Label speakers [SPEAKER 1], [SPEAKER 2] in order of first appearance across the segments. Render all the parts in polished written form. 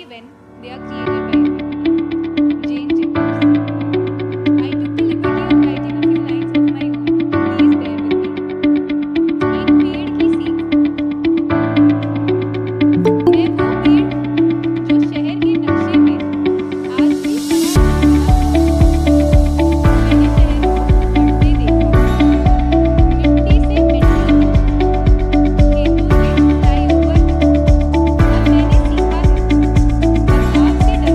[SPEAKER 1] only when they are created by me. Jane Jacobs. I took the liberty of writing a few lines of my own. Please bear with me. एक पेड़ की सीख। मैं वो पेड़ जो शहर के नक्शे में आज भी खड़ा मैंने शहर को बढ़ते देखा, मिट्टी से मिट्टी, खेतों से फ्लाईओवर तक। अब मैंने सीखा है बदलाव से डरना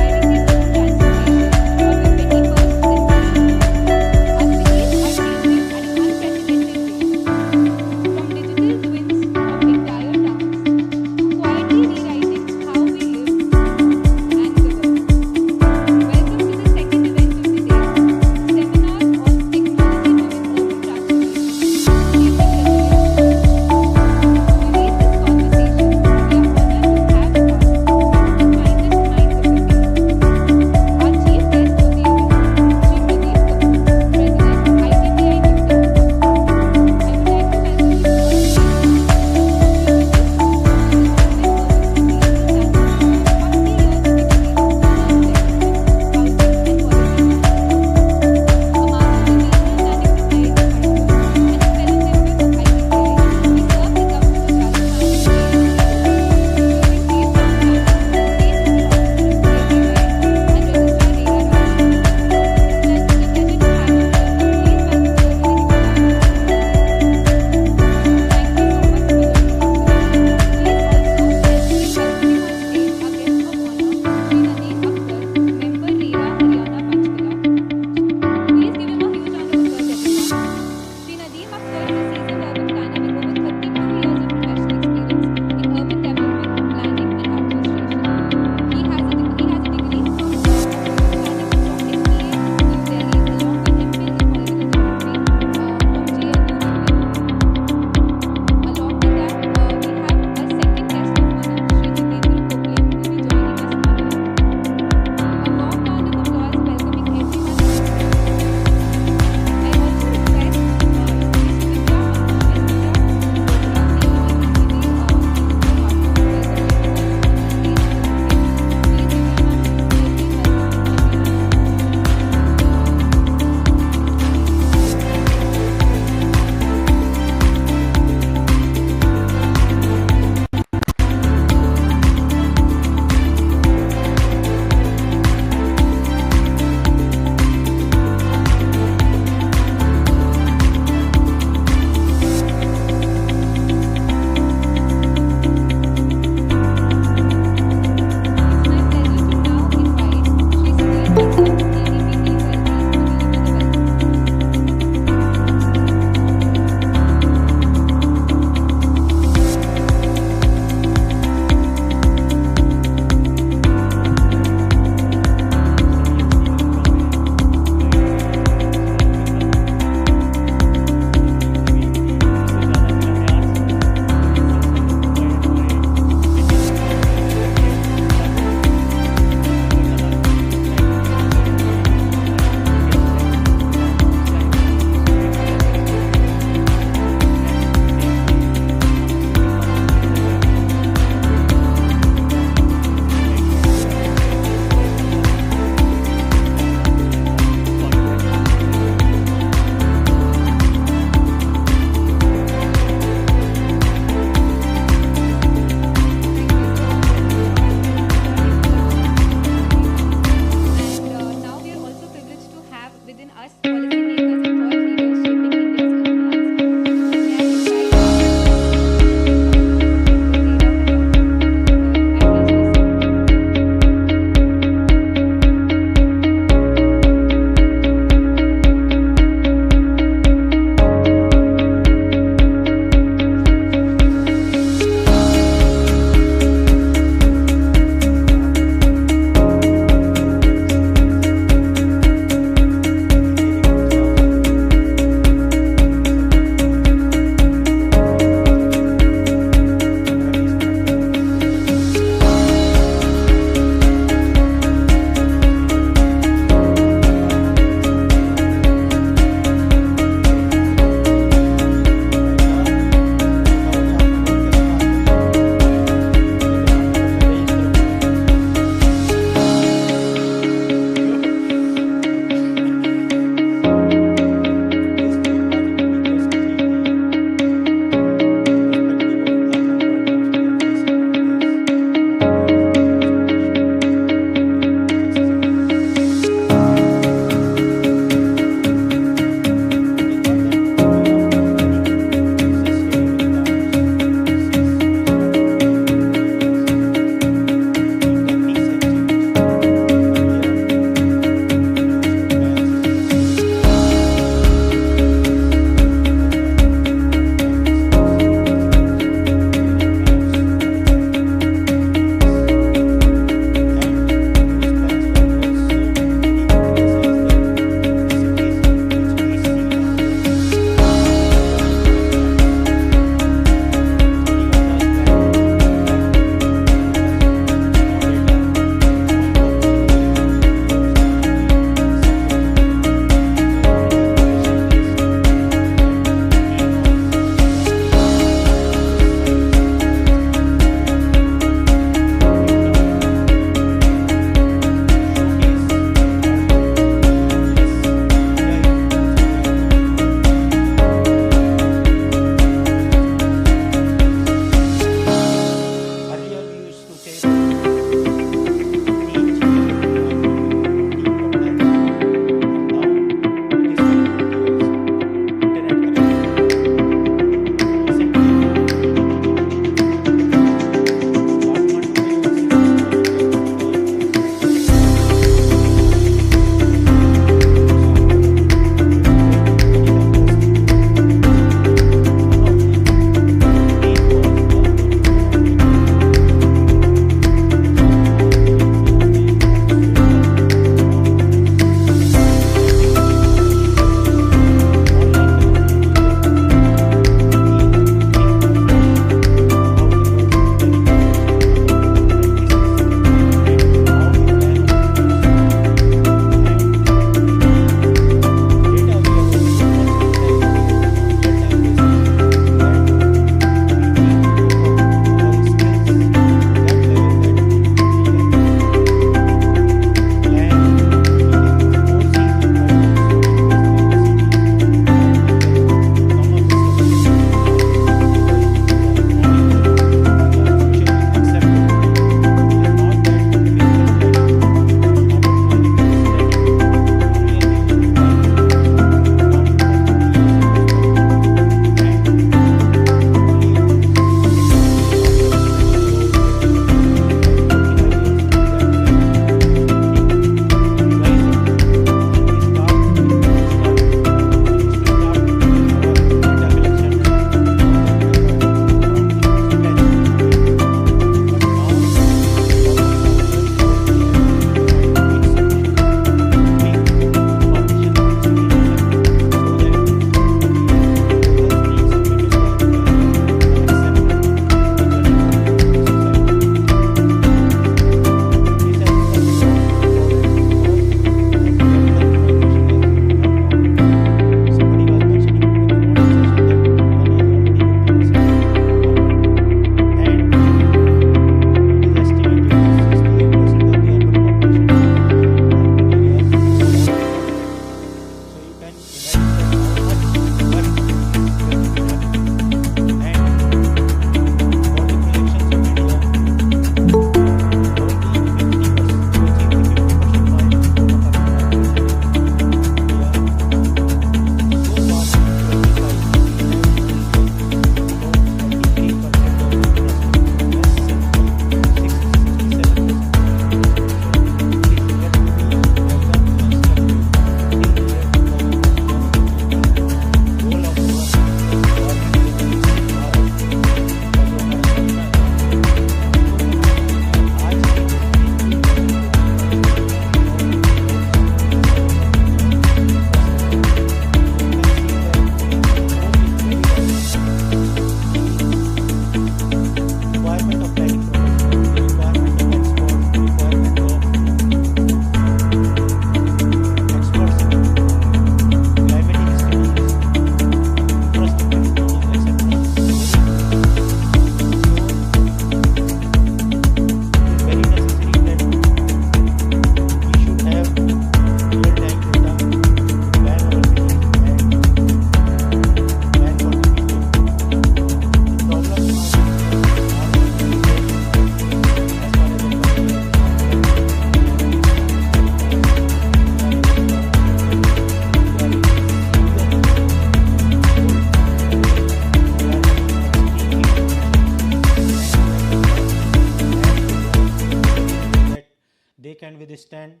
[SPEAKER 2] can withstand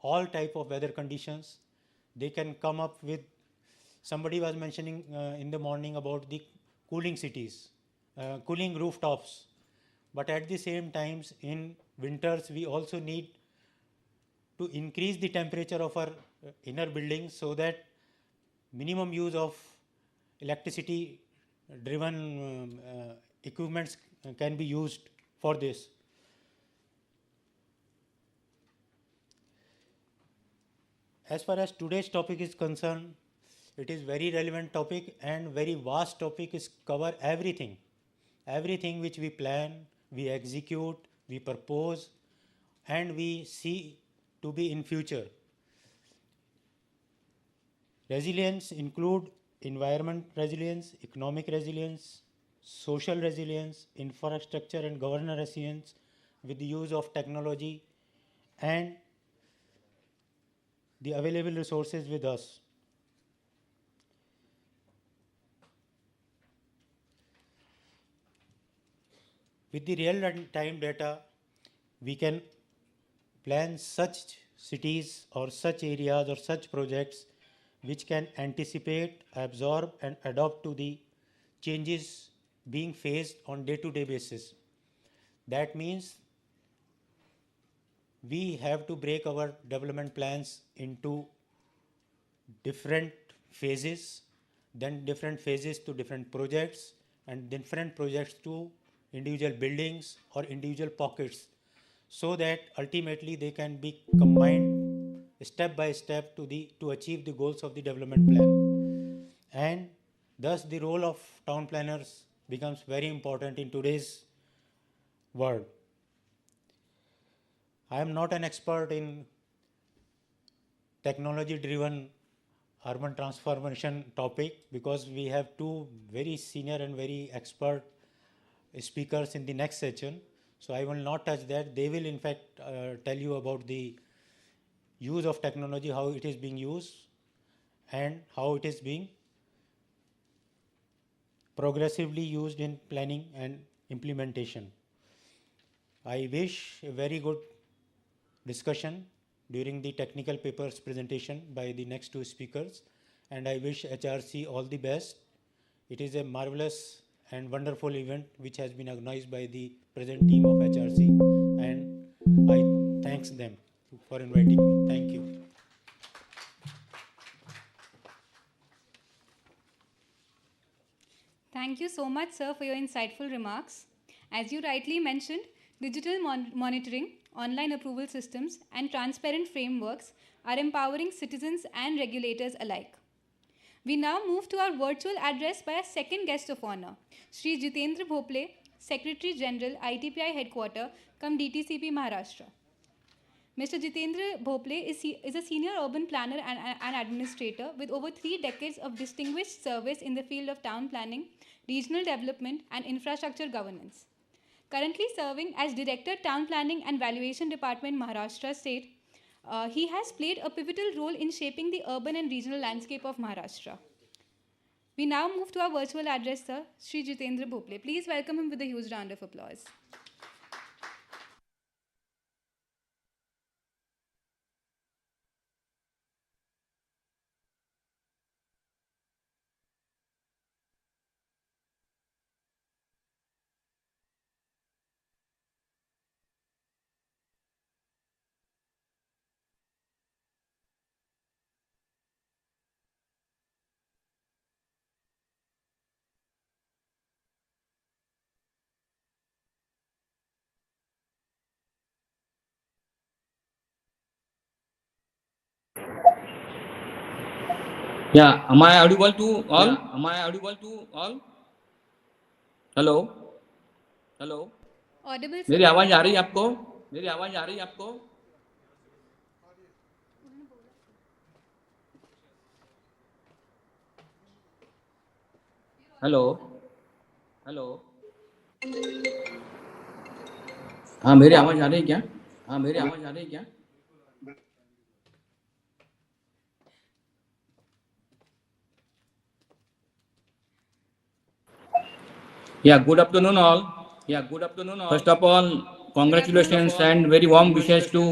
[SPEAKER 2] all type of weather conditions. They can come up with, somebody was mentioning in the morning about the cooling cities, cooling rooftops. But at the same times, in winters, we also need to increase the temperature of our inner buildings so that minimum use of electricity driven equipments can be used for this. As far as today's topic is concerned, it is very relevant topic and very vast topic, is cover everything. Everything which we plan, we execute, we propose, and we see to be in future. Resilience include environment resilience, economic resilience, social resilience, infrastructure and governance resilience with the use of technology and the available resources with us. With the real-time data, we can plan such cities or such areas or such projects which can anticipate, absorb and adapt to the changes being faced on day-to-day basis. That means we have to break our development plans into different phases, then different phases to different projects, and different projects to individual buildings or individual pockets, so that ultimately they can be combined step by step to achieve the goals of the development plan. And thus the role of town planners becomes very important in today's world. I am not an expert in technology driven urban transformation topic, because we have two very senior and very expert speakers in the next session. So I will not touch that. They will in fact tell you about the use of technology, how it is being used and how it is being progressively used in planning and implementation. I wish a very good discussion during the technical papers presentation by the next two speakers, and I wish HRC all the best. It is a marvelous and wonderful event which has been organized by the present team of HRC, and I thanks them for inviting me. Thank you.
[SPEAKER 1] Thank you so much, sir, for your insightful remarks. As you rightly mentioned, digital monitoring, online approval systems, and transparent frameworks are empowering citizens and regulators alike. We now move to our virtual address by our second guest of honor, Sri Jitendra Bhople, Secretary General, ITPI Headquarter, come DTCP Maharashtra. Mr. Jitendra Bhople is a senior urban planner and administrator with over 3 decades of distinguished service in the field of town planning, regional development, and infrastructure governance. Currently serving as Director, Town Planning and Valuation Department, Maharashtra State, he has played a pivotal role in shaping the urban and regional landscape of Maharashtra. We now move to our virtual address, sir, Sri Jitendra Bhople. Please welcome him with a huge round of applause.
[SPEAKER 3] Yeah, am I audible to all? Yeah. Am I audible to all? Hello hello
[SPEAKER 1] Audible, sir?
[SPEAKER 3] मेरी आवाज आ रही है आपको? मेरी आवाज आ रही है आपको? हेलो हेलो हाँ मेरी आवाज आ रही है क्या? हाँ मेरी आवाज आ रही है क्या? Yeah, good afternoon all. Yeah, good afternoon all. First of all, congratulations and very warm wishes to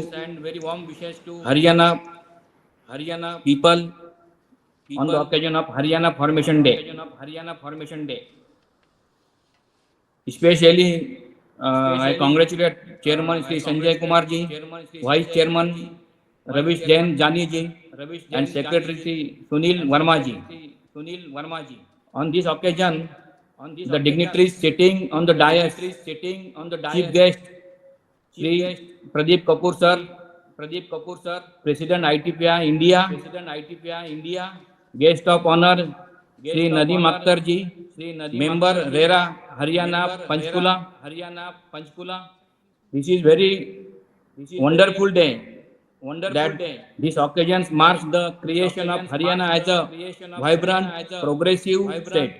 [SPEAKER 3] Haryana people on the occasion of Haryana Formation Day. Especially, I congratulate Chairman Sri Sanjay Kumar ji, Vice Chairman Ravish Jain Jani ji, and Secretary Sri Sunil Verma ji. On this occasion, the dignitaries sitting on the dais, Chief Guest Sri Pradeep Kapoor Sir, President ITPI India, Guest of Honor Sri Nadeem Akhtar ji, Member RERA Haryana Panchkula. This is very wonderful day that this occasion marks the creation of Haryana as a vibrant, progressive state,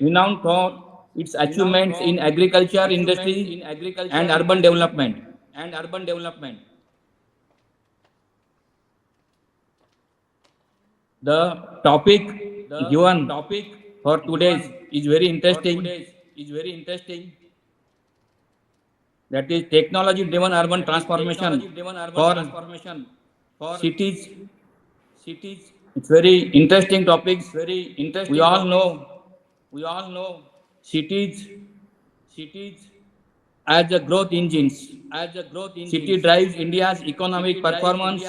[SPEAKER 3] renowned for its achievements in agriculture, industry, and urban development. The topic given for today is very interesting. That is technology-driven urban transformation for cities. It's very interesting topic. We all know cities as the growth engines. City drives India's economic performance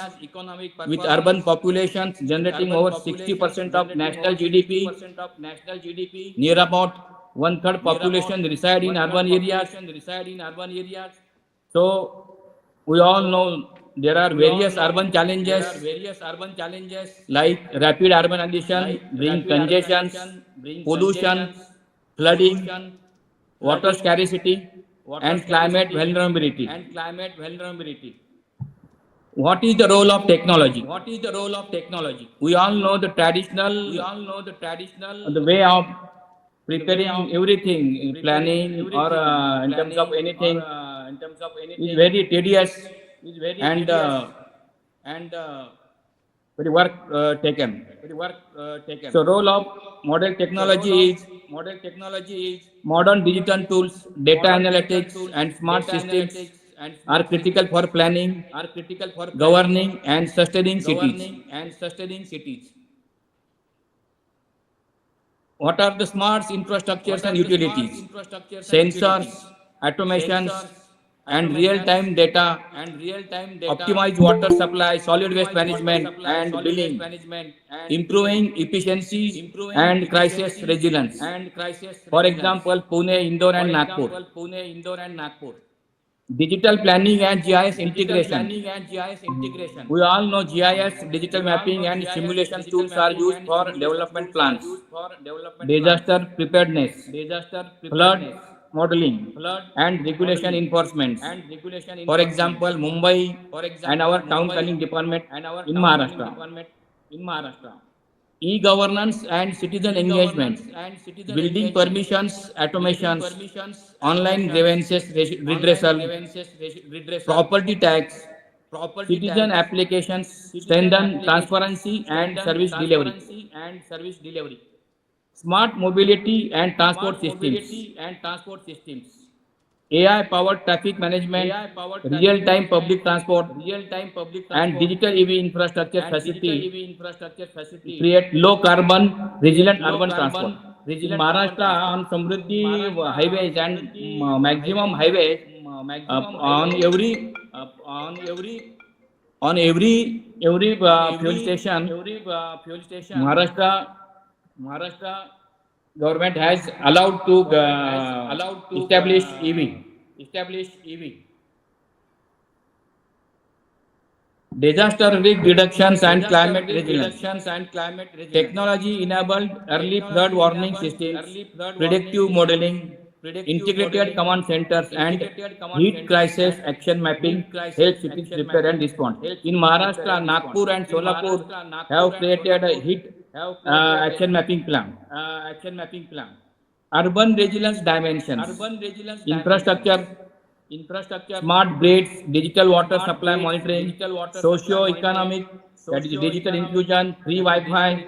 [SPEAKER 3] with urban populations generating over 60% of national GDP. Near about one-third population reside in urban areas. So we all know there are various urban challenges like rapid urbanization, bring congestions, pollution, flooding, water scarcity, and climate vulnerability. What is the role of technology? We all know the traditional, the way of preparing everything, planning or in terms of anything is very tedious and very work taken. So role of modern technology is modern digital tools, data analytics and smart systems are critical for planning, governing and sustaining cities. What are the smart infrastructures and utilities? Sensors, automations, and real-time data, optimize water supply, solid waste management, and billing, improving efficiency and crisis resilience. For example, Pune, Indore, and Nagpur. Digital planning and GIS integration. We all know GIS, digital mapping, and simulation tools are used for development plans, disaster preparedness, flood modeling, and regulation enforcement. For example, Mumbai and our town planning department in Maharashtra. E-governance and citizen engagement, building permissions, automations, online grievances redressal, property tax, citizen applications, strengthen transparency and service delivery. Smart mobility and transport systems. AI-powered traffic management, real-time public transport, and digital EV infrastructure facility create low-carbon, resilient urban transport. In Maharashtra, on Samruddhi highways and maximum highways, on every fuel station, Maharashtra government has allowed to establish EV. Disaster risk reductions and climate resilience. Technology enabled early flood warning systems, predictive modeling, integrated command centers, and heat crisis action mapping help cities prepare and respond. In Maharashtra, Nagpur and Solapur have created a heat action mapping plan. Urban resilience dimensions, infrastructure, smart grids, digital water supply monitoring, socio-economic, that is digital inclusion, free Wi-Fi,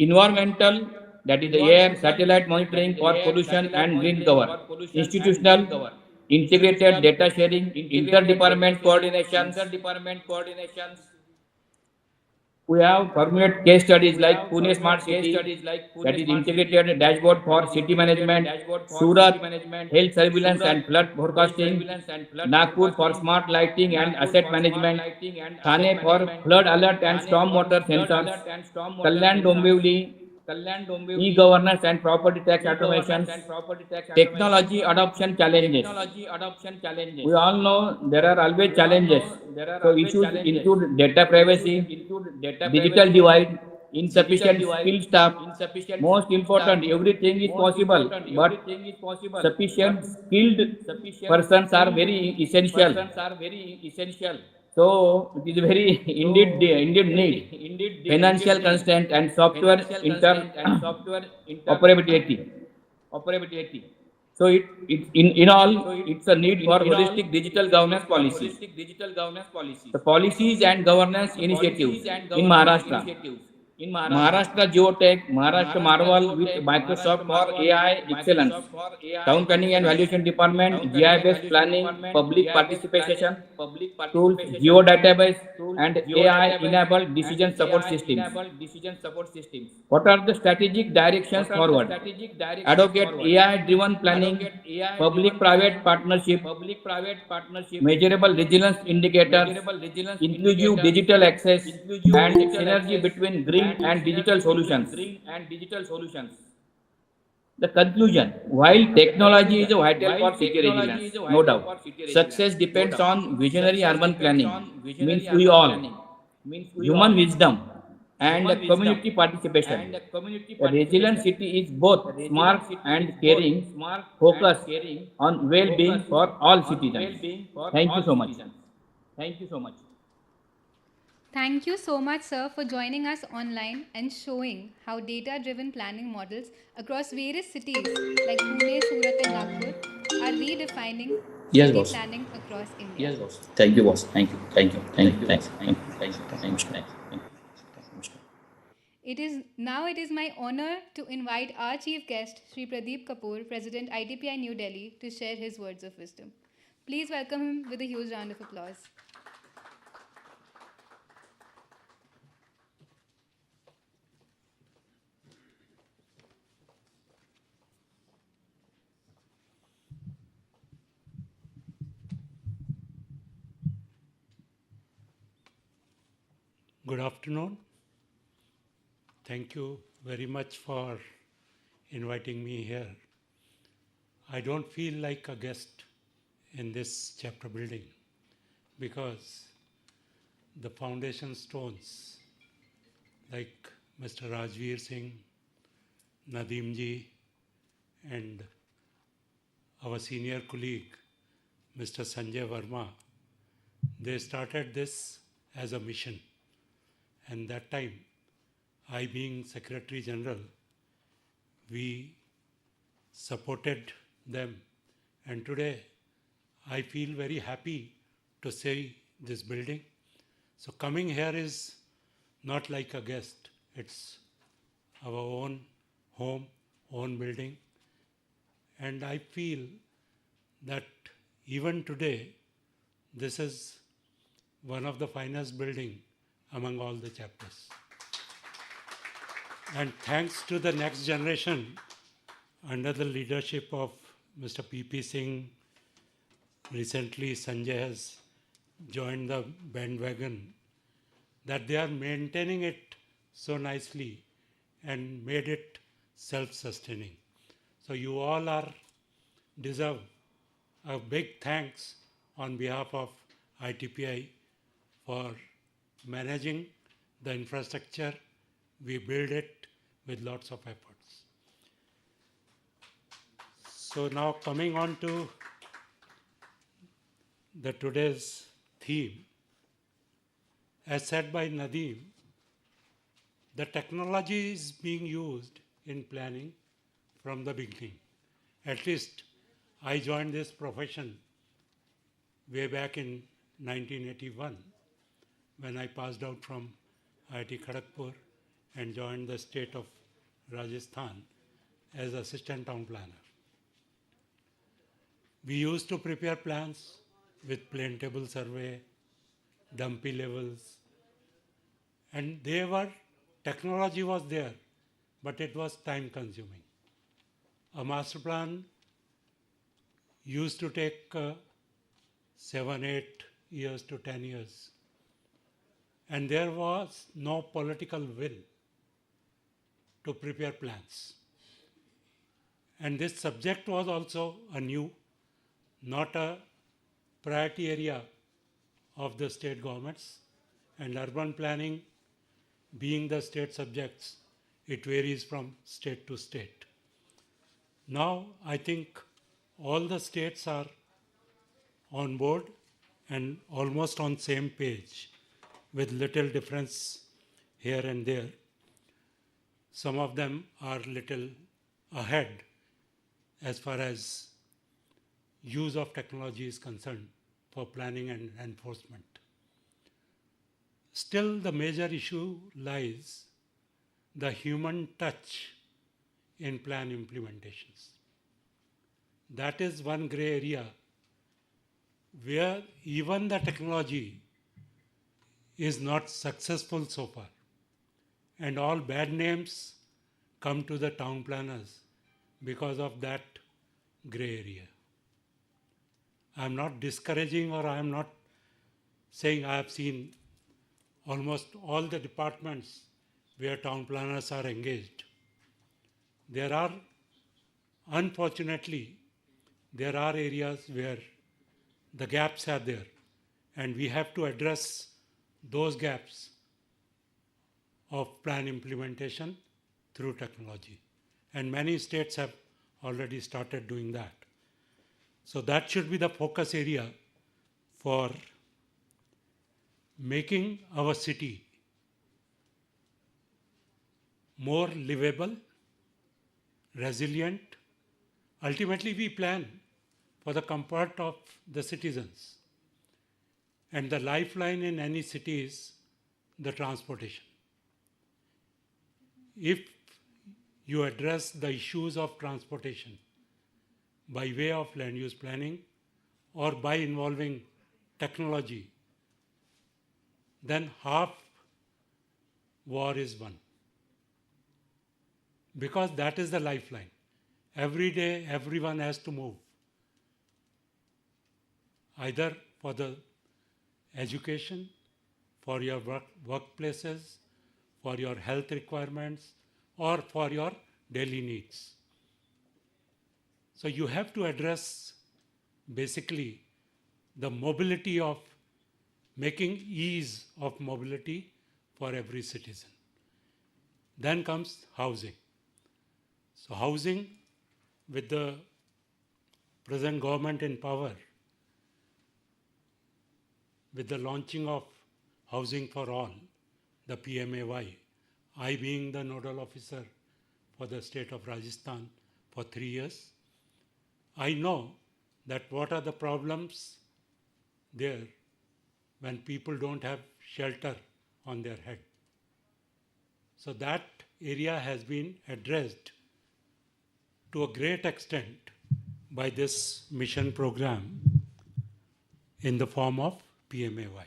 [SPEAKER 3] environmental, that is the air, satellite monitoring for pollution and green cover, institutional, integrated data sharing, inter-department coordinations. We have formulated case studies like Pune Smart City, that is integrated dashboard for city management, Surat, health surveillance and flood forecasting, Nagpur for smart lighting and asset management, Thane for flood alert and storm water sensors, Kalyan Dombivli, e-governance and property tax automations, technology adoption challenges. We all know there are always challenges. So issues include data privacy, digital divide, insufficient skilled staff. Most important, everything is possible, but sufficient skilled persons are very essential. So it is very indeed need. Financial constraint and software interoperability. So in all, it's a need for holistic digital governance policies. The policies and governance initiatives in Maharashtra. Maharashtra Geotech, Maharashtra Marvel with Microsoft for AI excellence. Town planning and valuation department, GI-based planning, public participation, tools, geo database, and AI-enabled decision support systems. What are the strategic directions forward? Advocate AI-driven planning, public-private partnership, measurable resilience indicators, inclusive digital access, and synergy between green and digital solutions. The conclusion, while technology is vital for city resilience, no doubt, success depends on visionary urban planning, means we all, human wisdom, and community participation. A resilient city is both smart and caring, focused on well-being for all citizens. Thank you so much.
[SPEAKER 1] Thank you so much, sir, for joining us online and showing how data-driven planning models across various cities like Pune, Surat, and Nagpur are redefining
[SPEAKER 3] Yes,
[SPEAKER 1] city
[SPEAKER 3] boss.
[SPEAKER 1] planning across India.
[SPEAKER 3] Thank you, boss. Thank you.
[SPEAKER 1] It is my honor to invite our chief guest, Sri Pradeep Kapoor, President ITPI New Delhi, to share his words of wisdom. Please welcome him with a huge round of applause.
[SPEAKER 4] Good afternoon. Thank you very much for inviting me here. I don't feel like a guest in this chapter building because the foundation stones like Mr. Rajveer Singh, Nadeem ji, and our senior colleague, Mr. Sanjay Verma, they started this as a mission. And that time, I being Secretary General, we supported them. And today, I feel very happy to see this building. So coming here is not like a guest. It's our own home, own building. And I feel that even today, this is one of the finest buildings among all the chapters. And thanks to the next generation, under the leadership of Mr. P.P. Singh, recently Sanjay has joined the bandwagon, that they are maintaining it so nicely and made it self-sustaining. So you all deserve a big thanks on behalf of ITPI for managing the infrastructure. We build it with lots of efforts. So now coming on to the today's theme, as said by Nadeem, the technology is being used in planning from the beginning. At least I joined this profession way back in 1981 when I passed out from IIT Kharagpur and joined the state of Rajasthan as assistant town planner. We used to prepare plans with plane table survey, dumpy levels, and technology was there, but it was time consuming. A master plan used to take 7, 8 years to 10 years. And there was no political will to prepare plans. And this subject was also a new, not a priority area of the state governments. And urban planning, being the state subjects, it varies from state to state. Now, I think all the states are on board and almost on same page, with little difference here and there. Some of them are little ahead as far as use of technology is concerned for planning and enforcement. Still, the major issue lies the human touch in plan implementations. That is one gray area where even the technology is not successful so far. And all bad names come to the town planners because of that gray area. I am not discouraging, or I am not saying I have seen almost all the departments where town planners are engaged. There are, unfortunately, there are areas where the gaps are there, and we have to address those gaps of plan implementation through technology. And many states have already started doing that. So that should be the focus area for making our city more livable, resilient. Ultimately, we plan for the comfort of the citizens. And the lifeline in any city is the transportation. If you address the issues of transportation by way of land use planning or by involving technology, then half war is won. Because that is the lifeline. Every day, everyone has to move. Either for the education, for your workplaces, for your health requirements, or for your daily needs. So you have to address basically the mobility of making ease of mobility for every citizen. Then comes housing. So housing, with the present government in power, with the launching of Housing for All, the PMAY, I being the nodal officer for the state of Rajasthan for 3 years, I know that what are the problems there when people don't have shelter on their head. So that area has been addressed to a great extent by this mission program in the form of PMAY.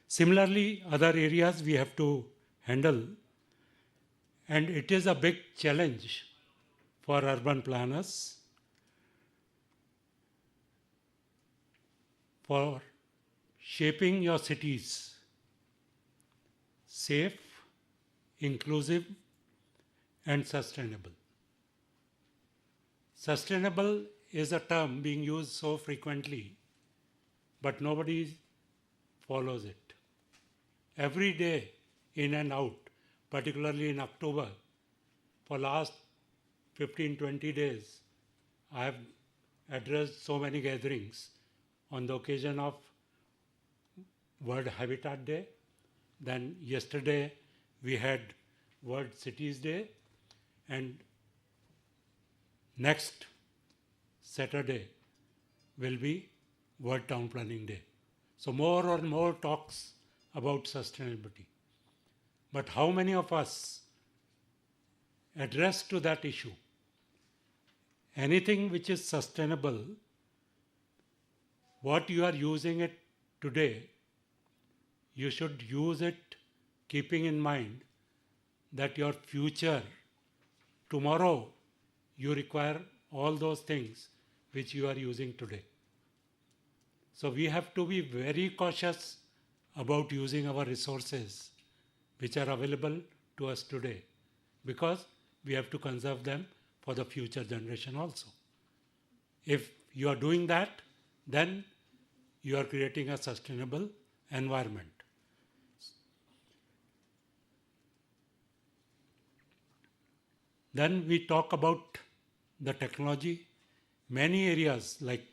[SPEAKER 4] Similarly, other areas we have to handle, and it is a big challenge for urban planners for shaping your cities safe, inclusive, and sustainable. Sustainable is a term being used so frequently, but nobody follows it. Every day, in and out, particularly in October, for last 15-20 days, I have addressed so many gatherings on the occasion of World Habitat Day. Then yesterday we had World Cities Day, and next Saturday will be World Town Planning Day. So more and more talks about sustainability. But how many of us address to that issue? Anything which is sustainable, what you are using it today, you should use it keeping in mind that your future, tomorrow, you require all those things which you are using today. So we have to be very cautious about using our resources which are available to us today, because we have to conserve them for the future generation also. If you are doing that, then you are creating a sustainable environment. Then we talk about the technology. Many areas like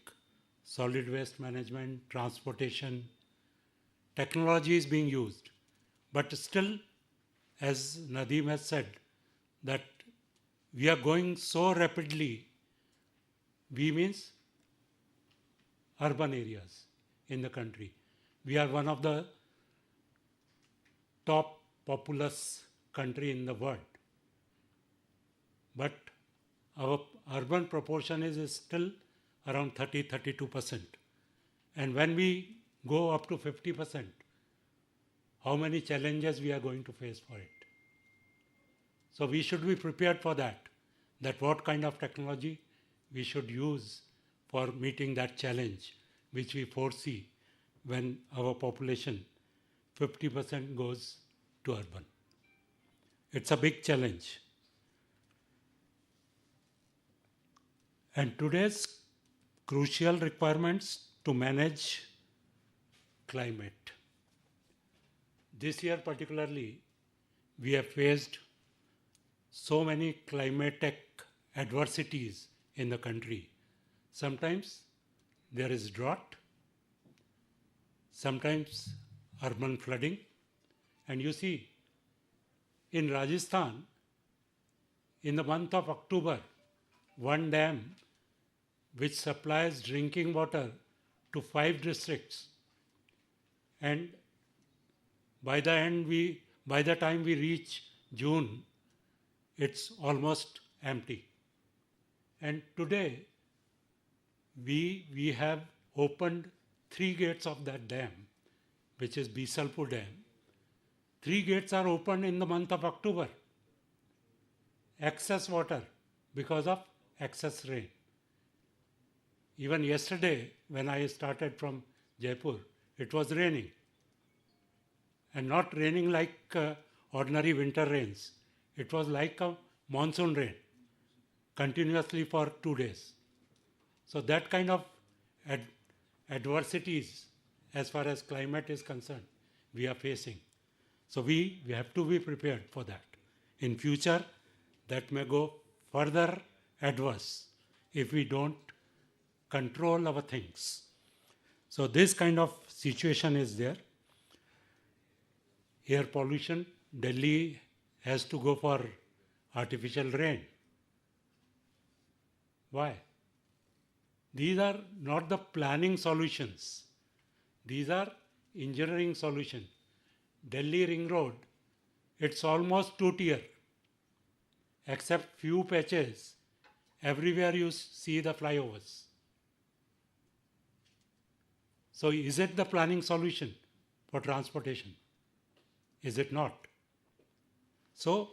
[SPEAKER 4] solid waste management, transportation, technology is being used. But still, as Nadeem has said, that we are going so rapidly, we means urban areas in the country. We are one of the top populous country in the world. But our urban proportion is still around 30-32%. And when we go up to 50%, how many challenges we are going to face for it. So we should be prepared for that what kind of technology we should use for meeting that challenge which we foresee when our population 50% goes to urban. It's a big challenge. And today's crucial requirements to manage climate. This year particularly, we have faced so many climatic adversities in the country. Sometimes there is drought, sometimes urban flooding. And you see, in Rajasthan, in the month of October, one dam which supplies drinking water to 5 districts, and by the time we reach June, it's almost empty. And today, we have opened 3 gates of that dam, which is Bisalpur Dam. 3 gates are opened in the month of October. Excess water because of excess rain. Even yesterday, when I started from Jaipur, it was raining. And not raining like ordinary winter rains. It was like a monsoon rain, continuously for 2 days. So that kind of adversities as far as climate is concerned, we are facing. So we have to be prepared for that. In future, that may go further adverse if we don't control our things. So this kind of situation is there. Air pollution, Delhi has to go for artificial rain. Why? These are not the planning solutions. These are engineering solutions. Delhi Ring Road, it's almost 2-tier. Except few patches, everywhere you see the flyovers. So is it the planning solution for transportation? Is it not? So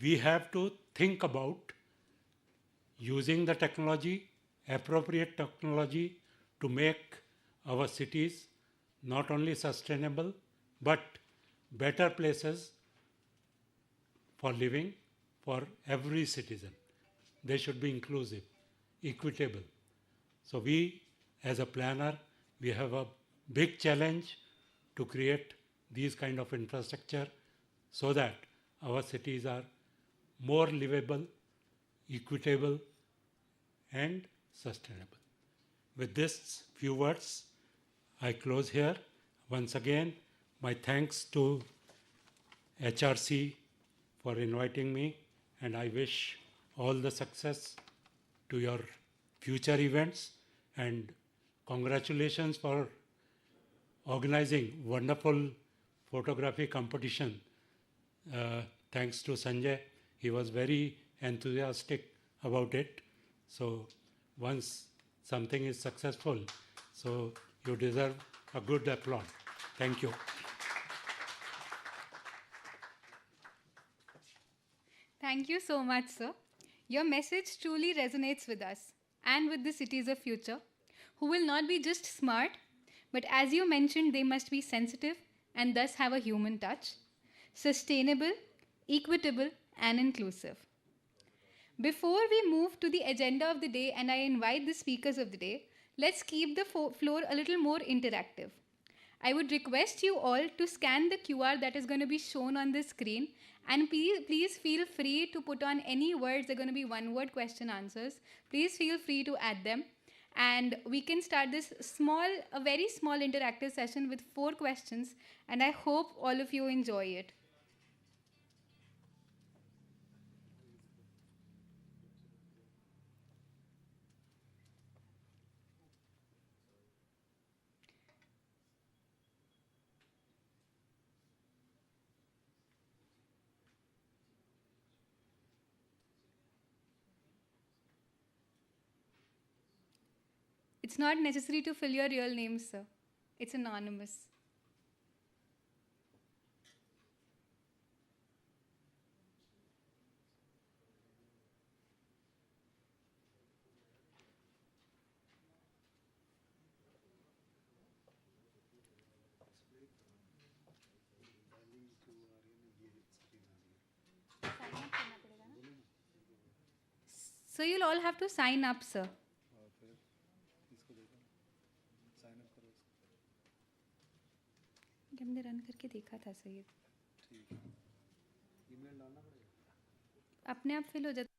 [SPEAKER 4] we have to think about using the technology, appropriate technology, to make our cities not only sustainable but better places for living for every citizen. They should be inclusive, equitable. So we, as a planner, we have a big challenge to create these kind of infrastructure so that our cities are more livable, equitable, and sustainable. With this few words, I close here. Once again, my thanks to HRC for inviting me, and I wish all the success to your future events, and congratulations for organizing wonderful photography competition thanks to Sanjay. He was very enthusiastic about it. So once something is successful, so you deserve a good applause. Thank you.
[SPEAKER 1] Thank you so much, sir. Your message truly resonates with us and with the cities of future, who will not be just smart, but as you mentioned, they must be sensitive and thus have a human touch, sustainable, equitable, and inclusive. Before we move to the agenda of the day and I invite the speakers of the day, let's keep the floor a little more interactive. I would request you all to scan the QR that is going to be shown on the screen, and please feel free to put on any words. They're going to be one-word question answers. Please feel free to add them. And we can start this a very small interactive session with 4 questions, and I hope all of you enjoy it. It's not necessary to fill your real name, sir. It's anonymous. So you'll all have to sign up, sir. हमने run करके देखा था sir ये अपने आप fill हो जाता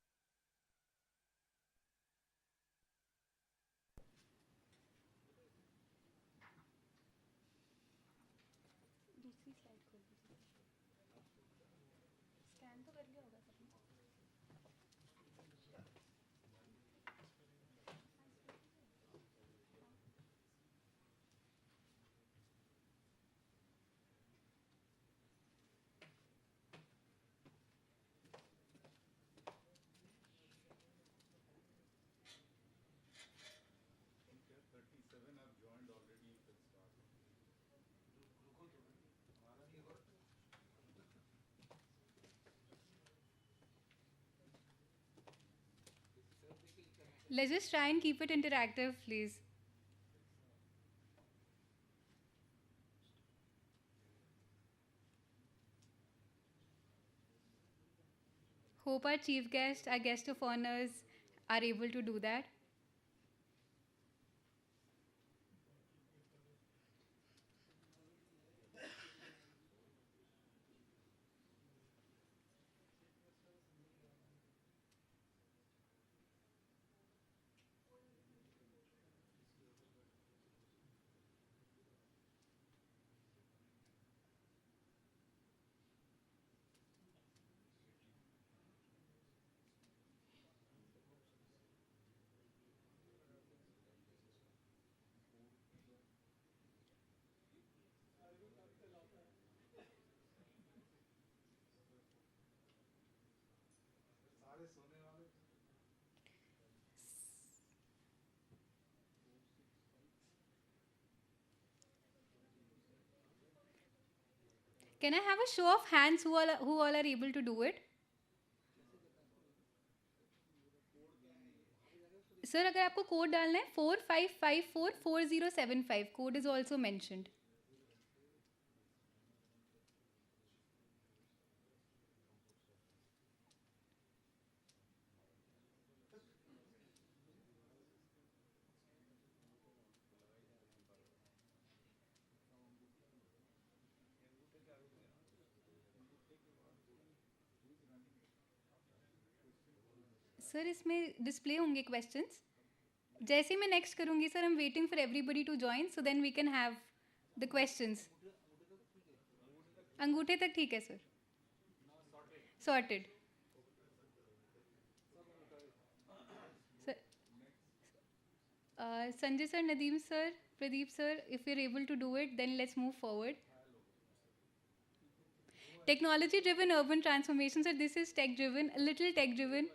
[SPEAKER 1] दूसरी स्लाइड खोल दीजिए स्कैन तो कर लिया होगा सबने Let's just try and keep it interactive, please. Hope our chief guest, our guest of honors, are able to do that. Can I have a show of hands who all are able to do it? Sir, अगर आपको code डालना है 45544075 code is also mentioned. Sir इसमें display होंगे questions जैसे मैं next करूंगी sir I am waiting for everybody to join so then we can have the questions अंगूठे तक ठीक है sir sorted Sanjay sir Nadeem sir Pradeep sir, if you're able to do it, then let's move forward. Technology-driven urban transformation. So this is tech-driven, a little tech-driven.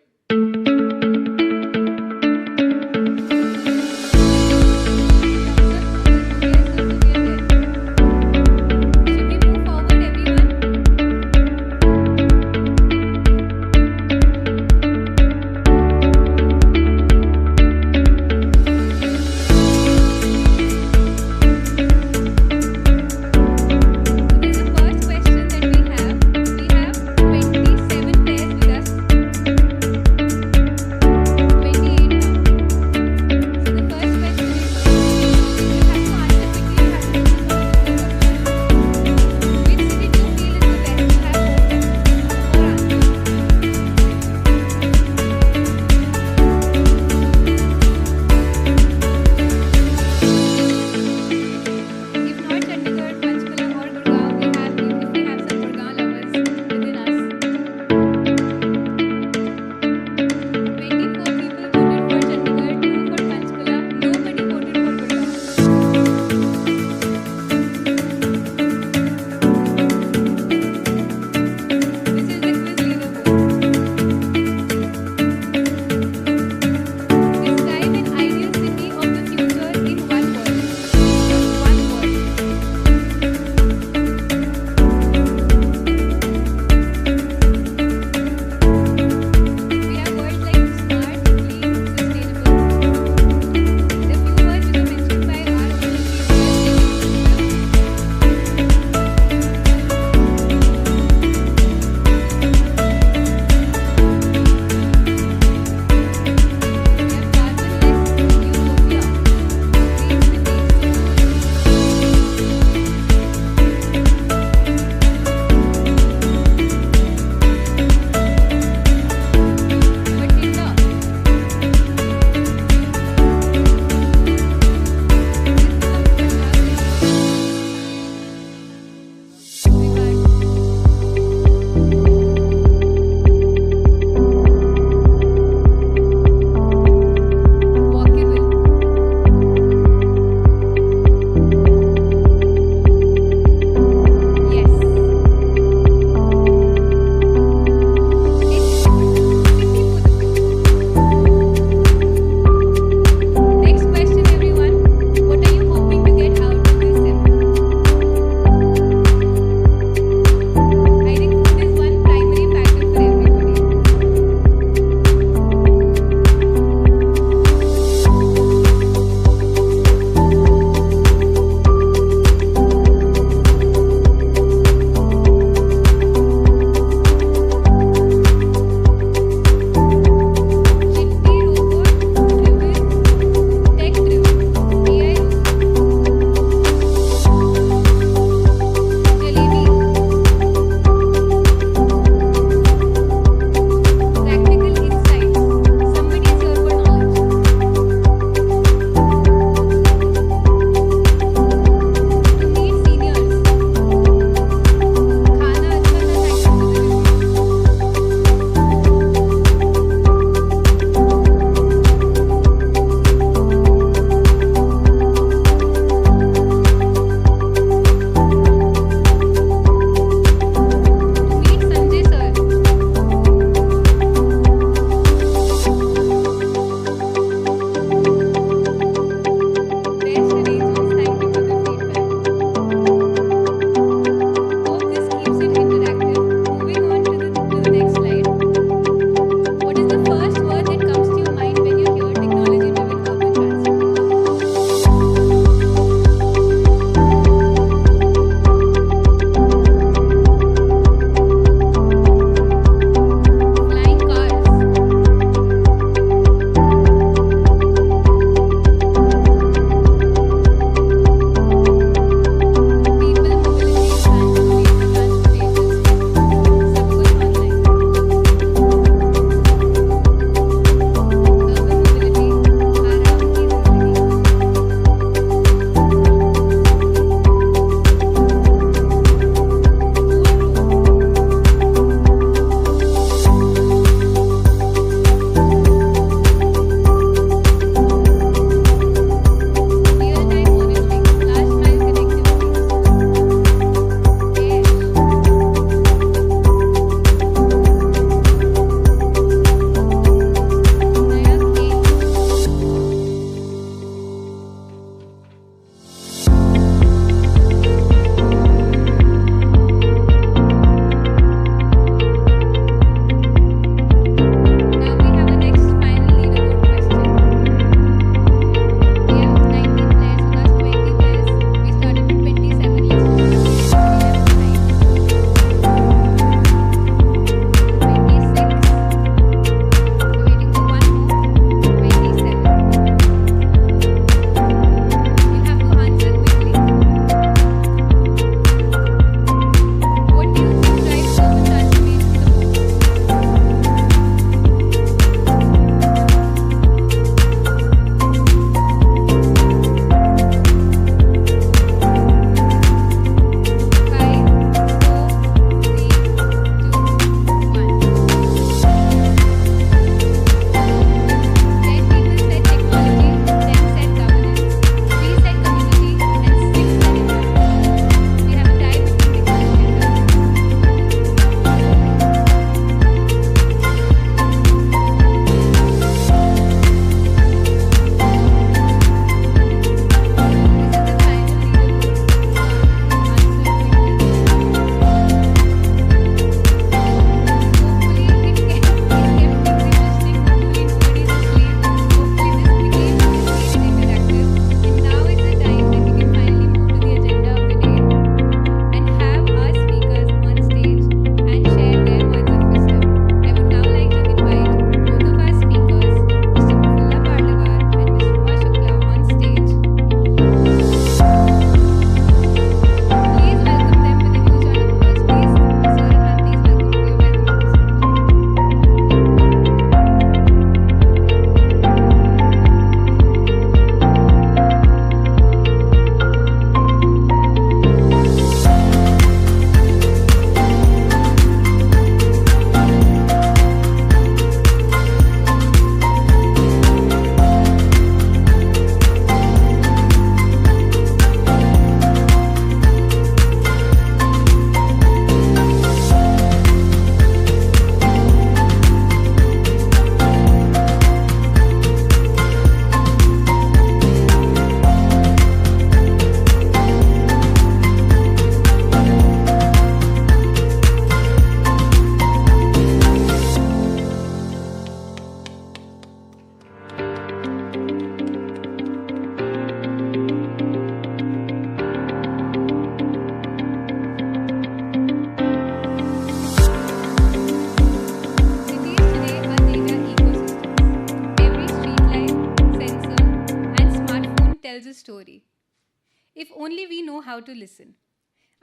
[SPEAKER 1] if only we know how to listen.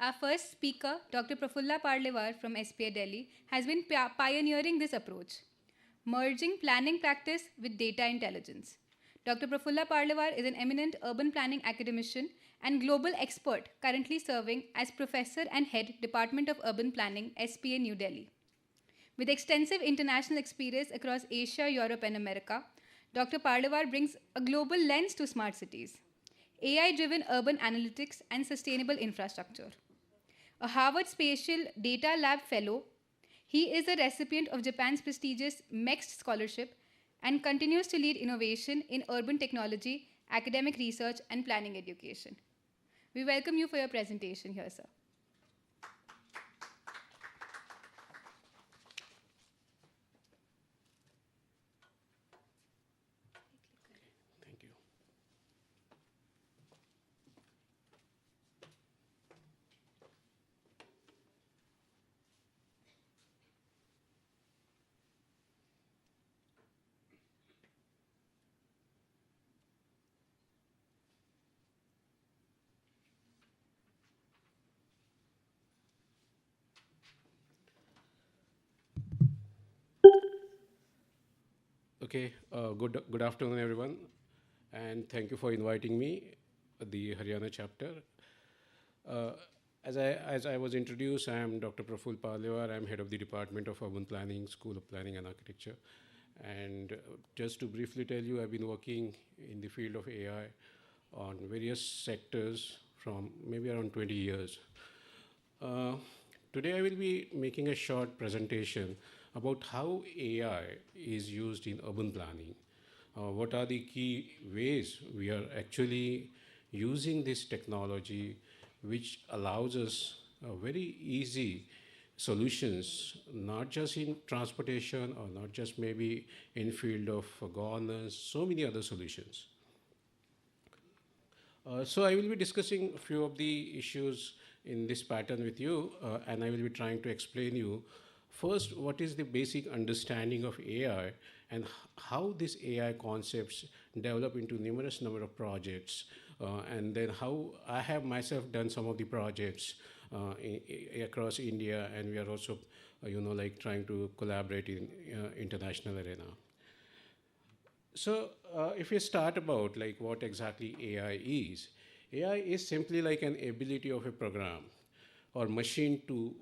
[SPEAKER 1] Our first speaker, Dr. Prafulla Parlewar from SPA Delhi, has been pioneering this approach, merging planning practice with data intelligence. Dr. Prafulla Parlewar is an eminent urban planning academician and global expert currently serving as professor and head Department of Urban Planning, SPA New Delhi. With extensive international experience across Asia, Europe, and America, Dr. Parlewar brings a global lens to smart cities, AI-driven urban analytics, and sustainable infrastructure. A Harvard Spatial Data Lab Fellow, he is a recipient of Japan's prestigious MEXT scholarship and continues to lead innovation in urban technology, academic research, and planning education. We welcome you for your presentation here, sir.
[SPEAKER 5] Thank you. Okay, good afternoon, everyone, and thank you for inviting me, the Haryana chapter. Uh, as I was introduced, I am Dr. Prafulla Parlewar. I am head of the Department of Urban Planning, School of Planning and Architecture. And just to briefly tell you, I've been working in the field of AI on various sectors from maybe around 20 years. Today I will be making a short presentation about how AI is used in urban planning. What are the key ways we are actually using this technology which allows us very easy solutions, not just in transportation or not just maybe in field of governance, so many other solutions. So I will be discussing a few of the issues in this pattern with you, and I will be trying to explain you first what is the basic understanding of AI and how these AI concepts develop into numerous number of projects, and then how I have myself done some of the projects across India, and we are also, like trying to collaborate in international arena. So if we start about like what exactly AI is simply like an ability of a program or machine to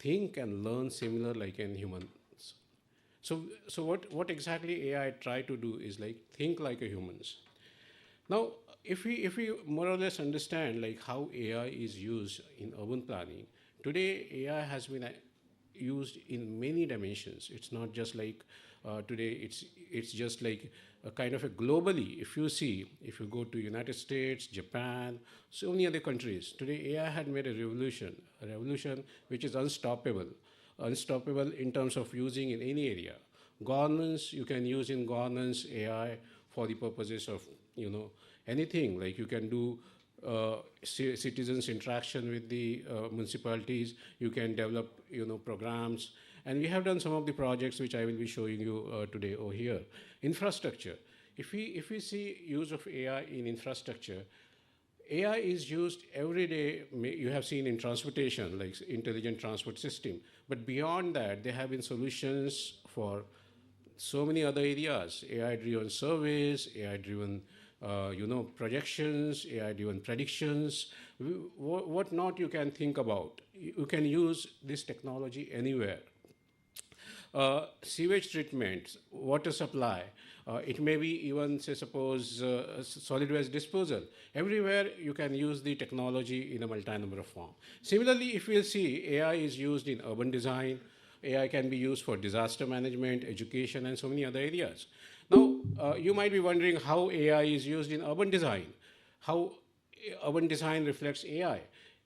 [SPEAKER 5] think and learn similar like in humans. So what exactly AI try to do is like think like a humans. Now, if we more or less understand like how AI is used in urban planning, today AI has been used in many dimensions. It's not just like today. It's just like a kind of a globally. If you go to United States, Japan, so many other countries, today AI had made a revolution which is unstoppable in terms of using in any area. Governance, you can use in governance AI for the purposes of anything. Like you can do citizens interaction with the municipalities. You can develop programs, and we have done some of the projects which I will be showing you today over here. Infrastructure. If we see use of AI in infrastructure, AI is used every day. You have seen in transportation, like intelligent transport system. But beyond that, there have been solutions for so many other areas: AI-driven service, AI-driven projections, AI-driven predictions, what not you can think about. You can use this technology anywhere. Sewage treatment, water supply, it may be even, say, suppose solid waste disposal. Everywhere you can use the technology in a multi-number of form. Similarly, if we'll see, AI is used in urban design. AI can be used for disaster management, education, and so many other areas. Now, you might be wondering how AI is used in urban design, how urban design reflects AI.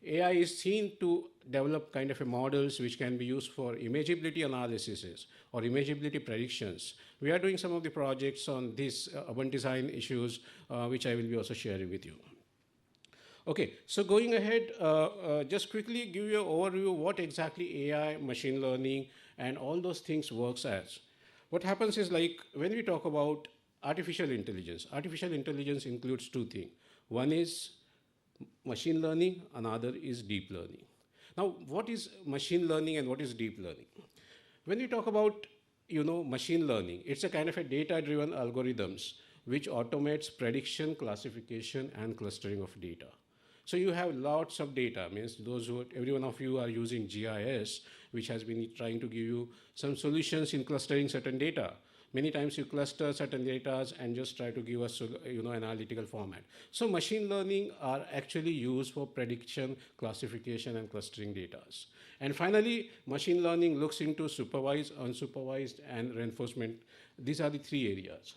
[SPEAKER 5] AI is seen to develop kind of a models which can be used for imageability analysis or imageability predictions. We are doing some of the projects on these urban design issues, which I will be also sharing with you. Okay, so going ahead, just quickly give you an overview what exactly AI, machine learning, and all those things works as. What happens is, like when we talk about artificial intelligence includes two things. One is machine learning, another is deep learning. Now, what is machine learning and what is deep learning? When we talk about machine learning, it's a kind of a data-driven algorithms which automates prediction, classification, and clustering of data. So you have lots of data, means every one of you are using GIS, which has been trying to give you some solutions in clustering certain data. Many times you cluster certain data and just try to give us analytical format. So machine learning are actually used for prediction, classification, and clustering data. And finally, machine learning looks into supervised, unsupervised, and reinforcement. These are the three areas.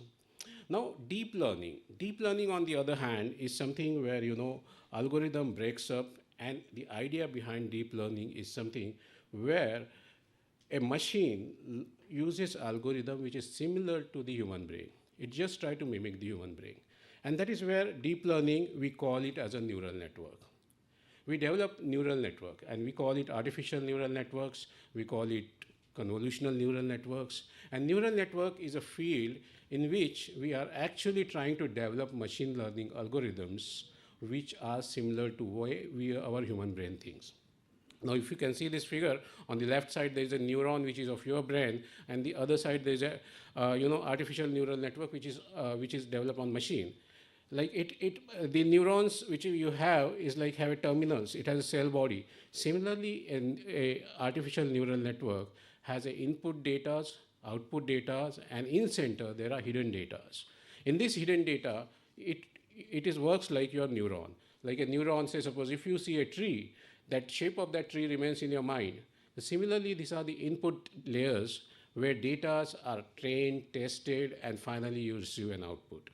[SPEAKER 5] Now, deep learning. Deep learning, on the other hand, is something where algorithm breaks up, and the idea behind deep learning is something where a machine uses algorithm which is similar to the human brain. It just tries to mimic the human brain. And that is where deep learning, we call it as a neural network. We develop neural network, and we call it artificial neural networks, we call it convolutional neural networks. And neural network is a field in which we are actually trying to develop machine learning algorithms which are similar to way our human brain thinks. Now, if you can see this figure, on the left side there is a neuron which is of your brain, and the other side there is a artificial neural network which is developed on machine. Like the neurons which you have is like have a terminals. It has a cell body. Similarly, a artificial neural network has a input data, output data, and in center there are hidden data. In this hidden data, it works like your neuron. Like a neuron, say suppose if you see a tree, that shape of that tree remains in your mind. Similarly, these are the input layers where data are trained, tested, and finally you receive an output.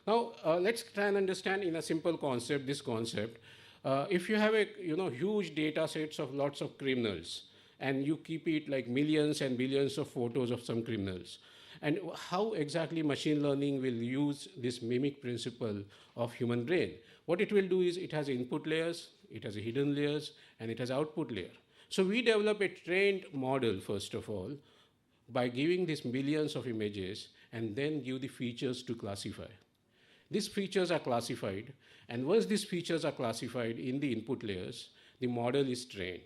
[SPEAKER 5] Now, let's try and understand in a simple concept, this concept. If you have a huge data sets of lots of criminals, and you keep it like millions and billions of photos of some criminals, and how exactly machine learning will use this mimic principle of human brain? What it will do is it has input layers, it has a hidden layers, and it has output layer. So we develop a trained model, first of all, by giving these millions of images and then give the features to classify. These features are classified, and once these features are classified in the input layers, the model is trained.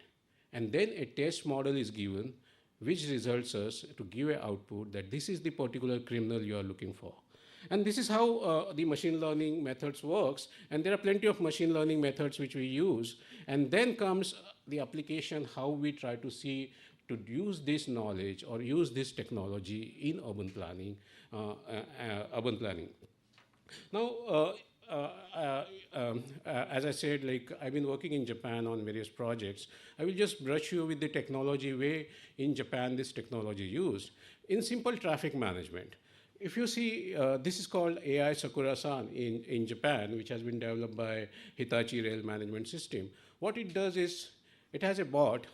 [SPEAKER 5] And then a test model is given, which results us to give an output that this is the particular criminal you are looking for. And this is how the machine learning methods works, and there are plenty of machine learning methods which we use. And then comes the application, how we try to see to use this knowledge or use this technology in urban planning. Now, as I said, like I've been working in Japan on various projects. I will just brush you with the technology way in Japan this technology used. In simple traffic management, if you see, this is called AI Sakura-san in Japan, which has been developed by Hitachi Rail Management System. What it does is, it has a bot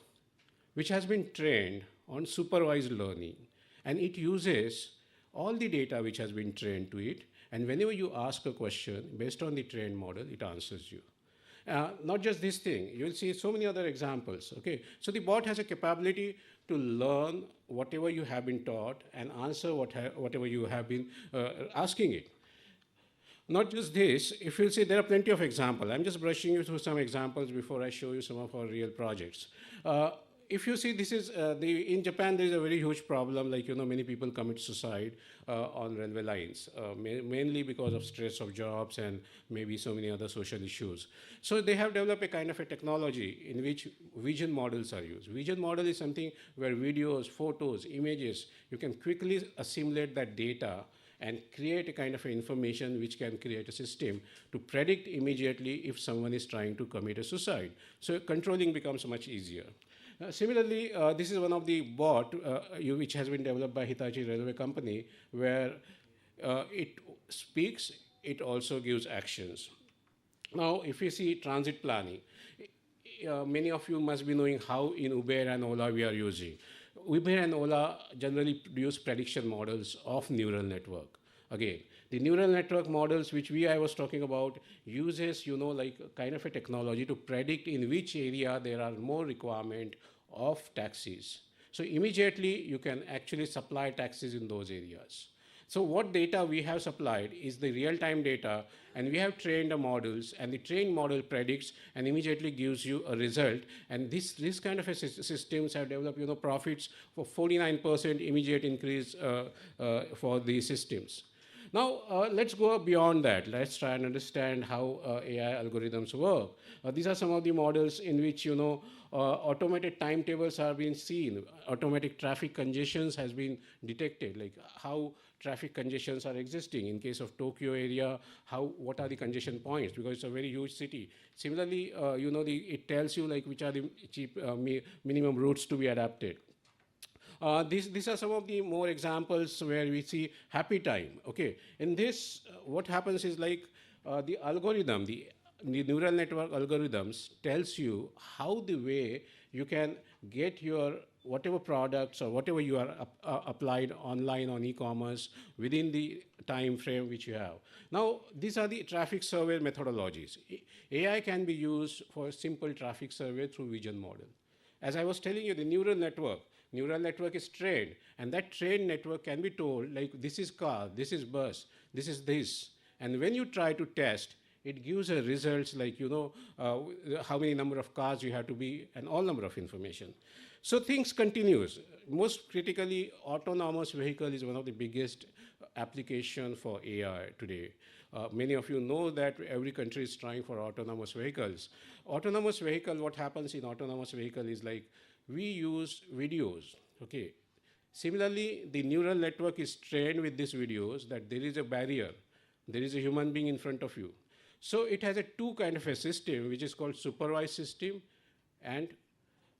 [SPEAKER 5] which has been trained on supervised learning, and it uses all the data which has been trained to it, and whenever you ask a question based on the trained model, it answers you. Not just this thing, you'll see so many other examples, okay? So the bot has a capability to learn whatever you have been taught and answer whatever you have been asking it. Not just this, if you'll see, there are plenty of examples. I'm just brushing you through some examples before I show you some of our real projects. If you see, this is, in Japan, there is a very huge problem, like, many people commit suicide on railway lines, mainly because of stress of jobs and maybe so many other social issues. So they have developed a kind of a technology in which vision models are used. Vision model is something where videos, photos, images, you can quickly assimilate that data and create a kind of information which can create a system to predict immediately if someone is trying to commit a suicide. So controlling becomes much easier. Similarly, this is one of the bot which has been developed by Hitachi Railway Company, where it speaks, it also gives actions. Now, if you see transit planning, many of you must be knowing how in Uber and Ola we are using. Uber and Ola generally produce prediction models of neural network. Again, the neural network models which I was talking about uses, like kind of a technology to predict in which area there are more requirement of taxis. So immediately you can actually supply taxis in those areas. So what data we have supplied is the real-time data, and we have trained the models, and the trained model predicts and immediately gives you a result. And this kind of a systems have developed, profits for 49% immediate increase for the systems. Now, let's go beyond that. Let's try and understand how AI algorithms work. These are some of the models in which, automated timetables are being seen. Automatic traffic congestions has been detected, like how traffic congestions are existing. In case of Tokyo area, what are the congestion points? Because it's a very huge city. Similarly, it tells you like which are the cheap minimum routes to be adapted. These are some of the more examples where we see happy time. Okay, in this, what happens is like the algorithm, the neural network algorithms tells you how the way you can get your whatever products or whatever you are applied online on e-commerce within the time frame which you have. Now, these are the traffic survey methodologies. AI can be used for simple traffic survey through vision model. As I was telling you, the neural network is trained, and that trained network can be told, like, this is car, this is bus, this is this. And when you try to test, it gives a results like, how many number of cars you have to be, and all number of information. So things continues. Most critically, autonomous vehicle is one of the biggest application for AI today. Many of you know that every country is trying for autonomous vehicles. Autonomous vehicle, what happens in autonomous vehicle is like, we use videos, okay? Similarly, the neural network is trained with these videos that there is a barrier, there is a human being in front of you. So it has a two kind of a system, which is called supervised system and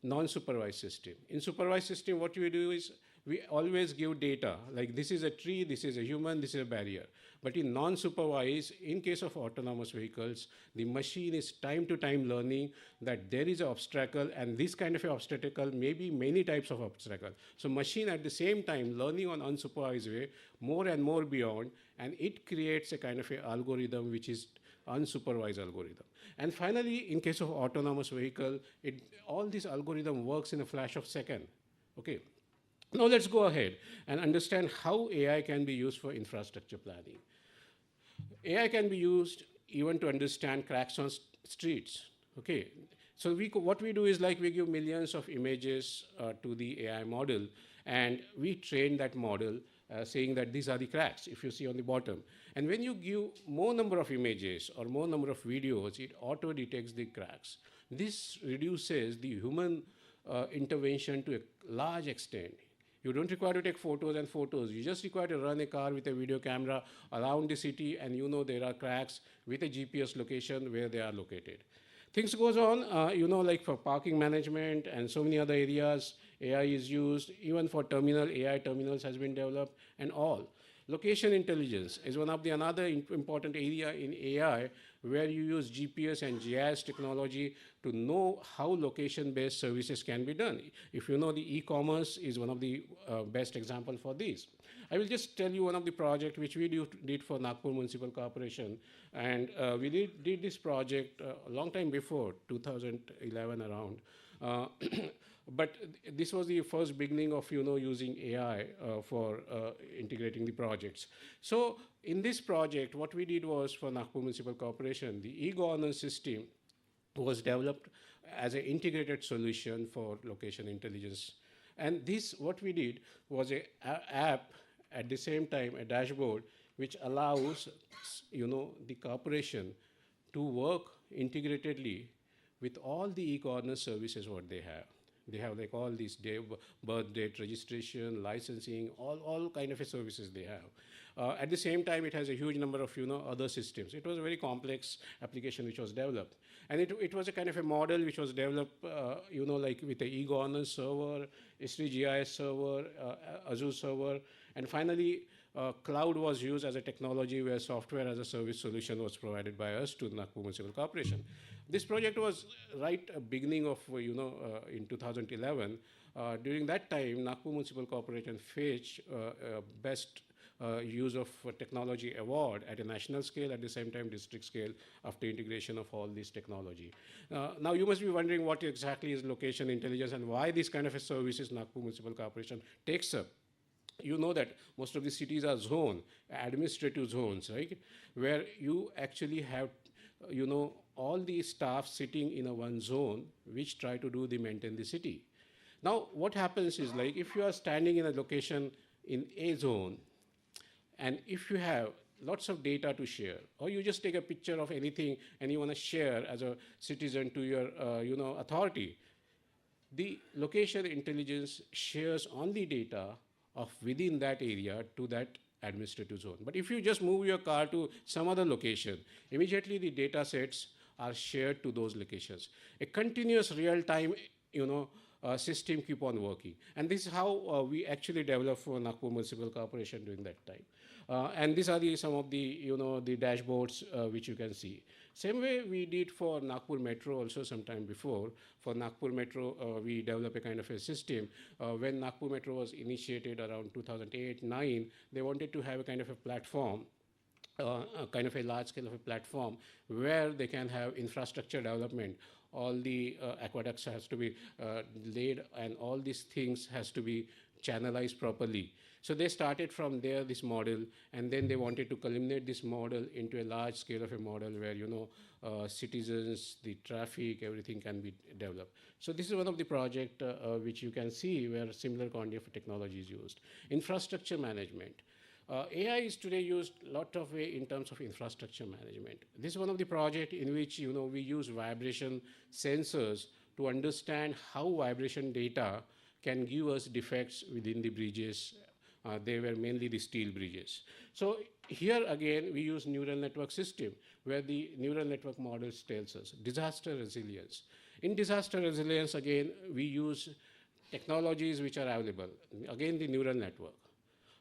[SPEAKER 5] non-supervised system. In supervised system, what we do is we always give data, like this is a tree, this is a human, this is a barrier. But in non-supervised, in case of autonomous vehicles, the machine is time to time learning that there is an obstacle, and this kind of an obstacle may be many types of obstacle. So machine at the same time learning on unsupervised way, more and more beyond, and it creates a kind of an algorithm which is unsupervised algorithm. And finally, in case of autonomous vehicle, all this algorithm works in a flash of second, okay? Now let's go ahead and understand how AI can be used for infrastructure planning. AI can be used even to understand cracks on streets, okay? So what we do is like we give millions of images to the AI model, and we train that model saying that these are the cracks, if you see on the bottom. And when you give more number of images or more number of videos, it auto detects the cracks. This reduces the human intervention to a large extent. You don't require to take photos and photos. You just require to run a car with a video camera around the city, and there are cracks with a GPS location where they are located. Things goes on, like for parking management and so many other areas, AI is used. Even for terminal, AI terminals has been developed and all. Location intelligence is one of the another important area in AI where you use GPS and GIS technology to know how location-based services can be done. If you know, the e-commerce is one of the best example for this. I will just tell you one of the project which we did for Nagpur Municipal Corporation. And we did this project a long time before, 2011 around. But this was the first beginning of using AI for integrating the projects. So in this project, what we did was for Nagpur Municipal Corporation, the e-governance system was developed as an integrated solution for location intelligence. And this, what we did was a app, at the same time a dashboard, which allows the corporation to work integratedly with all the e-governance services what they have. They have like all these birth date registration, licensing, all kind of services they have. At the same time, it has a huge number of other systems. It was a very complex application which was developed, and it was a kind of a model which was developed, like with the e-governance server, ESRI GIS server, Azure server, and finally. Cloud was used as a technology where software as a service solution was provided by us to the Nagpur Municipal Corporation. This project was right beginning of, in 2011. During that time, Nagpur Municipal Corporation fetched best use of technology award at a national scale, at the same time district scale, after integration of all this technology. Now you must be wondering what exactly is location intelligence and why this kind of a services Nagpur Municipal Corporation takes up. You know that most of the cities are administrative zones, right? Where you actually have, all the staff sitting in a one zone which try to maintain the city. Now, what happens is like if you are standing in a location in a zone, and if you have lots of data to share, or you just take a picture of anything and you want to share as a citizen to your, authority, the location intelligence shares only data of within that area to that administrative zone. But if you just move your car to some other location, immediately the data sets are shared to those locations. A continuous real-time, system keep on working. And this is how we actually developed for Nagpur Municipal Corporation during that time. And these are some of the, the dashboards which you can see. Same way we did for Nagpur Metro also sometime before. For Nagpur Metro, we developed a kind of a system. When Nagpur Metro was initiated around 2008-9, they wanted to have a kind of a platform, a kind of a large scale of a platform where they can have infrastructure development. All the aqueducts has to be laid, and all these things has to be channelized properly. So they started from there, this model, and then they wanted to culminate this model into a large scale of a model where, citizens, the traffic, everything can be developed. So this is one of the projects which you can see where similar kind of technology is used. Infrastructure management. AI is today used a lot of way in terms of infrastructure management. This is one of the projects in which we use vibration sensors to understand how vibration data can give us defects within the bridges. They were mainly the steel bridges. So here again we use neural network system where the neural network models tells us disaster resilience. In disaster resilience again we use technologies which are available. Again the neural network.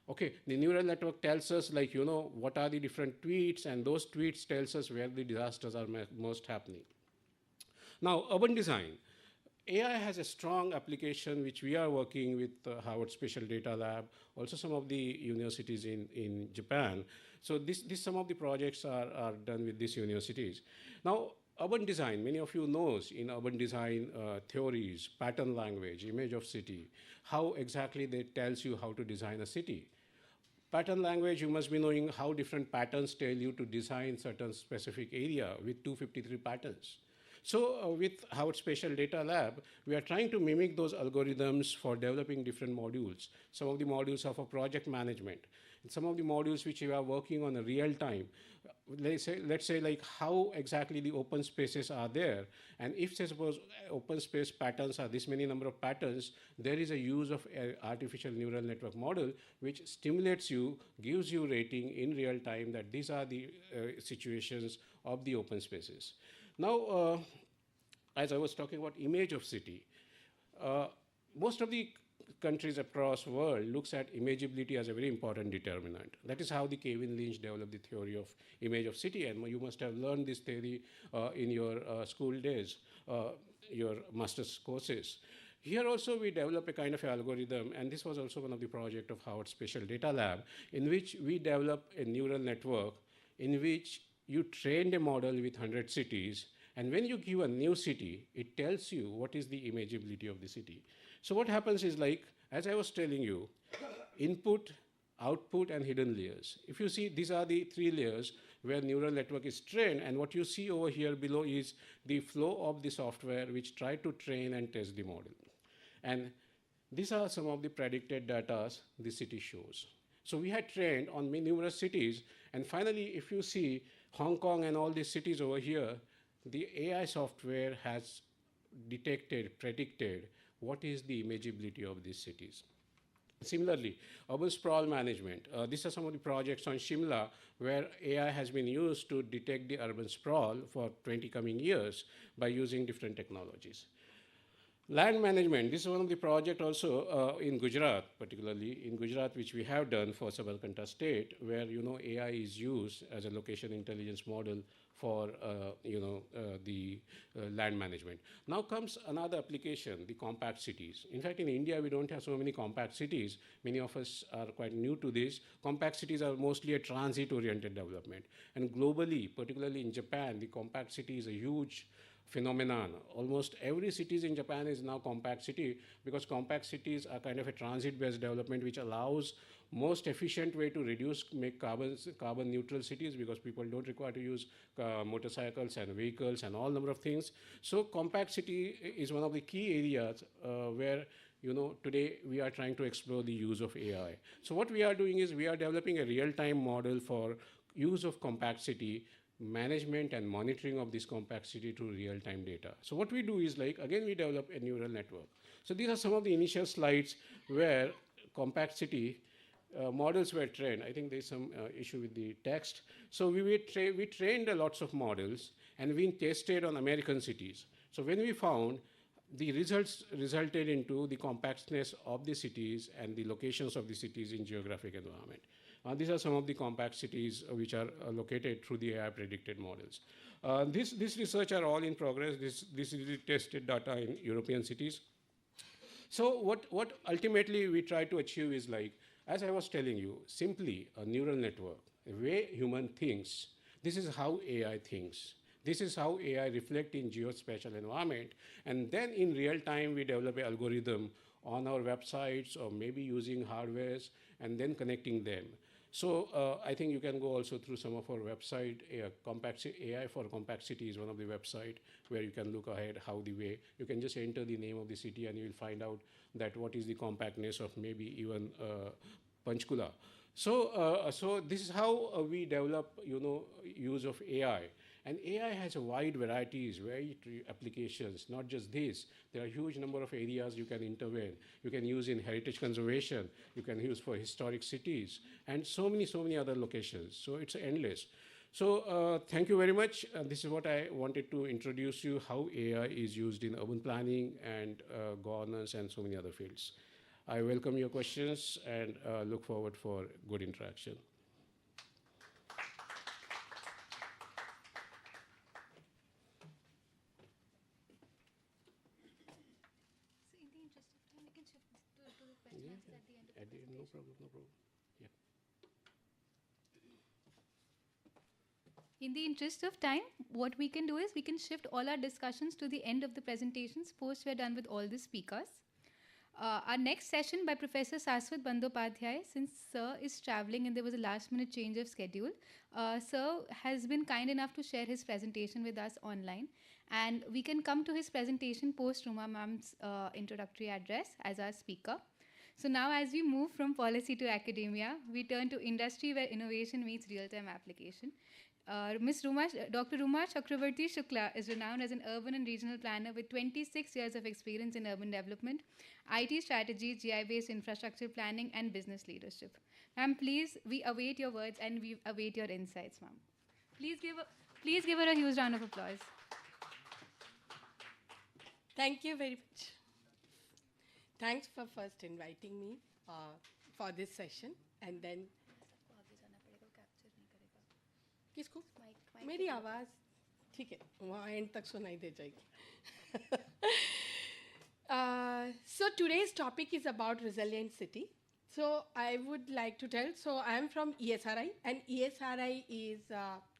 [SPEAKER 5] Okay, the neural network tells us like, what are the different tweets, and those tweets tells us where the disasters are most happening. Now, urban design. AI has a strong application which we are working with Harvard Spatial Data Lab, also some of the universities in Japan. So some of the projects are done with these universities. Now, urban design, many of you knows in urban design theories, pattern language, image of city, how exactly they tells you how to design a city. Pattern language, you must be knowing how different patterns tell you to design certain specific area with 253 patterns. So with Harvard Spatial Data Lab, we are trying to mimic those algorithms for developing different modules. Some of the modules are for project management. And some of the modules which we are working on in real time, let's say like how exactly the open spaces are there. And if say suppose open space patterns are this many number of patterns, there is a use of artificial neural network model which stimulates you, gives you rating in real time that these are the situations of the open spaces. Now, as I was talking about image of city, most of the countries across the world looks at imageability as a very important determinant. That is how the Kevin Lynch developed the theory of image of city, and you must have learned this theory in your school days, your master's courses. Here also we develop a kind of algorithm, and this was also one of the projects of Harvard Spatial Data Lab, in which we develop a neural network in which you trained a model with 100 cities, and when you give a new city, it tells you what is the imageability of the city. So what happens is like, as I was telling you, input, output, and hidden layers. If you see, these are the three layers where neural network is trained, and what you see over here below is the flow of the software which try to train and test the model. And these are some of the predicted data the city shows. So we had trained on numerous cities, and finally, if you see Hong Kong and all these cities over here, the AI software has detected, predicted what is the imageability of these cities. Similarly, urban sprawl management. These are some of the projects on Shimla where AI has been used to detect the urban sprawl for 20 coming years by using different technologies. Land management, this is one of the projects also in Gujarat, particularly in Gujarat, which we have done for Sabarkantha state, where AI is used as a location intelligence model for the land management. Now comes another application, the compact cities. In fact, in India, we don't have so many compact cities. Many of us are quite new to this. Compact cities are mostly a transit-oriented development. And globally, particularly in Japan, the compact city is a huge phenomenon. Almost every cities in Japan is now compact city, because compact cities are kind of a transit-based development which allows most efficient way to make carbon neutral cities, because people don't require to use motorcycles and vehicles and all number of things. So compact city is one of the key areas where today we are trying to explore the use of AI. So what we are doing is we are developing a real-time model for use of compact city, management and monitoring of this compact city through real-time data. So what we do is again, we develop a neural network. So these are some of the initial slides where compact city models were trained. I think there's some issue with the text. So we trained lots of models and we tested on American cities. So when we found the results resulted into the compactness of the cities and the locations of the cities in geographic environment. These are some of the compact cities which are located through the AI predicted models. This research are all in progress. This is the tested data in European cities. So what ultimately we try to achieve is as I was telling you, simply a neural network, the way human thinks, this is how AI thinks. This is how AI reflects in geospatial environment. And then in real time, we develop an algorithm on our websites or maybe using hardwares and then connecting them. So I think you can go also through some of our website. AI for Compact City is one of the website where you can look ahead how the way, you can just enter the name of the city and you will find out that what is the compactness of maybe even Panchkula. So this is how we develop, use of AI. And AI has a wide varieties, varied applications, not just this. There are a huge number of areas you can intervene. You can use in heritage conservation, you can use for historic cities, and so many other locations. So it's endless. So thank you very much. This is what I wanted to introduce you, how AI is used in urban planning and governance and so many other fields. I welcome your questions and look forward for good interaction. No problem. Yeah.
[SPEAKER 1] In the interest of time, what we can do is we can shift all our discussions to the end of the presentations post we're done with all the speakers. Our next session by Professor Saswat Bandopadhyay, since Sir is traveling and there was a last minute change of schedule, Sir has been kind enough to share his presentation with us online, and we can come to his presentation post Ruma ma'am's introductory address as our speaker. So now as we move from policy to academia, we turn to industry where innovation meets real-time application. Dr. Ruma Chakrabarty Shukla is renowned as an urban and regional planner with 26 years of experience in urban development, IT strategy, GI-based infrastructure planning, and business leadership. Ma'am, please, we await your words and we await your insights, ma'am. Please give her a huge round of applause.
[SPEAKER 6] Thank you very much. Thanks for first inviting me for this session, and then किसको मेरी आवाज़ ठीक है वहाँ and तक सुनाई दे जाएगी. So today's topic is about resilient city. So I would like to tell, so I am from ESRI, and ESRI is,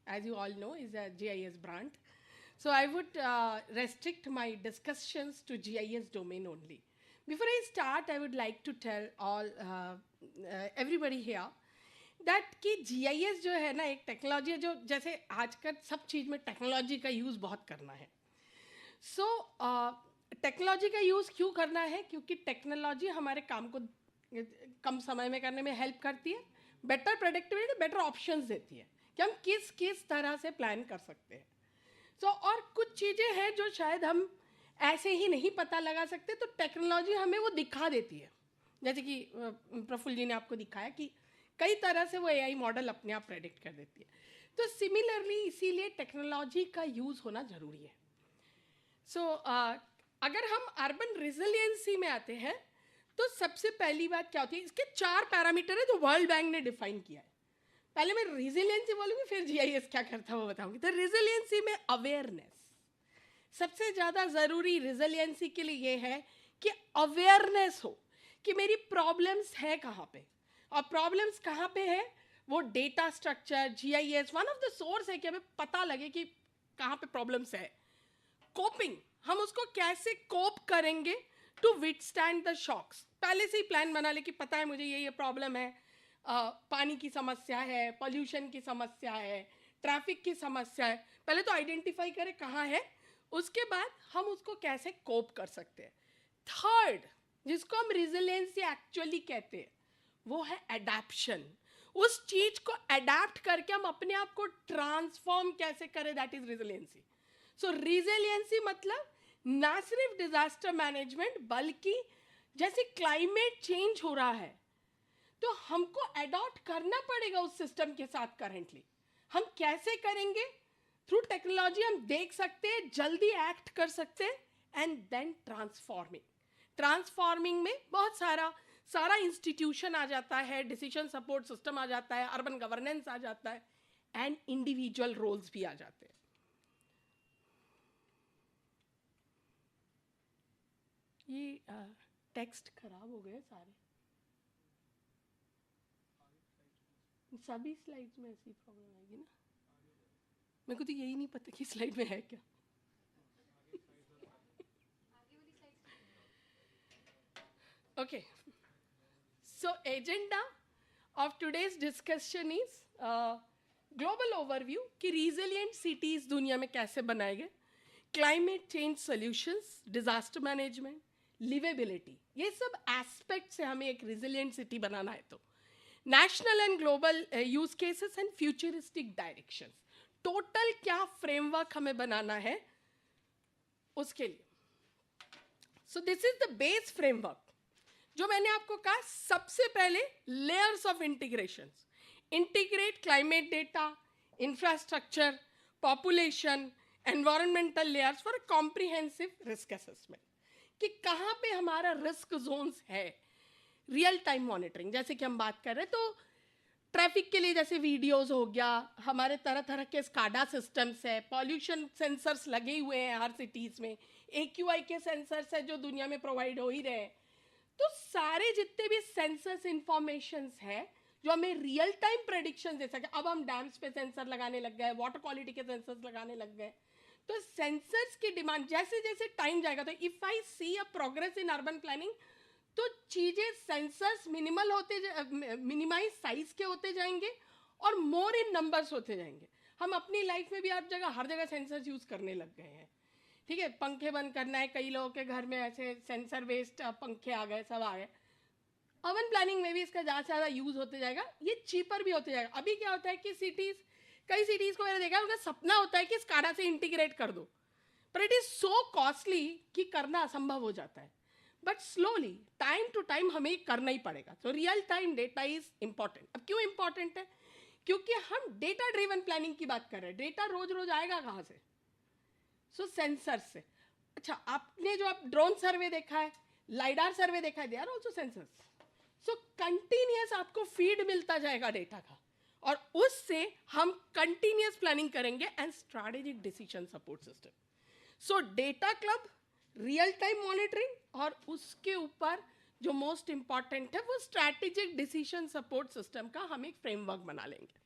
[SPEAKER 6] as you all know, is a GIS brand. So I would restrict my discussions to GIS domain only. Before I start, I would like to tell all everybody here that कि GIS जो है ना एक technology है जो जैसे आजकल सब चीज़ में टेक्नोलॉजी का यूज़ बहुत करना है. सो टेक्नोलॉजी का यूज़ क्यों करना है? क्योंकि टेक्नोलॉजी हमारे काम को कम समय में करने में हेल्प करती है, बेटर प्रेडिक्टिविटी, बेटर ऑप्शंस देती है कि हम किस तरह से प्लान कर सकते हैं. सो और कुछ चीज़ें हैं जो शायद हम ऐसे ही नहीं पता लगा सकते, तो टेक्नोलॉजी हमें वो दिखा देती है. जैसे कि प्रफुल्ल जी ने आपको दिखाया कि कई तरह से वो AI मॉडल अपने आप प्रेडिक्ट कर देती है. तो सिमिलरली इसीलिए टेक्नोलॉजी का यूज़ होना ज़रूरी है. सो अगर हम अर्बन रिजिलियंसी में आते हैं तो सबसे पहली बात क्या होती है, इसके 4 पैरामीटर है जो वर्ल्ड बैंक ने डिफाइन किया है. पहले मैं रिजिलियंसी बोलूँगी, फिर GIS क्या करता है वो बताऊँगी. तो रिजिलियंसी में अवेयरनेस सबसे ज़्यादा ज़रूरी रिजिलियंसी के लिए ये है कि अवेयरनेस हो कि मेरी प्रॉब्लम्स है कहाँ पे, और प्रॉब्लम्स कहाँ पे है वो data structure GIS one of the source है कि हमें पता लगे कि कहाँ पे प्रॉब्लम्स है. कोपिंग, हम उसको कैसे कोप करेंगे टू विथस्टैंड द शॉक्स. पहले से ही प्लान बना ले कि पता है मुझे ये प्रॉब्लम है, पानी की समस्या है, पॉल्यूशन की समस्या है, ट्रैफिक की समस्या है. पहले तो आइडेंटिफाई करें कहाँ है, उसके बाद हम उसको कैसे कोप कर सकते हैं. थर्ड, जिसको हम रिजिलियंसी एक्चुअली कहते हैं, वो है एडेप्शन. उस चीज को अडेप्ट करके हम अपने आप को ट्रांसफॉर्म कैसे करें, दैट इज रिजिलियंसी. सो रिजिलियंसी मतलब ना सिर्फ डिजास्टर मैनेजमेंट, बल्कि जैसे क्लाइमेट चेंज हो रहा है तो हमको अडॉप्ट करना पड़ेगा उस सिस्टम के साथ. करेंटली हम कैसे करेंगे? थ्रू टेक्नोलॉजी हम देख सकते हैं, जल्दी एक्ट कर सकते हैं, एंड देन ट्रांसफॉर्मिंग में बहुत सारा इंस्टीट्यूशन आ जाता है, डिसीजन सपोर्ट सिस्टम आ जाता है, अर्बन गवर्नेंस आ जाता है, एंड इंडिविजुअल रोल्स भी आ जाते हैं. ये टेक्स्ट खराब हो गए सारे, सभी स्लाइड्स में ऐसी प्रॉब्लम आएगी ना. मेरे को तो यही नहीं पता कि स्लाइड में है क्या. Okay, so agenda of today's discussion is global overview कि resilient cities दुनिया में कैसे बनाए गए, climate change solutions, disaster management, livability, ये सब aspects से हमें एक resilient city बनाना है. तो national and global use cases and futuristic directions, total क्या framework हमें बनाना है उसके लिए. So this is the base framework. जो मैंने आपको कहा, सबसे पहले layers of integration. Integrate climate data, infrastructure, population, environmental layers for comprehensive risk assessment. कि कहाँ पे हमारा रिस्क जोन्स है. रियल टाइम मॉनिटरिंग, जैसे कि हम बात कर रहे हैं, तो ट्रैफिक के लिए जैसे वीडियोस हो गया, हमारे तरह तरह के स्काडा सिस्टम्स है, पॉल्यूशन सेंसर्स लगे हुए हैं हर सिटीज़ में, AQI के सेंसर्स है जो दुनिया में प्रोवाइड हो ही रहे हैं. तो सारे जितने भी सेंसर्स इंफॉर्मेशंस है जो हमें रियल टाइम प्रेडिक्शन दे सके. अब हम डैम्स पे सेंसर लगाने लग गए, वाटर क्वालिटी के सेंसर्स लगाने लग गए. तो सेंसर्स की डिमांड जैसे जैसे टाइम जाएगा, तो if I see a progress in urban planning, तो चीजें सेंसर्स मिनिमाइज साइज के होते जाएंगे और मोर इन नंबर्स होते जाएंगे. हम अपनी लाइफ में भी हर जगह सेंसर्स यूज करने लग गए हैं. ठीक है, पंखे बंद करना है, कई लोगों के घर में ऐसे सेंसर बेस्ड पंखे आ गए, सब आ गए. अर्बन प्लानिंग में भी इसका ज़्यादा से ज़्यादा यूज़ होते जाएगा, ये चीपर भी होते जाएगा. अभी क्या होता है कि कई सिटीज़ को मैंने देखा है, उनका सपना होता है कि स्काडा से इंटीग्रेट कर दो, पर इट इज़ सो कॉस्टली कि करना असंभव हो जाता है. But slowly, time to time हमें करना ही पड़ेगा. तो real time data is important. अब क्यों इम्पॉर्टेंट है? क्योंकि हम डेटा ड्रिवन प्लानिंग की बात कर रहे हैं. डेटा रोज रोज आएगा कहाँ से? सो सेंसर से. अच्छा, आपने जो आप ड्रोन सर्वे देखा है, लाइडार सर्वे देखा है, they are also sensors. So continuous आपको फीड मिलता जाएगा डेटा का, और उससे हम कंटिन्यूस प्लानिंग करेंगे and strategic decision support system. So data club, real time monitoring, और उसके ऊपर जो मोस्ट इंपॉर्टेंट है वो स्ट्रैटेजिक डिसीजन सपोर्ट सिस्टम का हम एक फ्रेमवर्क बना लेंगे.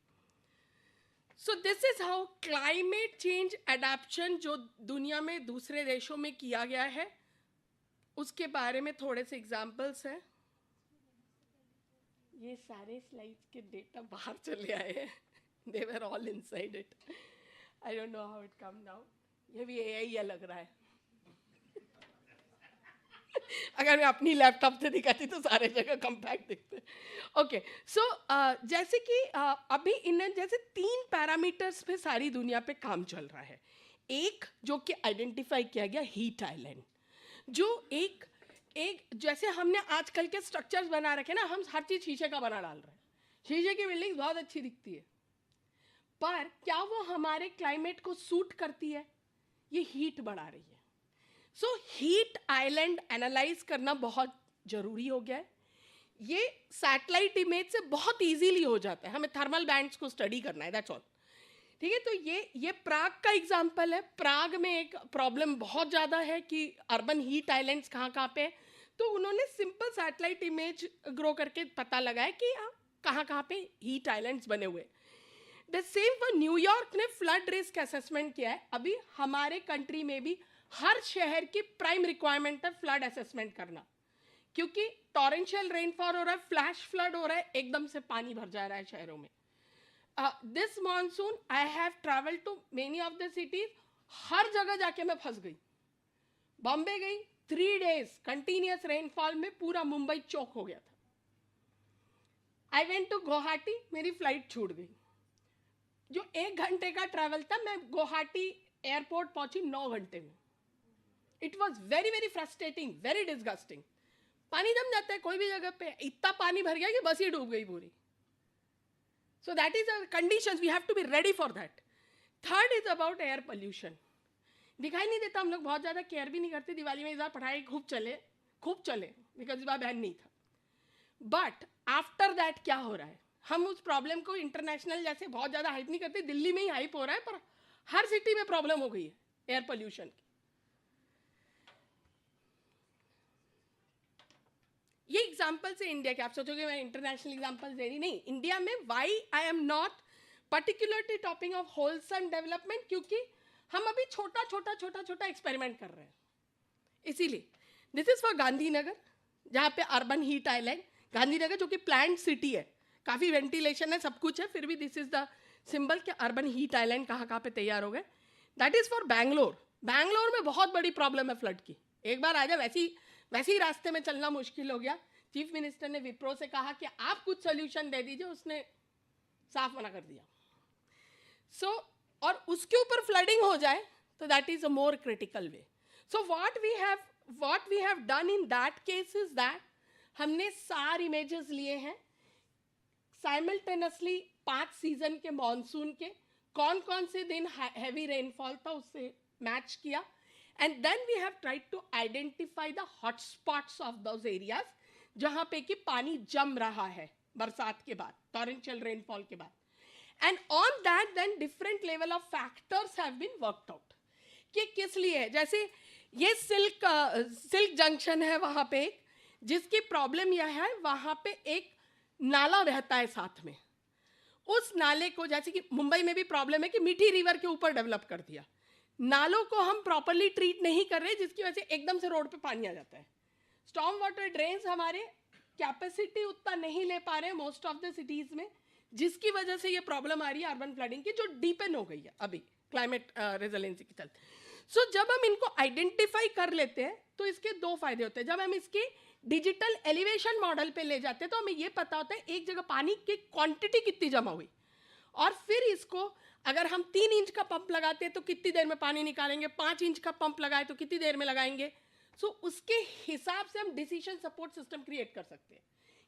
[SPEAKER 6] So this is how climate change adaptation जो दुनिया में दूसरे देशों में किया गया है, उसके बारे में थोड़े से एग्जाम्पल्स हैं. ये सारे स्लाइड्स के डेटा बाहर चले आए हैं, they were all inside it. I don't know how it come now. ये भी AI लग रहा है. अगर मैं अपनी लैपटॉप से दिखाती तो सारे जगह कम्पैक्ट दिखते. ओके, सो जैसे कि अभी इन जैसे 3 पैरामीटर्स पे सारी दुनिया पे काम चल रहा है. एक जो कि आइडेंटिफाई किया गया, हीट आइलैंड, जो एक जैसे हमने आजकल के स्ट्रक्चर्स बना रखे ना, हम हर चीज़ शीशे का बना डाल रहे हैं. शीशे की बिल्डिंग बहुत अच्छी दिखती है, पर क्या वो हमारे क्लाइमेट को सूट करती है? ये हीट बढ़ा रही है. सो हीट आइलैंड एनालाइज करना बहुत ज़रूरी हो गया है. ये सैटेलाइट इमेज से बहुत इजीली हो जाता है. हमें थर्मल बैंड्स को स्टडी करना है, दैट्स ऑल. ठीक है, तो ये प्राग का एग्जांपल है. प्राग में एक प्रॉब्लम बहुत ज़्यादा है कि अर्बन हीट आइलैंड्स कहाँ पे है. तो उन्होंने सिंपल सैटेलाइट इमेज ग्रो करके पता लगाया कि कहाँ पे हीट आइलैंड्स बने हुए. द सेम फॉर न्यूयॉर्क ने फ्लड रिस्क असेसमेंट किया है. अभी हमारे कंट्री में भी हर शहर की प्राइम रिक्वायरमेंट है फ्लड असेसमेंट करना, क्योंकि टॉरेंशियल रेनफॉल हो रहा है, फ्लैश फ्लड हो रहा है, एकदम से पानी भर जा रहा है शहरों में. This monsoon I have travel to many of the cities. हर जगह जाके मैं फंस गई. बॉम्बे गई, 3 days कंटिन्यूस रेनफॉल में पूरा मुंबई चौक हो गया था. आई वेंट टू गुवाहाटी, मेरी फ्लाइट छूट गई. जो 1 घंटे का ट्रैवल था, मैं गुवाहाटी एयरपोर्ट पहुंची 9 घंटे में. It was very very frustrating, very disgusting. पानी जम जाता है कोई भी जगह पे, इतना पानी भर गया कि बस ही डूब गई पूरी. So that is a condition, we have to be ready for that. Third is about air pollution. दिखाई नहीं देता, हम लोग बहुत ज़्यादा केयर भी नहीं करते. दिवाली में इस बार पढ़ाई खूब चले बिकॉज इस बार बैन नहीं था. बट आफ्टर दैट क्या हो रहा है, हम उस प्रॉब्लम को इंटरनेशनल जैसे बहुत ज़्यादा हाइप नहीं करते. दिल्ली में ही हाइप हो रहा है, पर हर सिटी में प्रॉब्लम हो गई है एयर पोल्यूशन की. ये एग्जाम्पल से इंडिया के, आप सोचोगे मैं इंटरनेशनल एग्जाम्पल दे रही, नहीं. इंडिया में why I am not particularly topping of wholesome development, क्योंकि हम अभी छोटा एक्सपेरिमेंट कर रहे हैं. इसीलिए दिस इज फॉर गांधीनगर, जहाँ पे अर्बन हीट आइलैंड. गांधीनगर जो कि प्लान्ड सिटी है, काफ़ी वेंटिलेशन है, सब कुछ है, फिर भी दिस इज द सिंबल कि अर्बन हीट आइलैंड कहाँ पे तैयार हो गए. That is for Bangalore. Bangalore में बहुत बड़ी प्रॉब्लम है फ्लड की. एक बार आ जाए वैसे ही रास्ते में चलना मुश्किल हो गया. चीफ मिनिस्टर ने विप्रो से कहा कि आप कुछ सोल्यूशन दे दीजिए, उसने साफ मना कर दिया. सो और उसके ऊपर फ्लडिंग हो जाए तो that is a more critical way. So what we have done in that case is that हमने 4 इमेजेस लिए हैं साइमल्टेनियसली 5 सीजन के मॉनसून के, कौन कौन से दिन हैवी रेनफॉल था उससे मैच किया. And then we have tried to identify the hotspots of those areas जहाँ पे कि पानी जम रहा है बरसात के बाद, टॉरेंशियल रेनफॉल के बाद. And on that then different level of factors have been worked out कि किस लिए है. जैसे ये सिल्क जंक्शन है वहाँ पे, जिसकी प्रॉब्लम यह है वहाँ पे एक नाला बहता है साथ में. उस नाले को, जैसे कि मुंबई में भी प्रॉब्लम है कि मीठी रिवर के ऊपर डेवलप कर दिया, नालों को हम प्रॉपरली ट्रीट नहीं कर रहे, जिसकी वजह से एकदम से रोड पे पानी आ जाता है. स्टॉर्म वाटर ड्रेन्स हमारे कैपेसिटी उतना नहीं ले पा रहे मोस्ट ऑफ द सिटीज में, जिसकी वजह से ये प्रॉब्लम आ रही है अर्बन फ्लडिंग की, जो डीपन हो गई है अभी क्लाइमेट रेजिलेंसी के चलते. सो जब हम इनको आइडेंटिफाई कर लेते हैं तो इसके 2 फायदे होते हैं. जब हम इसके डिजिटल एलिवेशन मॉडल पे ले जाते हैं तो हमें ये पता होता है एक जगह पानी की क्वांटिटी कितनी जमा हुई, और फिर इसको अगर हम 3 इंच का पंप लगाते हैं तो कितनी देर में पानी निकालेंगे, 5 इंच का पंप लगाए तो कितनी देर में लगाएंगे. सो उसके हिसाब से हम डिसीजन सपोर्ट सिस्टम क्रिएट कर सकते हैं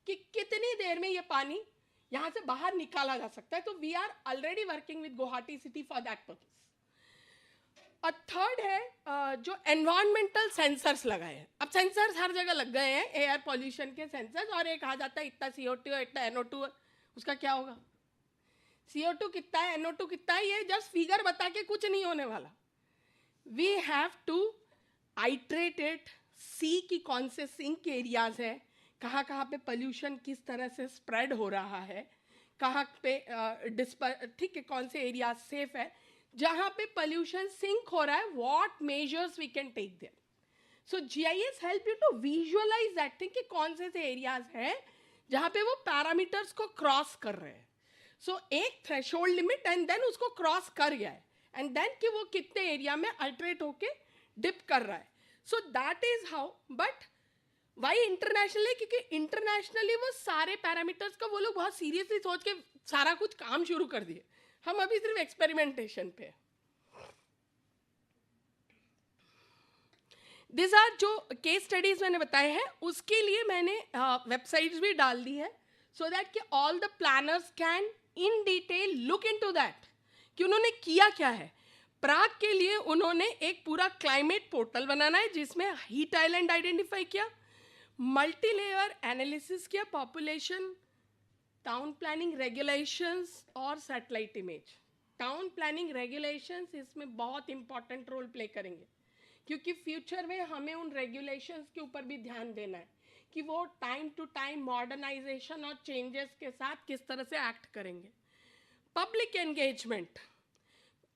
[SPEAKER 6] कि कितनी देर में ये पानी यहाँ से बाहर निकाला जा सकता है. तो we are already working with Guwahati city for that purpose. और थर्ड है जो एनवायरमेंटल सेंसर्स लगाए हैं. अब सेंसर्स हर जगह लग गए हैं, एयर पॉल्यूशन के सेंसर्स, और एक कहा जाता है इतना CO2 है, इतना NO2 है. उसका क्या होगा, CO2 कितना है, NO2 कितना है, ये जस्ट फिगर बता के कुछ नहीं होने वाला. We have to iterate it, see की कौन से सिंक एरियाज है, कहाँ पे पोल्यूशन किस तरह से स्प्रेड हो रहा है, कहाँ पे ठीक है कौन से एरिया सेफ है, जहाँ पे पोल्यूशन सिंक हो रहा है, what measures we can take there. So GIS help you to visualize that thing कि कौन से एरियाज हैं जहाँ पे वो पैरामीटर्स को क्रॉस कर रहे हैं. सो एक थ्रेशोल्ड लिमिट एंड देन उसको क्रॉस कर गया है, एंड देन कि वो कितने एरिया में अल्टरेट होके डिप कर रहा है. सो that is how. But why internationally, क्योंकि इंटरनेशनली वो सारे पैरामीटर्स का वो लोग बहुत सीरियसली सोच के सारा कुछ काम शुरू कर दिए. हम अभी सिर्फ एक्सपेरिमेंटेशन पे. दिस आर जो केस स्टडीज मैंने बताए हैं, उसके लिए मैंने वेबसाइट्स भी डाल दी है, सो दैट कि all the planners can in detail look into that कि उन्होंने किया क्या है. प्राग के लिए उन्होंने एक पूरा क्लाइमेट पोर्टल बनाना है जिसमें हीट आइलैंड आइडेंटिफाई किया, मल्टी लेयर एनालिसिस किया, पॉपुलेशन, टाउन प्लानिंग रेगुलेशंस और satellite image. Town planning regulations इसमें बहुत इंपॉर्टेंट रोल प्ले करेंगे, क्योंकि फ्यूचर में हमें उन रेगुलेशंस के ऊपर भी ध्यान देना है कि वो टाइम टू टाइम मॉडर्नाइजेशन और चेंजेस के साथ किस तरह से एक्ट करेंगे. पब्लिक एंगेजमेंट,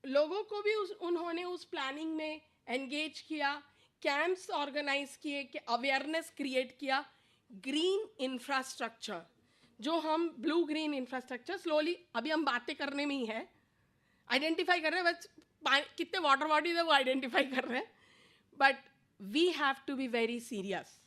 [SPEAKER 6] लोगों को भी उन्होंने उस प्लानिंग में एंगेज किया, कैंप्स ऑर्गेनाइज किए, कि अवेयरनेस क्रिएट किया, ग्रीन इंफ्रास्ट्रक्चर, जो हम ब्लू ग्रीन इंफ्रास्ट्रक्चर स्लोली अभी हम बातें करने में ही है, आइडेंटिफाई कर रहे हैं, बस कितने वाटर बॉडीज है वो आइडेंटिफाई कर रहे हैं, but we have to be very serious.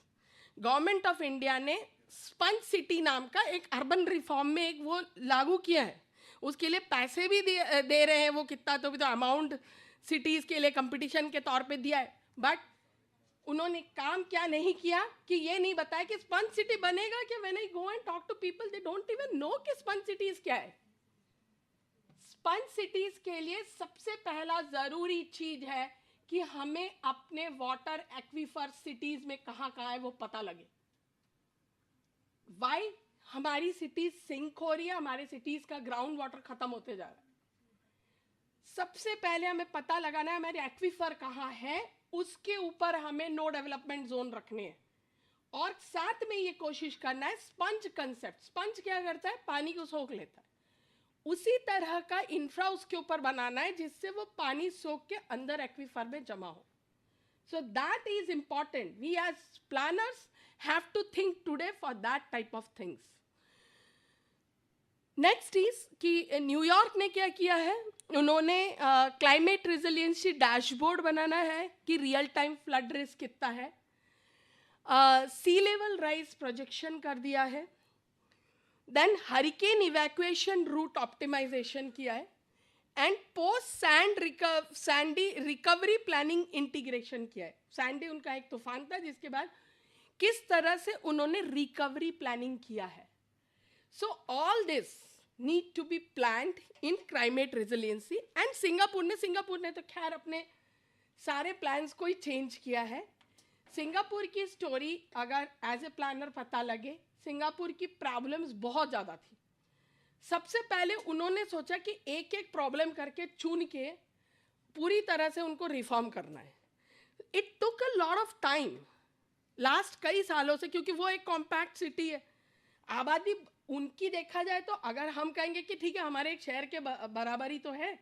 [SPEAKER 6] Government of India ने स्पंज सिटी नाम का एक अर्बन रिफॉर्म में एक वो लागू किया है, उसके लिए पैसे भी दे रहे हैं, वो कितना तो भी तो अमाउंट सिटीज़ के लिए कंपटीशन के तौर पे दिया है, बट उन्होंने काम क्या नहीं किया कि ये नहीं बताया कि स्पंज सिटी बनेगा कि when I go and talk to people they don't even know कि स्पंज सिटीज क्या है। स्पंज सिटीज के लिए सबसे पहला जरूरी चीज है कि हमें अपने वाटर एक्वीफर सिटीज में कहाँ कहाँ है वो पता लगे। वाई हमारी सिटीज सिंक हो रही है, हमारे सिटीज का ग्राउंड वाटर खत्म होते जा रहा है। सबसे पहले हमें पता लगाना है हमारे एक्वीफर कहाँ है, उसके ऊपर हमें नो डेवलपमेंट जोन रखने हैं, और साथ में ये कोशिश करना है स्पंज कंसेप्ट। स्पंज क्या करता है, पानी को सोख लेता है, उसी तरह का इंफ्रा उसके ऊपर बनाना है जिससे वो पानी सोख के अंदर एक्वीफर में जमा हो। So that is important, we as planners have to think today for that type of things. Next is कि न्यूयॉर्क ने क्या किया है, उन्होंने क्लाइमेट रिजिलियंसी डैशबोर्ड बनाना है कि रियल टाइम फ्लड रिस्क कितना है, सी लेवल राइज प्रोजेक्शन कर दिया है, then hurricane evacuation route optimization किया है, and post Sandy recovery planning integration किया है। सैंडी उनका एक तूफान था जिसके बाद किस तरह से उन्होंने रिकवरी प्लानिंग किया है। So all this need to be planned in climate resiliency, and Singapore ने तो खैर अपने सारे प्लान्स को ही चेंज किया है। सिंगापुर की स्टोरी अगर एज ए प्लानर पता लगे, सिंगापुर की प्रॉब्लम्स बहुत ज़्यादा थी। सबसे पहले उन्होंने सोचा कि एक एक प्रॉब्लम करके चुन के पूरी तरह से उनको रिफॉर्म करना है। It took a lot of time last कई सालों से, क्योंकि वो एक कॉम्पैक्ट सिटी है, आबादी उनकी देखा जाए तो अगर हम कहेंगे कि ठीक है हमारे एक शहर के बराबर ही तो है,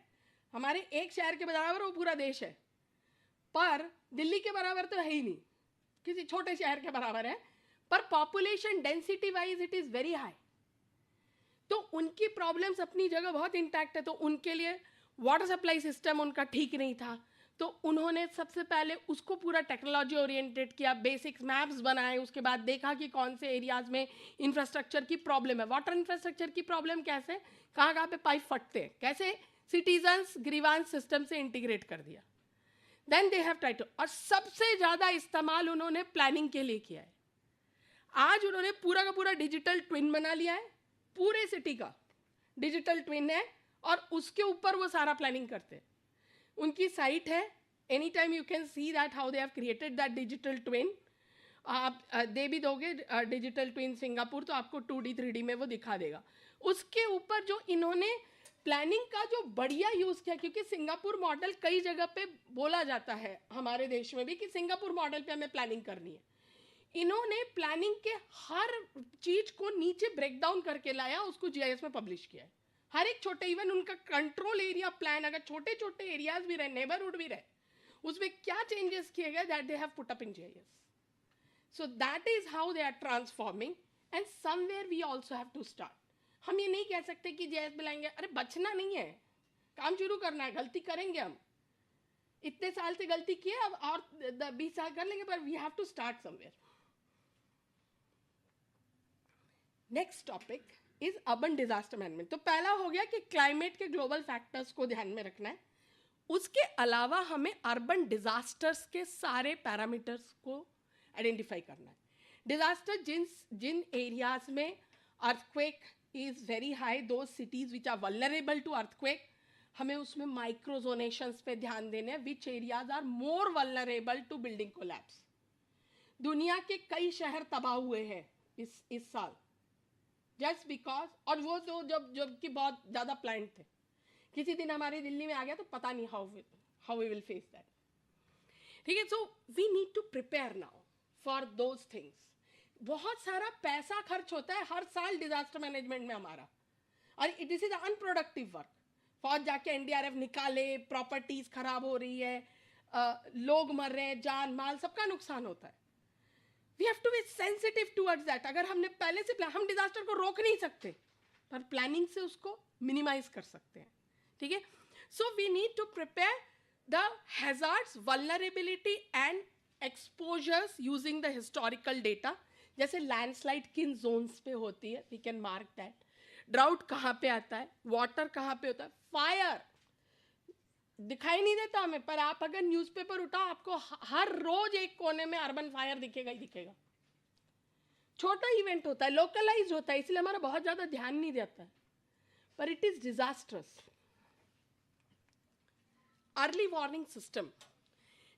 [SPEAKER 6] हमारे एक शहर के बराबर वो पूरा देश है, पर दिल्ली के बराबर तो है ही नहीं, किसी छोटे शहर के बराबर है, पर population density wise it is very high. तो उनकी प्रॉब्लम्स अपनी जगह बहुत इंटैक्ट है। तो उनके लिए वाटर सप्लाई सिस्टम उनका ठीक नहीं था, तो उन्होंने सबसे पहले उसको पूरा टेक्नोलॉजी ओरिएंटेड किया, बेसिक्स मैप्स बनाए, उसके बाद देखा कि कौन से एरियाज में इंफ्रास्ट्रक्चर की प्रॉब्लम है, वाटर इंफ्रास्ट्रक्चर की प्रॉब्लम कैसे, कहाँ कहाँ पे पाइप फटते हैं, कैसे सिटीजन्स ग्रीवांस सिस्टम से इंटीग्रेट कर दिया। Then they have try to, और सबसे ज़्यादा इस्तेमाल उन्होंने प्लानिंग के लिए किया है। आज उन्होंने पूरा का पूरा डिजिटल ट्विन बना लिया है, पूरे सिटी का डिजिटल ट्विन है, और उसके ऊपर वो सारा प्लानिंग करते हैं। उनकी साइट है, any time you can see that how they have created that digital twin. आप दे भी दोगे डिजिटल ट्विन सिंगापुर तो आपको 2D 3D में वो दिखा देगा। उसके ऊपर जो इन्होंने प्लानिंग का जो बढ़िया यूज़ किया, क्योंकि सिंगापुर मॉडल कई जगह पे बोला जाता है हमारे देश में भी कि सिंगापुर मॉडल पे हमें प्लानिंग करनी है, इन्होंने प्लानिंग के हर चीज़ को नीचे ब्रेक डाउन करके लाया, उसको GIS में पब्लिश किया है। हर एक छोटे, इवन उनका कंट्रोल एरिया प्लान, अगर छोटे छोटे एरियाज भी रहे, नेबरहुड भी रहे, उसमें क्या चेंजेस किए गए that they have put up in GIS। So that is how they are transforming, and somewhere we also have to start. हम ये नहीं कह सकते कि GIS बुलाएंगे, अरे बचना नहीं है, काम शुरू करना है, गलती करेंगे हम, इतने साल से गलती किए, अब और 20 साल कर लेंगे, पर we have to start somewhere. Next topic is urban disaster management. तो पहला हो गया कि क्लाइमेट के ग्लोबल फैक्टर्स को ध्यान में रखना है, उसके अलावा हमें अर्बन डिजास्टर्स के सारे पैरामीटर्स को आइडेंटिफाई करना है। डिजास्टर जिन एरियाज में अर्थक्वेक इज वेरी हाई, दो cities which are vulnerable to earthquake, हमें उसमें माइक्रोजोनेशंस पे ध्यान देने हैं, which areas are more vulnerable to building collapse. दुनिया के कई शहर तबाह हुए हैं इस साल जस्ट बिकॉज, और वो तो जब कि बहुत ज़्यादा प्लान्ड थे, किसी दिन हमारी दिल्ली में आ गया तो पता नहीं how we will face that. ठीक है, so we need to prepare now for those things. बहुत सारा पैसा खर्च होता है हर साल डिजास्टर मैनेजमेंट में हमारा, और दिस इज अनप्रोडक्टिव वर्क। फौज जाके NDRF निकाले, प्रॉपर्टीज खराब हो रही है, लोग मर रहे हैं, जान माल सबका नुकसान होता है. We have to be sensitive towards that. अगर हमने पहले से हम डिजास्टर को रोक नहीं सकते पर प्लानिंग से उसको मिनिमाइज कर सकते हैं. ठीक है. So we need to prepare the hazards, vulnerability and exposures using the historical data. जैसे लैंडस्लाइड किन जोन्स पे होती है, we can mark that. Drought कहाँ पे आता है, वाटर कहाँ पे होता है, फायर दिखाई नहीं देता हमें, पर आप अगर न्यूज़पेपर उठाओ आपको हर रोज एक कोने में अर्बन फायर दिखेगा ही दिखेगा. छोटा इवेंट होता है, लोकलाइज होता है, इसलिए हमारा बहुत ज़्यादा ध्यान नहीं देता है, पर it is disasters. Early warning system.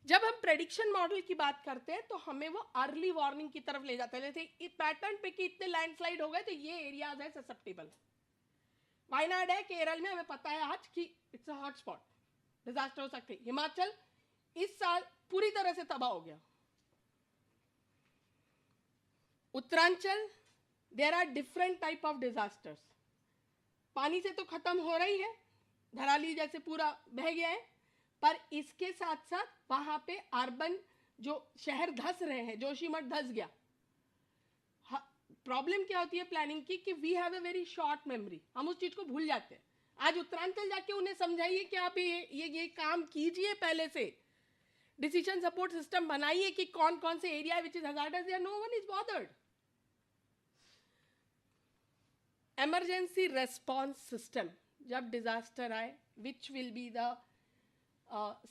[SPEAKER 6] जब हम प्रेडिक्शन मॉडल की बात करते हैं तो हमें वो अर्ली वार्निंग की तरफ ले जाते हैं. जैसे पैटर्न पे कि इतने लैंडस्लाइड हो गए तो ये एरियाज है ससेप्टेबल. वायनाड है केरल में, हमें पता है आज कि इट्स अ हॉटस्पॉट, डिजास्टर हो सकते. हिमाचल इस साल पूरी तरह से तबाह हो गया. Uttaranchal, there are different type of disasters. पानी से तो खत्म हो रही है, धराली जैसे पूरा बह गया है, पर इसके साथ साथ वहां पे अर्बन जो शहर धस रहे हैं, जोशीमठ धस गया. प्रॉब्लम क्या होती है प्लानिंग की कि we have a very short memory, हम उस चीज को भूल जाते हैं. आज उत्तरांचल जाके उन्हें समझाइए कि आप ये काम कीजिए, पहले से डिसीजन सपोर्ट सिस्टम बनाइए कि कौन कौन से area which is hazardous, there no one is bothered. Emergency response system. जब डिजास्टर आए, which will be the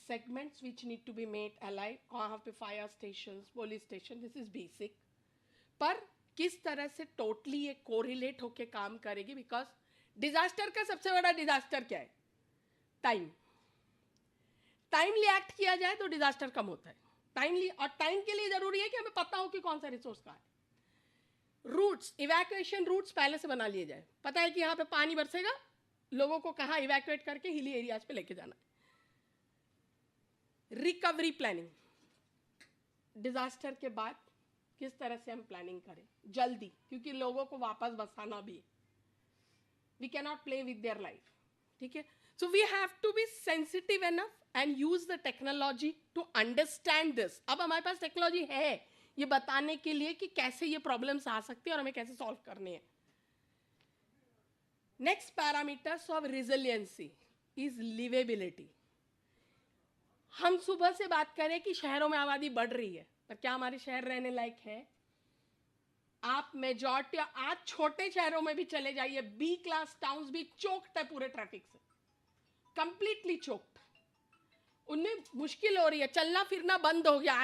[SPEAKER 6] segments which need to be made alive. कहाँ पे fire station, police station, this is basic. पर किस तरह से totally ये correlate होके काम करेगी, बिकॉज डिजास्टर का सबसे बड़ा डिजास्टर क्या है, टाइम. टाइमली एक्ट किया जाए तो डिजास्टर कम होता है. टाइमली, और टाइम के लिए जरूरी है कि हमें पता हो कि कौन सा रिसोर्स कहाँ है. रूट्स, इवैक्यूएशन रूट्स पहले से बना लिए जाए. पता है कि यहाँ पे पानी बरसेगा, लोगों को कहाँ इवैक्यूएट करके हिली एरियाज पे लेके जाना है. Recovery planning. डिजास्टर के बाद किस तरह से हम प्लानिंग करें जल्दी, क्योंकि लोगों को वापस बसाना भी है. We can not play with their life. ठीक है. So we have to be sensitive enough and use the technology to understand this. अब हमारे पास टेक्नोलॉजी है ये बताने के लिए कि कैसे ये प्रॉब्लम्स आ सकती है और हमें कैसे सॉल्व करने हैं. Next parameters of resiliency is liveability. हम सुबह से बात करें कि शहरों में आबादी बढ़ रही है, पर क्या हमारे शहर रहने लायक है? आप मेजॉरिटी आज छोटे शहरों में भी चले जाइए, बी क्लास टाउन्स भी चोक्ड है पूरे ट्रैफिक से, कंप्लीटली चोक्ड. उनमें मुश्किल हो रही है, चलना फिरना बंद हो गया.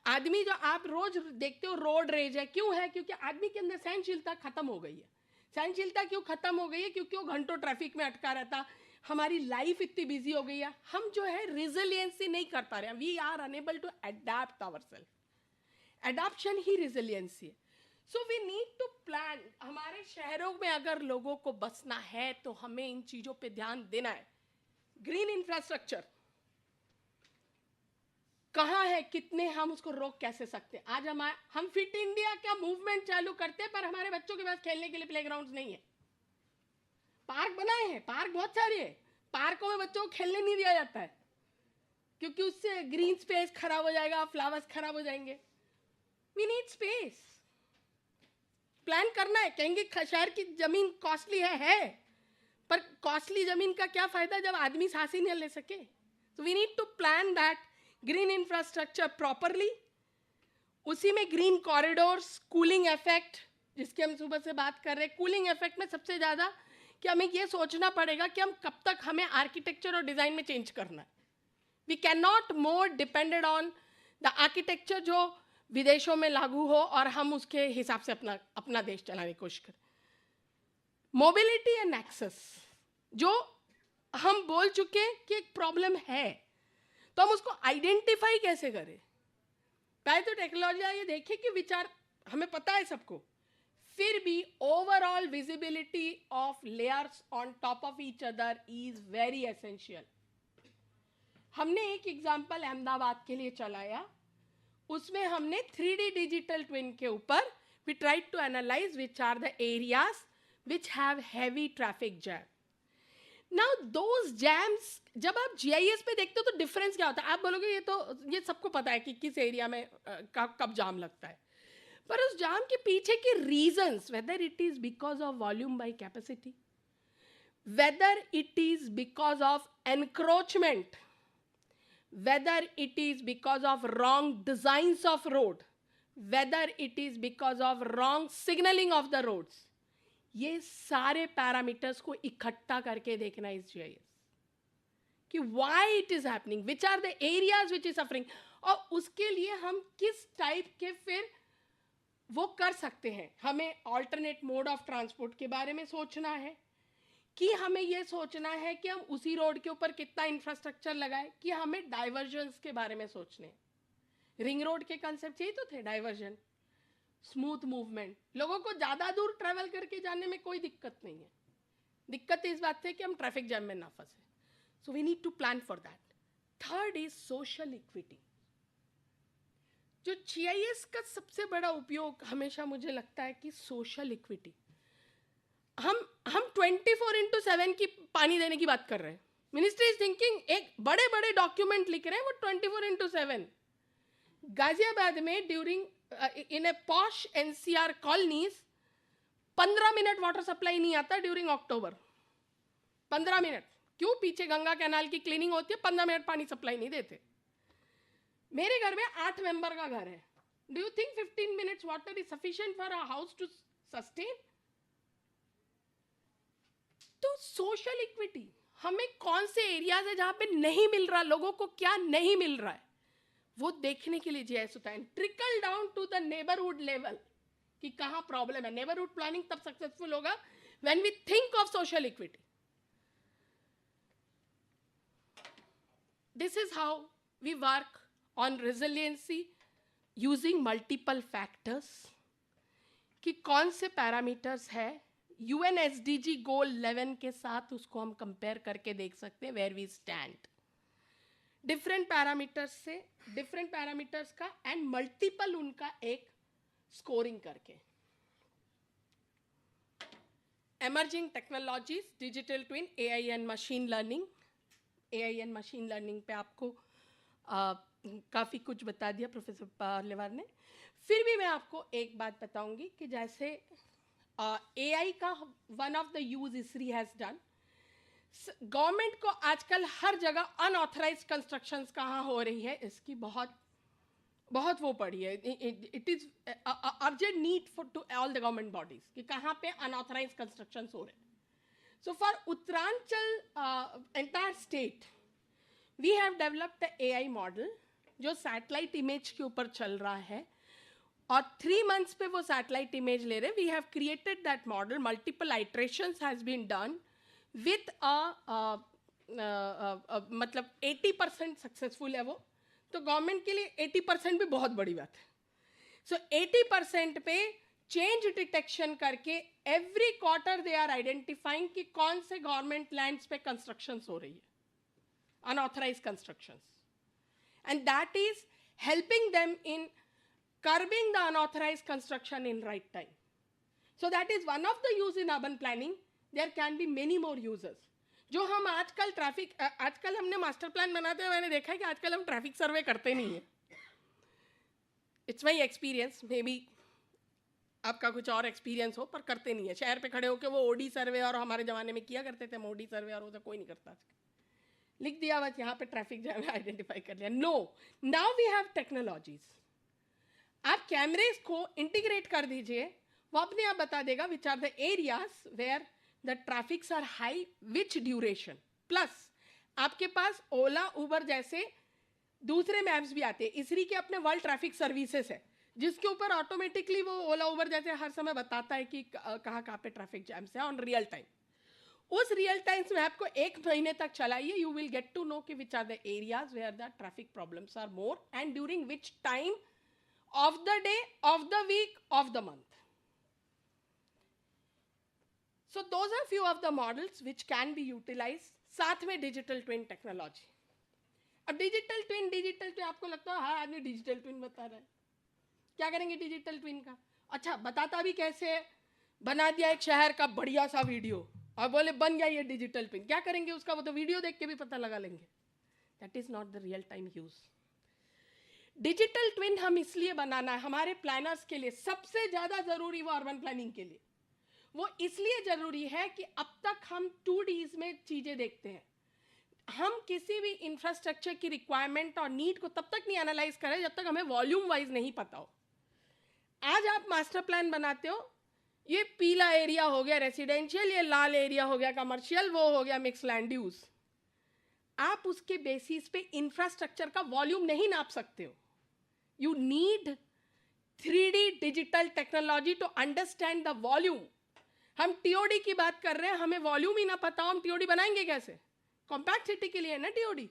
[SPEAKER 6] आदमी जो आप रोज देखते हो रोड रेज है, क्यों है? क्योंकि आदमी के अंदर सहनशीलता खत्म हो गई है. सहनशीलता क्यों खत्म हो गई है? क्योंकि वो घंटों ट्रैफिक में अटका रहता. हमारी लाइफ इतनी बिजी हो गई है, हम जो है रिजिलियंसी नहीं कर पा रहे हैं. We are unable to adapt ourself. Adoption ही रिजिलियंसी है. So we need to plan. हमारे शहरों में अगर लोगों को बसना है तो हमें इन चीजों पे ध्यान देना है. ग्रीन इंफ्रास्ट्रक्चर कहाँ है, कितने, हम उसको रोक कैसे सकते हैं? आज हम फिट इंडिया का मूवमेंट चालू करते हैं, पर हमारे बच्चों के पास खेलने के लिए प्लेग्राउंड नहीं है. पार्क बनाए हैं, पार्क बहुत सारे हैं, पार्कों में बच्चों को खेलने नहीं दिया जाता है क्योंकि उससे ग्रीन स्पेस खराब हो जाएगा, फ्लावर्स खराब हो जाएंगे. We need space. प्लान करना है. कहेंगे शहर की जमीन कॉस्टली है, पर कॉस्टली जमीन का क्या फायदा जब आदमी सांस ही नहीं ले सके? So we need to plan that green infrastructure properly. उसी में ग्रीन कॉरिडोर्स, कूलिंग इफेक्ट जिसकी हम सुबह से बात कर रहे हैं. कूलिंग इफेक्ट में सबसे ज़्यादा कि हमें ये सोचना पड़ेगा कि हम कब तक हमें आर्किटेक्चर और डिज़ाइन में चेंज करना है. We can not more depended on the architecture जो विदेशों में लागू हो और हम उसके हिसाब से अपना देश चलाने की कोशिश करें. मोबिलिटी एंड एक्सेस, जो हम बोल चुके कि एक प्रॉब्लम है, तो हम उसको आइडेंटिफाई कैसे करें? पहले तो टेक्नोलॉजी ये देखे कि विचार हमें पता है सबको, फिर भी overall visibility of layers on top of each other is very essential. हमने एक एग्जांपल अहमदाबाद के लिए चलाया, उसमें हमने 3D डिजिटल ट्विन के ऊपर we tried to analyze which are the areas which have heavy traffic jam. Now those jams जब आप GIS पे देखते हो तो डिफरेंस क्या होता है? आप बोलोगे ये सबको पता है कि किस एरिया में कब जाम लगता है, पर उस जाम के पीछे के reasons, whether it is because of volume by capacity, whether it is because of encroachment, whether it is because of wrong designs of road, whether it is because of wrong signaling of the roads, ये सारे parameters को इकट्ठा करके देखना इस GIS कि why it is happening, which are the areas which is suffering, और उसके लिए हम किस टाइप के फिर वो कर सकते हैं. हमें alternate mode of transport के बारे में सोचना है कि हमें ये सोचना है कि हम उसी रोड के ऊपर कितना इंफ्रास्ट्रक्चर लगाए, कि हमें डाइवर्जन्स के बारे में सोचने. रिंग रोड के कंसेप्ट यही तो थे, डाइवर्जन, स्मूथ मूवमेंट. लोगों को ज़्यादा दूर ट्रैवल करके जाने में कोई दिक्कत नहीं है, दिक्कत इस बात है कि हम ट्रैफिक जैम में ना फंसे. So we need to plan for that. Third is social equity. जो GIS का सबसे बड़ा उपयोग हमेशा मुझे लगता है कि सोशल इक्विटी. हम 24/7 की पानी देने की बात कर रहे हैं. मिनिस्ट्री इज थिंकिंग एक बड़े बड़े डॉक्यूमेंट लिख रहे हैं वो 24/7. गाजियाबाद में during in A posh NCR colonies 15 minute water supply नहीं आता ड्यूरिंग अक्टूबर. 15 मिनट क्यों? पीछे गंगा कैनाल की क्लीनिंग होती है, 15 मिनट पानी सप्लाई नहीं देते. मेरे घर में 8 मेंबर का घर है. Do you think 15 minutes water is sufficient for a house to sustain? तो सोशल इक्विटी, हमें कौन से एरियाज है जहां पे नहीं मिल रहा, लोगों को क्या नहीं मिल रहा है, वो देखने के लिए GIS होता है. Trickle down to the neighbourhood level कि कहां प्रॉब्लम है. नेबरहुड प्लानिंग तब सक्सेसफुल होगा when we think of social equity. This is how we work on resiliency using multiple factors कि कौन से पैरामीटर्स है. UN SDG गोल 11 के साथ उसको हम कंपेयर करके देख सकते हैं where we stand. Different parameters से, डिफरेंट पैरामीटर्स का एंड मल्टीपल उनका एक स्कोरिंग करके. Emerging technologies, digital twin, AI and machine learning. AI and machine learning पे आपको काफ़ी कुछ बता दिया प्रोफेसर पार्लेवार ने. फिर भी मैं आपको एक बात बताऊंगी कि जैसे AI का one of the use ISRI has done. Government को आजकल हर जगह अनऑथराइज कंस्ट्रक्शंस कहाँ हो रही है इसकी बहुत वो पड़ी है. It is urgent need for to all the government bodies कि कहाँ पे अनऑथराइज कंस्ट्रक्शंस हो रहे हैं. So for Uttaranchal entire state we have developed the AI model जो सैटेलाइट इमेज के ऊपर चल रहा है और 3 months पे वो सैटेलाइट इमेज ले रहे. We have created that model, multiple iterations has been done with मतलब 80% सक्सेसफुल है वो. तो गवर्नमेंट के लिए 80% भी बहुत बड़ी बात है. सो 80% पे चेंज डिटेक्शन करके every quarter they are identifying कि कौन से गवर्नमेंट लैंड्स पे कंस्ट्रक्शंस हो रही है, unauthorized constructions, and that is helping them in curbing the unauthorized construction in right time. So that is one of the use in urban planning. There can be many more uses. जो हम आजकल हमने master plan बनाते हैं, मैंने देखा है कि आजकल हम ट्रैफिक सर्वे करते नहीं है. It's my experience, may be आपका कुछ और एक्सपीरियंस हो, पर करते नहीं है. शहर पे खड़े होकर वो OD सर्वे और हमारे ज़माने में किया करते थे MOD सर्वे, और वो तो कोई नहीं करता आजकल. लिख दिया बस यहाँ पे ट्रैफिक जैम आइडेंटिफाई कर लिया. No, now we have technologies. आप कैमरेज को इंटीग्रेट कर दीजिए, वो अपने आप बता देगा which are the areas where the traffics are high, which duration. Plus आपके पास ओला उबर जैसे दूसरे मैप्स भी आते हैं. ISRI के अपने वर्ल्ड ट्रैफिक सर्विसेज है जिसके ऊपर ऑटोमेटिकली वो ओला उबर जैसे हर समय बताता है कि कहाँ पे ट्रैफिक जैम्स है ऑन रियल टाइम. उस रियल टाइम मैप को 1 महीने तक चलाइए, you will get to know कि which are the areas where the traffic problems are more and during which time of the day, of the week, of the month. So those are few of the models which can be utilized. साथ में digital twin technology. अब digital twin आपको लगता है हाँ आदमी digital twin बता रहा है, क्या करेंगे डिजिटल ट्विन का? अच्छा, बताता भी कैसे? बना दिया एक शहर का बढ़िया सा वीडियो और बोले बन गया ये डिजिटल ट्विन, क्या करेंगे उसका? वो तो वीडियो देख के भी पता लगा लेंगे. That is not the real time use. Digital twin हम इसलिए बनाना है हमारे प्लानर्स के लिए, सबसे ज़्यादा ज़रूरी वो अर्बन प्लानिंग के लिए. वो इसलिए ज़रूरी है कि अब तक हम 2Ds में चीज़ें देखते हैं. हम किसी भी इंफ्रास्ट्रक्चर की रिक्वायरमेंट और नीड को तब तक नहीं एनालाइज करें जब तक हमें वॉल्यूम वाइज नहीं पता हो. आज आप मास्टर प्लान बनाते हो, ये पीला एरिया हो गया रेसिडेंशियल, ये लाल एरिया हो गया कमर्शियल, वो हो गया मिक्स लैंड यूज. आप उसके बेसिस पे इंफ्रास्ट्रक्चर का वॉल्यूम नहीं नाप सकते हो. You need 3D digital technology to understand the volume. हम टीओडी की बात कर रहे हैं, हमें वॉल्यूम ही ना पता हो, हम टीओडी बनाएंगे कैसे? कॉम्पैक्ट सिटी के लिए है ना टीओडी.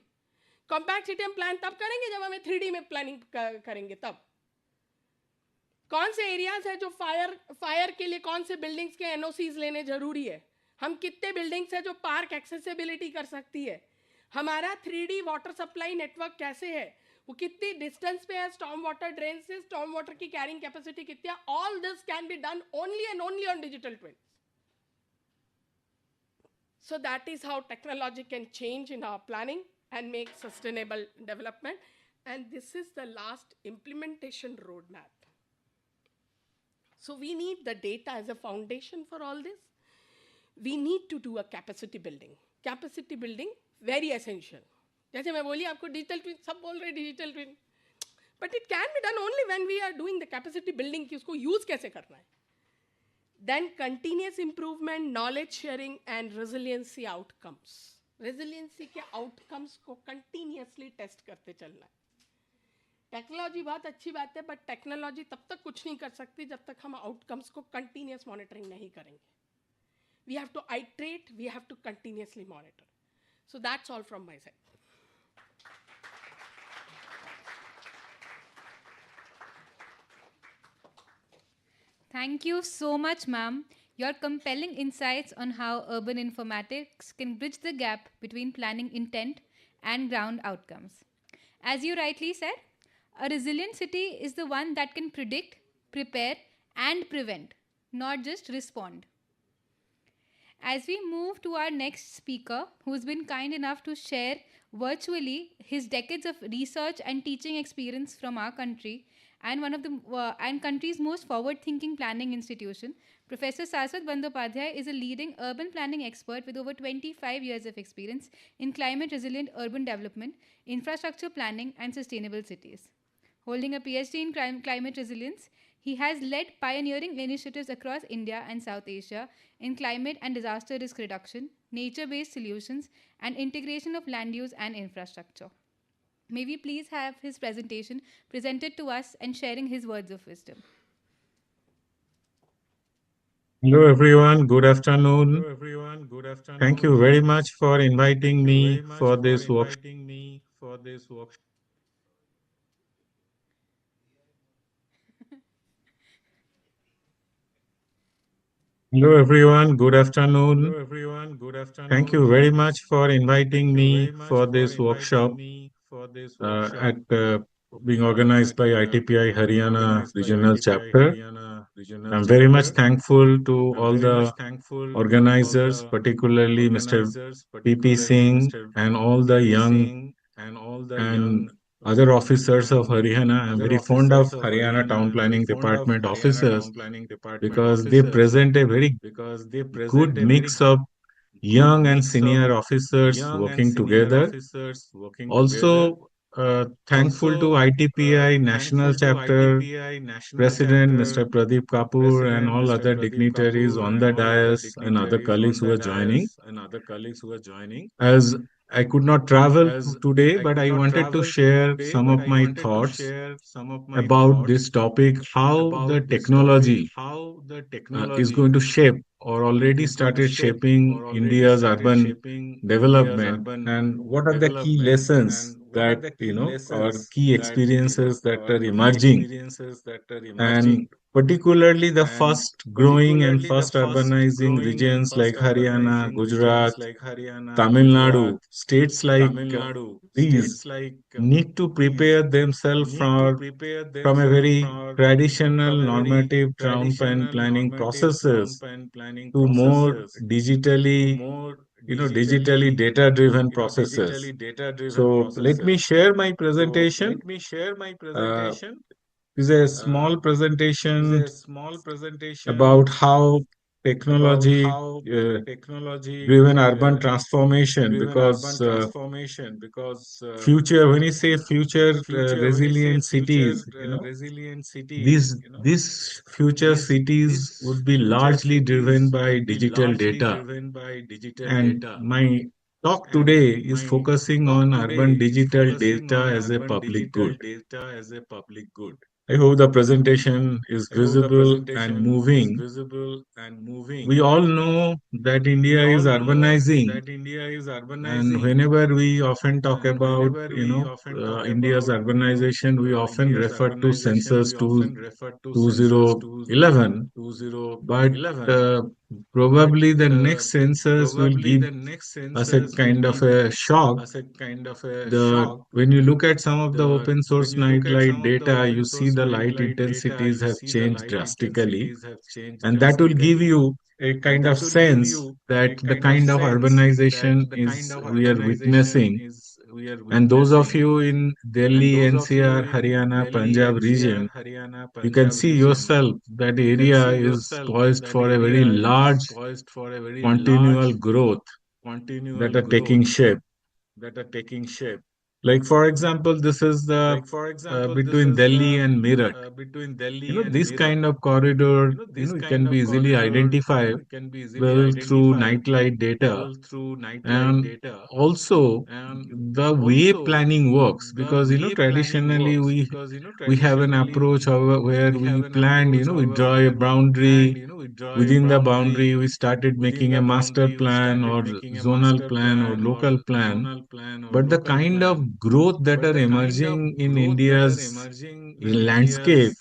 [SPEAKER 6] कॉम्पैक्ट सिटी हम प्लान तब करेंगे जब हमें 3D में प्लानिंग करेंगे. तब कौन से एरियाज है जो फायर के लिए कौन से बिल्डिंग्स के एनओसीज लेने जरूरी है, हम कितने बिल्डिंग्स है जो पार्क एक्सेसिबिलिटी कर सकती है, हमारा 3D वाटर सप्लाई नेटवर्क कैसे है, वो कितनी डिस्टेंस पे है स्टॉर्म वाटर ड्रेन से, स्टॉर्म वाटर की कैरिंग कैपेसिटी कितनी है. All this can be done only and only on digital twin. So that is how technology can change in our planning and make sustainable development. And this is the last implementation roadmap. So we need the data as a foundation for all this. We need to do a capacity building. Capacity building, very essential. जैसे मैं बोली आपको digital twin, सब बोल रहे digital twin, but it can be done only when we are doing the capacity building कि उसको use कैसे करना है. Then continuous improvement, knowledge sharing and resiliency outcomes. Resiliency के outcomes को continuously test करते चलना है. टेक्नोलॉजी बहुत अच्छी बात है, बट टेक्नोलॉजी तब तक कुछ नहीं कर सकती जब तक हम आउटकम्स को कंटिन्यूस मॉनिटरिंग नहीं करेंगे. We have to iterate, we have to continuously monitor. So that's all from my side.
[SPEAKER 1] Thank you so much, ma'am. Your compelling insights on how urban informatics can bridge the gap between planning intent and ground outcomes. As you rightly said, a resilient city is the one that can predict, prepare, and prevent, not just respond. As we move to our next speaker, who's been kind enough to share virtually his decades of research and teaching experience from our country, and one of the and country's most forward-thinking planning institution, Professor Saswat Bandopadhyay is a leading urban planning expert with over 25 years of experience in climate-resilient urban development, infrastructure planning, and sustainable cities. Holding a PhD in climate resilience, he has led pioneering initiatives across India and South Asia in climate and disaster risk reduction, nature-based solutions, and integration of land use and infrastructure. May we please have his presentation presented to us and sharing his words of wisdom.
[SPEAKER 7] Hello everyone, good afternoon. Thank you very much for inviting me for this workshop. Hello everyone, good afternoon. Thank you very much for inviting me for this workshop being organized by ITPI Haryana Regional Chapter. I'm very much thankful to all the organizers, particularly Mr. P.P. Singh and all the young and other officers of Haryana. I'm very fond of Haryana Town Planning Department officers because they present a very good mix of young and senior officers working together. Also, thankful to ITPI National Chapter President Mr. Pradeep Kapoor and all other dignitaries on the dais and other colleagues who are joining. As I could not travel today, but I wanted to share some of my thoughts about this topic, how the technology is going to shape or already started shaping India's urban development, and what are the key lessons that, or key experiences that are emerging, and particularly the fast growing and fast urbanizing regions like Haryana, Gujarat, Tamil Nadu, states like these need to prepare themselves from a very traditional normative town planning processes to more digitally, digitally data driven processes. So let me share my presentation. Uh, this is a small presentation about how technology driven urban transformation, because future, when you say future resilient cities, these future cities would be largely driven by digital data. And my talk today is focusing on urban digital data as a public good. I hope the presentation is visible and moving. We all know that India is urbanizing, and whenever we often talk about, India's urbanization, we often refer to census 2011. But uh, probably the next census will give us a kind of a shock. When you look at some of the open source nightlight data, you see the light intensities have changed drastically, and that will give you a kind of sense that the kind of urbanization is we are witnessing. And those of you in Delhi, NCR, Haryana, Punjab region, you can see yourself that area is poised for a very large continual growth that are taking shape. Like for example, this is the between Delhi and Meerut. This kind of corridor, it can be easily identified well through nightlight data, and also the way planning works, because traditionally we have an approach of where we planned, we draw a boundary. Within the boundary, we started making a master plan or zonal plan or local plan. But the kind of growth that are emerging in India's landscape,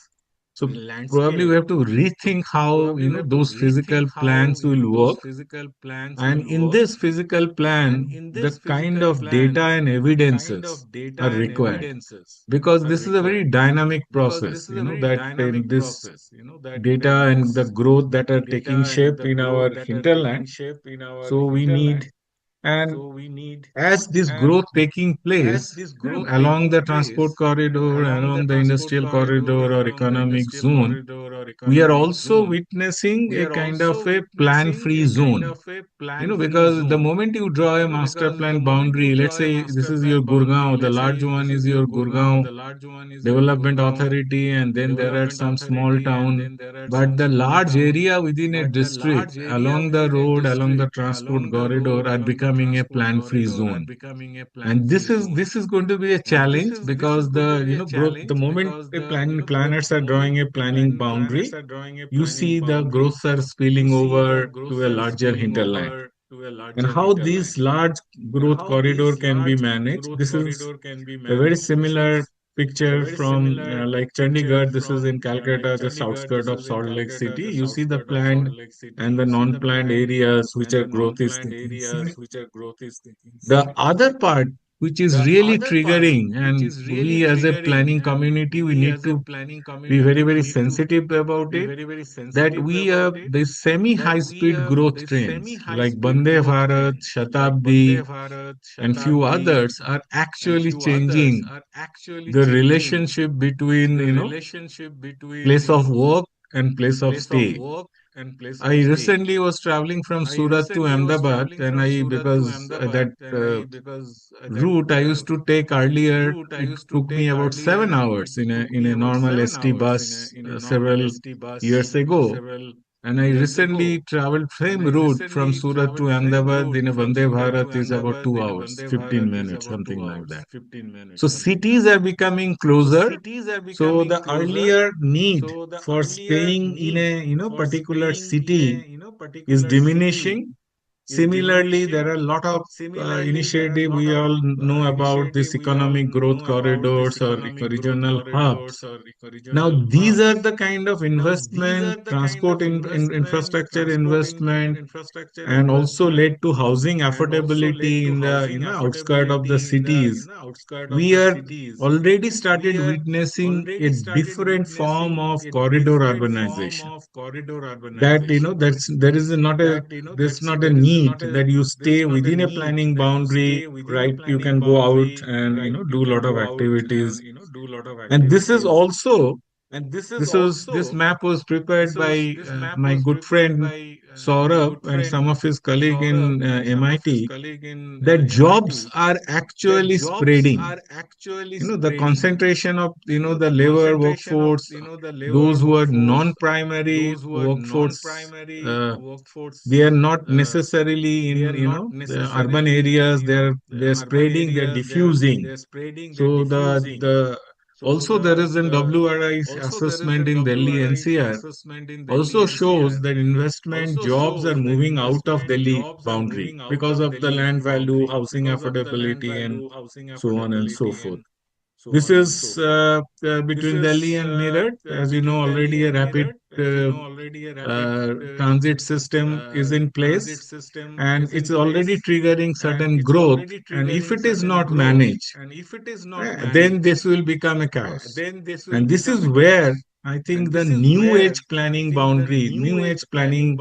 [SPEAKER 7] so probably we have to rethink how those physical plans will work. And in this physical plan, the kind of data and evidences are required, because this is a very dynamic process. That in this data and the growth that are taking shape in our hinterland. So we need, and as this growth taking place along the transport corridor, along the industrial corridor or economic zone, we are also witnessing a kind of a plan free zone. Because the moment you draw a master plan boundary, let's say this is your Gurgaon, the large one is your Gurgaon Development Authority, and then there are some small town. But the large area within a district, along the road, along the transport corridor, are becoming a plan-free zone. And this is going to be a challenge, because the growth, the moment a planners are drawing a planning boundary, you see the growths are spilling over to a larger hinterland. And how this large growth corridor can be managed, this is a very similar picture from like Chandigarh. This is in Calcutta, just outskirts of Salt Lake City. You see the planned and the non-planned areas which are growth is taking shape. The other part, which is really triggering, and we as a planning community, we need to be very, very sensitive about it, that we have the semi-high speed growth trains like Bande Bharat, Shatabdi, and few others are actually changing the relationship between place of work and place of stay. I recently was traveling from Surat to Ahmedabad, and I because that route I used to take earlier, it took me about 7 hours in a normal ST bus several years ago. And I recently traveled same route from Surat to Ahmedabad in a Vande Bharat is about 2 hours, 15 minutes, something like that. So cities are becoming closer. So the earlier need for staying in a particular city is diminishing, Similarly, there are a lot of initiative we all know about this economic growth corridors or regional hubs. Now, these are the kind of investment, transport infrastructure investment, and also led to housing affordability in the outskirt of the cities. We are already started witnessing a different form of corridor urbanization. That there is not a there's not a need that you stay within a planning boundary, right? You can go out and do a lot of activities. And this is also this map was prepared by my good friend Saurabh and some of his colleague in MIT, that jobs are actually spreading. The concentration of the labor workforce, those who are non-primary workforce, uh, they are not necessarily in the urban areas. They're spreading, they're diffusing. So the also there is an WRI assessment in Delhi NCR also shows that investment jobs are moving out of Delhi boundary because of the land value, housing affordability, and so on and so forth. This is between Delhi and Meerut. As you know, already a rapid transit system is in place, and it's already triggering certain growth. And if it is not managed, then this will become a chaos. And this is where I think the new age planning boundary, new age planning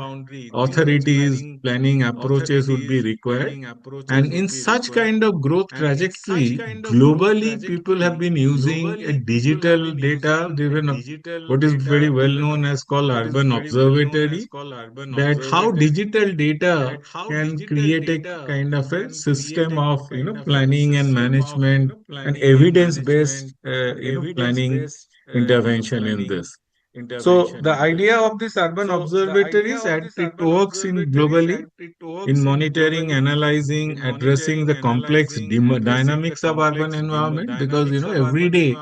[SPEAKER 7] authorities, planning approaches would be required. And in such kind of growth trajectory, globally, people have been using a digital data driven, what is very well known as called urban observatory, that how digital data can create a kind of a system of planning and management and evidence based planning intervention in this. So the idea of this urban observatory is that it works in globally in monitoring, analyzing, addressing the complex dynamics of urban environment, because every day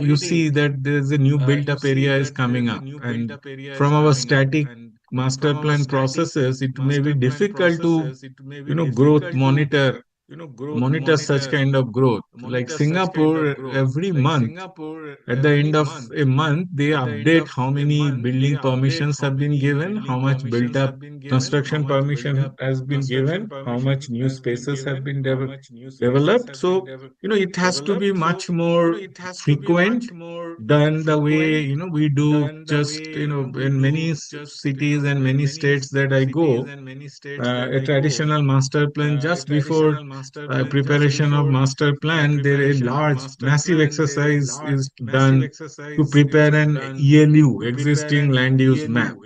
[SPEAKER 7] you see that there's a new built up area is coming up, and from our static master plan processes it may be difficult to growth monitor such kind of growth. Like Singapore, every month at the end of a month, they update how many building permissions have been given, how much built up construction permission has been given, how much new spaces have been developed. So, it has to be much more frequent than the way, we do just, in many cities and many states that I go, a traditional master plan just before preparation of master plan, there a large massive exercise is done to prepare an ELU, existing land use map.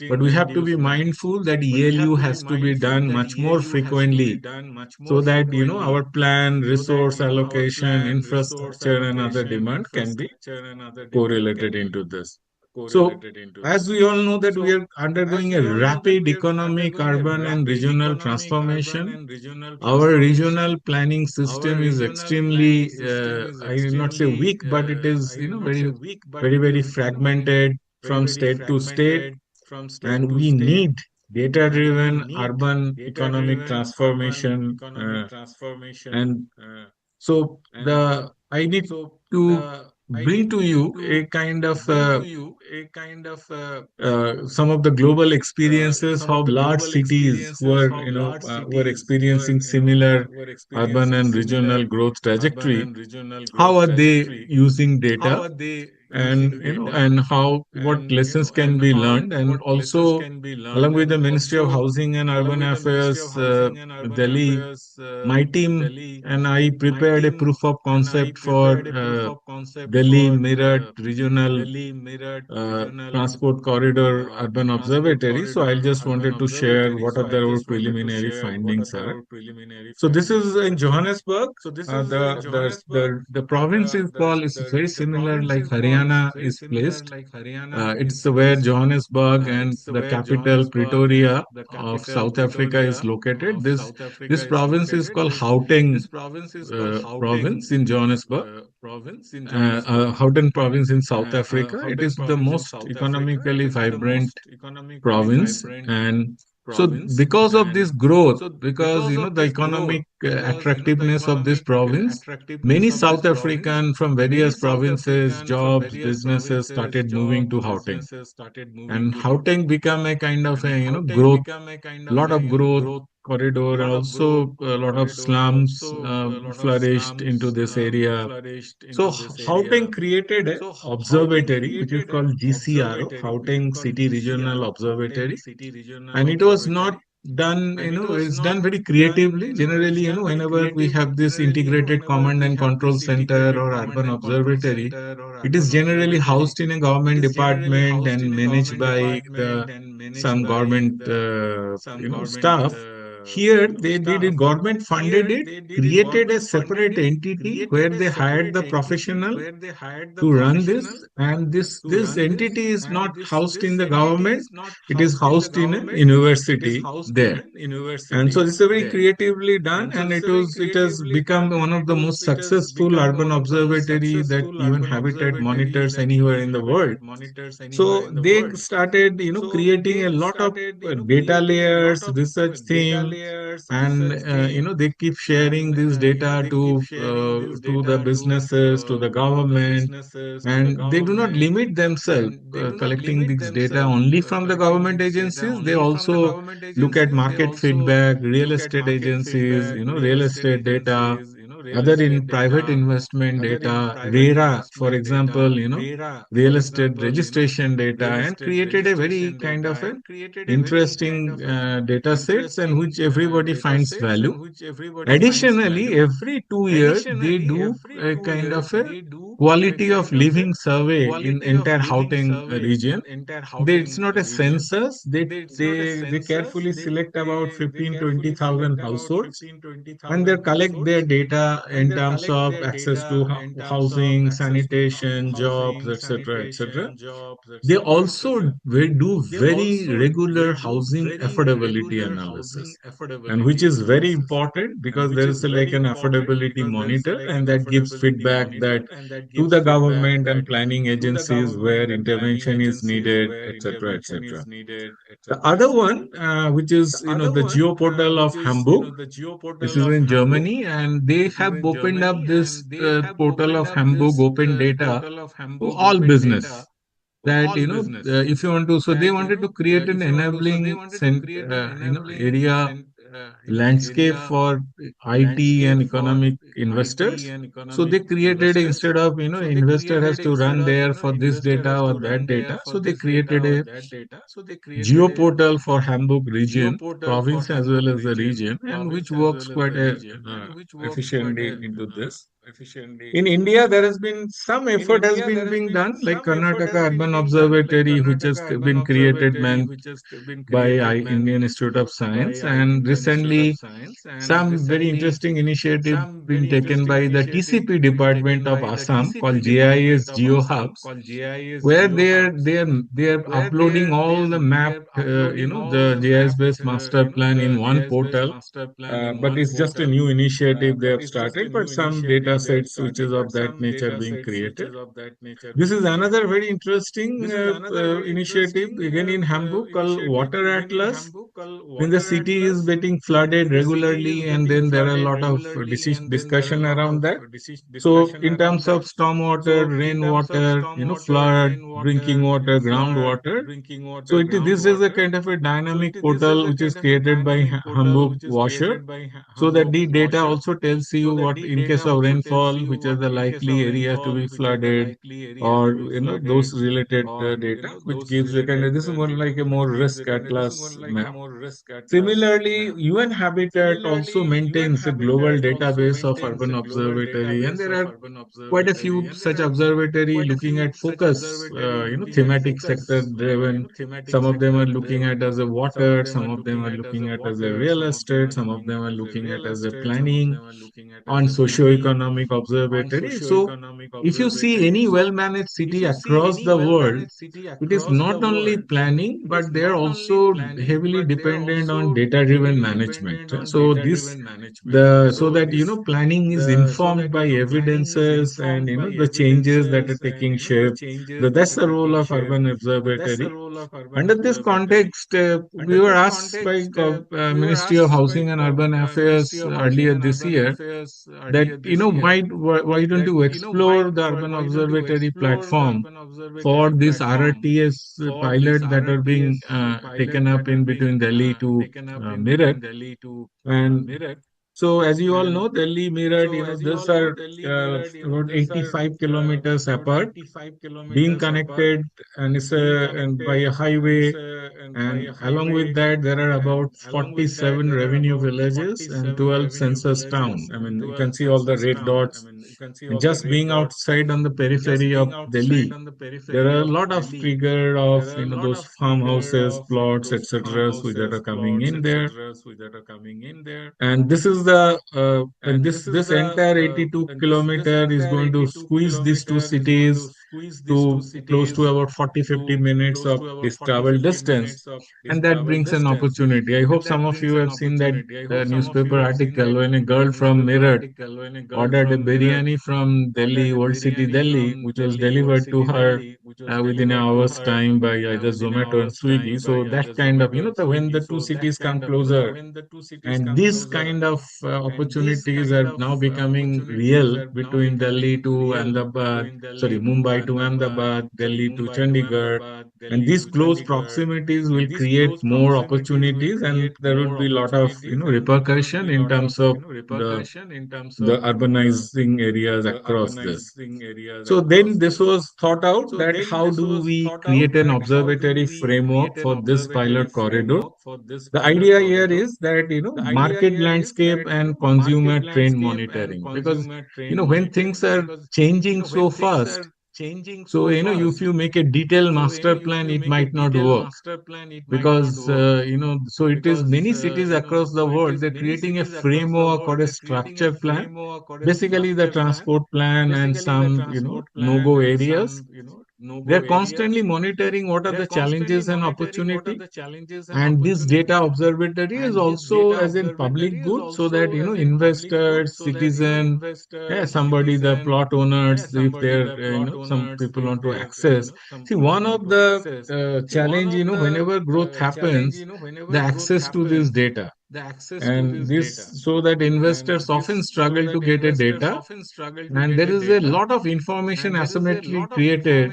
[SPEAKER 7] But we have to be mindful that ELU has to be done much more frequently, so that our plan, resource allocation, infrastructure, and other demand can be correlated into this. So, as we all know that we are undergoing a rapid economic, urban, and regional transformation, our regional planning system is extremely, I will not say weak, but it is, very, very, very fragmented from state to state, and we need data-driven urban economic transformation. And so the I need to bring to you a kind of some of the global experiences how large cities were experiencing similar urban and regional growth trajectory. How are they using data, and and how what lessons can be learned, and also along with the Ministry of Housing and Urban Affairs, Delhi, my team and I prepared a proof of concept for Delhi Meerut Regional Transport Corridor Urban Observatory. So I just wanted to share what are our preliminary findings are. So this is in Johannesburg. The province is called, it's very similar like Haryana is placed. It's where Johannesburg and the capital Pretoria of South Africa is located. This province is called Gauteng province in Johannesburg. Gauteng province in South Africa. It is the most economically vibrant province, and So because of this growth, because the economic attractiveness of this province, many South African from various provinces, jobs, businesses started moving to Gauteng, and Gauteng became a kind of a growth, lot of growth corridor. Also, a lot of slums flourished into this area. So Gauteng created a observatory, which is called GCRO, Gauteng City Regional Observatory, and it was not done, it's done very creatively. Generally, whenever we have this integrated command and control center or urban observatory, it is generally housed in a government department and managed by the some government staff. Here they did it, government funded it, created a separate entity where they hired the professional to run this, and this entity is not housed in the government, it is housed in a university there. And so this is very creatively done, and it has become one of the most successful urban observatory that even Habitat monitors anywhere in the world. So they started, creating a lot of data layers, research theme, and they keep sharing this data to the businesses, to the government, and they do not limit themselves collecting this data only from the government agencies. They also look at market feedback, real estate agencies, real estate data, other in private investment data, RERA, for example, real estate registration data, and created a very kind of a interesting data sets, and which everybody finds value. Additionally, every 2 years they do a kind of a quality of living survey in entire Gauteng region. It's not a census. They carefully select about 15-20,000 households, and they collect their data in terms of access to housing, sanitation, jobs, etc., etc. They also do very regular housing affordability analysis, and which is very important because there is like an affordability monitor, and that gives feedback that to the government and planning agencies where intervention is needed, etc., etc. The other one, which is the geo portal of Hamburg. This is in Germany, and they have opened up this portal of Hamburg open data to all business. That if you want to, so they wanted to create an enabling area landscape for IT and economic investors. So they created, instead of investor has to run there for this data or that data, so they created a geoportal for Hamburg region, province as well as the region, and which works quite efficiently into this. In India, there has been some effort has been being done, like Karnataka Urban Observatory, which has been created by Indian Institute of Science, and recently some very interesting initiative been taken by the TCP department of Assam called GIS Geo Hubs, where they are uploading all the map, the GIS based master plan in one portal. But it's just a new initiative they have started, but some data sets which is of that nature being created. This is another very interesting initiative again in Hamburg called Water Atlas. When the city is getting flooded regularly, and then there are a lot of discussion around that. So, in terms of stormwater, rainwater, flood, drinking water, groundwater. So, this is a kind of a dynamic portal which is created by Hamburg Washer. So that the data also tells you what, in case of rainfall, which are the likely areas to be flooded, or those related data, which gives a kind of, this is more like a more risk atlas map. Similarly, UN Habitat also maintains a global database of urban observatory, and there are quite a few such observatory looking at focus, thematic sector driven. Some of them are looking at as a water, some of them are looking at as a real estate, some of them are looking at as a planning on socio-economic Socioeconomic Observatory. So, if you see any well-managed city across the world, it is not only planning, but they are also heavily dependent on data-driven management. So so that planning is informed by evidences and the changes that are taking shape. That's the role of urban observatory. Under this context, we were asked by Ministry of Housing and Urban Affairs earlier this year that why don't you explore the urban observatory platform for this RRTS pilot that are being taken up in between Delhi to Meerut. And so, as you all know, Delhi, Meerut, these are about 85 kilometers apart, being connected, and and by a highway. And along with that, there are about 47 revenue villages and 12 census towns. I mean, you can see all the red dots. And just being outside on the periphery of Delhi, there are a lot of trigger of those farmhouses, plots, etc. So that are coming in there. And this is the and this entire 82 kilometer is going to squeeze these two cities to close to about 40-50 minutes of this travel distance, and that brings an opportunity. I hope some of you have seen that newspaper article when a girl from Meerut ordered a biryani from Delhi, Old City Delhi, which was delivered to her within an hour's time by either Zomato and Swiggy. So that kind of, when the two cities come closer, and these kind of opportunities are now becoming real between Delhi to Ahmedabad, sorry, Mumbai to Ahmedabad, Delhi to Chandigarh. And these close proximities will create more opportunities, and there would be a lot of repercussion in terms of the urbanizing areas across this. So then this was thought out that how do we create an observatory framework for this pilot corridor. The idea here is that market landscape and consumer trend monitoring, because when things are changing so fast, so if you make a detailed master plan, it might not work, because so it is many cities across the world, they're creating a framework or a structure plan, basically the transport plan and some no-go areas. They're constantly monitoring what are the challenges and opportunity. And this data observatory is also as in public good, so that investors, citizen, somebody, the plot owners, if they're some people want to access. See, one of the challenge, whenever growth happens, the access to this data, and this, so that investors often struggle to get a data, and there is a lot of information asymmetry created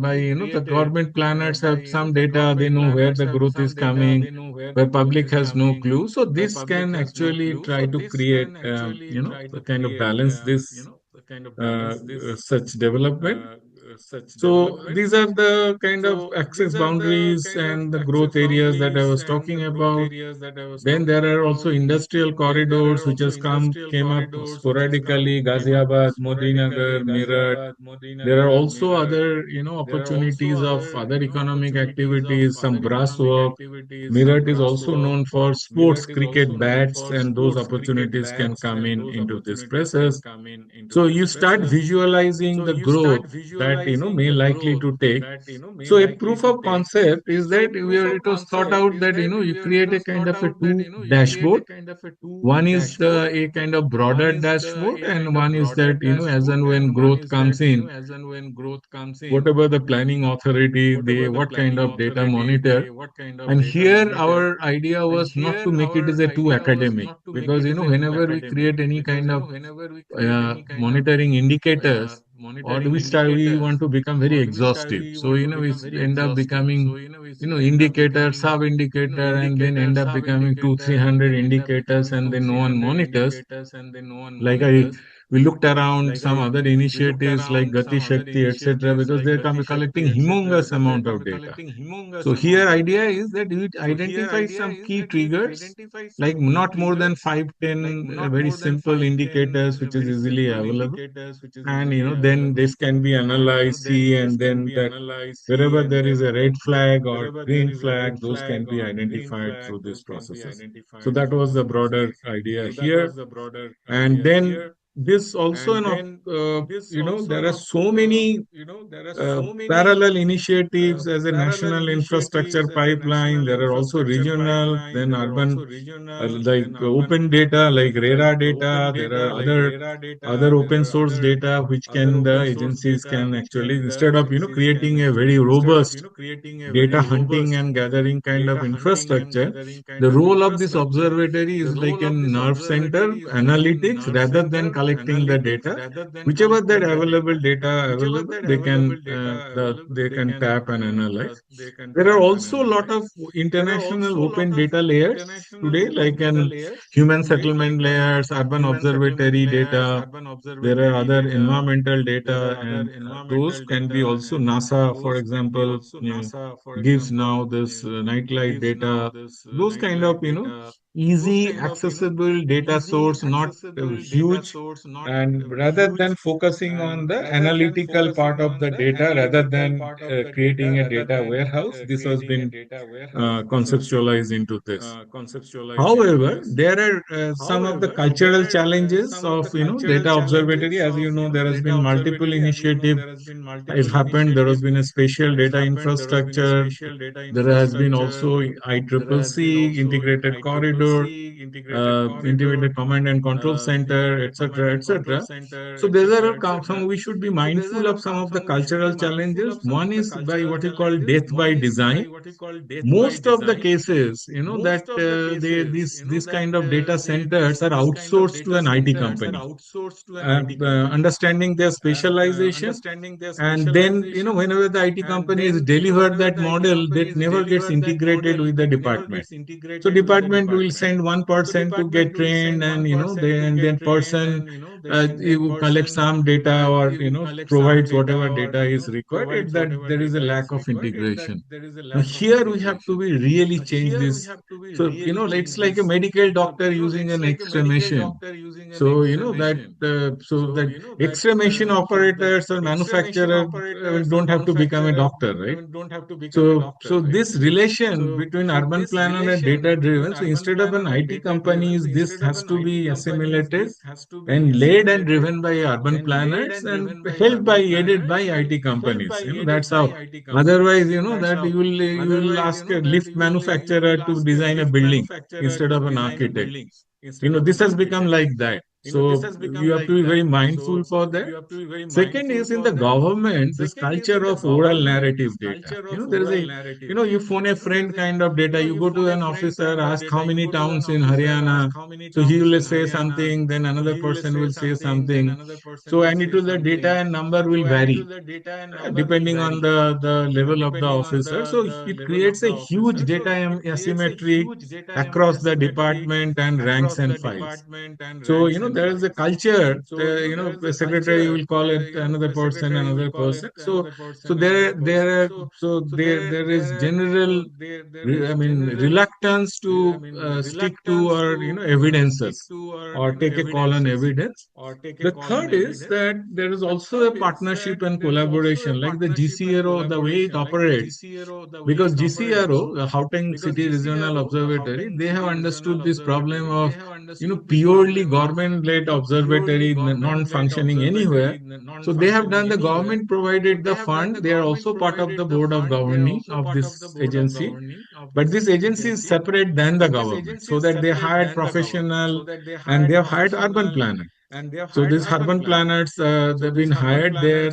[SPEAKER 7] by the government planners have some data, they know where the growth is coming, where public has no clue. So this can actually try to create a kind of balance this such development. So these are the kind of access boundaries and the growth areas that I was talking about. Then there are also industrial corridors which has came up sporadically: Ghaziabad, Modinagar, Meerut. There are also other opportunities of other economic activities, some brass work. Meerut is also known for sports, cricket bats, and those opportunities can come in into this process. So you start visualizing the growth that may likely to take. So a proof of concept is that it was thought out that you create a kind of a two dashboard. One is a kind of broader dashboard, and one is that as and when growth comes in, whatever the planning authority, they what kind of data monitor. And here our idea was not to make it as a too academic, because whenever we create any kind of monitoring indicators, or we want to become very exhaustive. So we end up becoming indicator, sub indicator, and then end up becoming 200-300 indicators, and then no one monitors. Like we looked around some other initiatives like Gati Shakti, etc., because they're collecting humongous amount of data. So here idea is that we identify some key triggers, like not more than 5-10 very simple indicators which is easily available. And then this can be analyzed, see, and then that wherever there is a red flag or green flag, those can be identified through these processes. So that was the broader idea here. And then this also there are so many parallel initiatives as a national infrastructure pipeline. There are also regional, then urban, like open data, like RERA data. There are other open source data which can the agencies can actually, instead of creating a very robust data hunting and gathering kind of infrastructure, the role of this observatory is like a nerve center analytics rather than collecting the data. Whichever that available data available, they can tap and analyze. There are also a lot of international open data layers today, like an human settlement layers, urban observatory data. There are other environmental data, and those can be also NASA, for example, gives now this nightlight data. Those kind of easy accessible data source, not huge, and rather than focusing on the analytical part of the data, rather than creating a data warehouse, this has been conceptualized into this. However, there are some of the cultural challenges of data observatory. As you know, there has been multiple initiative has happened. There has been a spatial data infrastructure. There has been also ICCC integrated corridor, integrated command and control center, etc., etc. So there are some, we should be mindful of some of the cultural challenges. One is by what you call death by design. Most of the cases, that these kind of data centers are outsourced to an IT company, understanding their specialization. And then, whenever the IT company is delivered that model, that never gets integrated with the department. So department will send one person to get trained, and then person you collect some data, or provides whatever data is required. That there is a lack of integration. Now here we have to be really change this. So it's like a medical doctor using an X-ray machine. So that X-ray machine operators or manufacturer don't have to become a doctor, right? So this relation between urban planner and data driven. So instead of an IT companies, this has to be assimilated and led and driven by urban planners and helped by aided by IT companies. That's how. Otherwise, that you will ask a lift manufacturer to design a building instead of an architect. This has become like that. So you have to be very mindful for that. Second is in the government, this culture of oral narrative data. There is a, you phone a friend kind of data. You go to an officer, ask how many towns in Haryana. So he will say something, then another person will say something. So, and it will, the data and number will vary depending on the level of the officer. So it creates a huge data asymmetry across the department and ranks and files. So, there is a culture, the secretary will call it another person. There is general, reluctance to stick to or, evidences or take a call on evidence. The third is that there is also a partnership and collaboration, like the GCRO, the way it operates, because GCRO, the Gauteng City Regional Observatory, they have understood this problem of, purely government-led observatory non-functioning anywhere. So they have done, the government provided the fund. They are also part of the board of governing of this agency. But this agency is separate than the government, so that they hired professional and they have hired urban planners. So these urban planners, they've been hired there,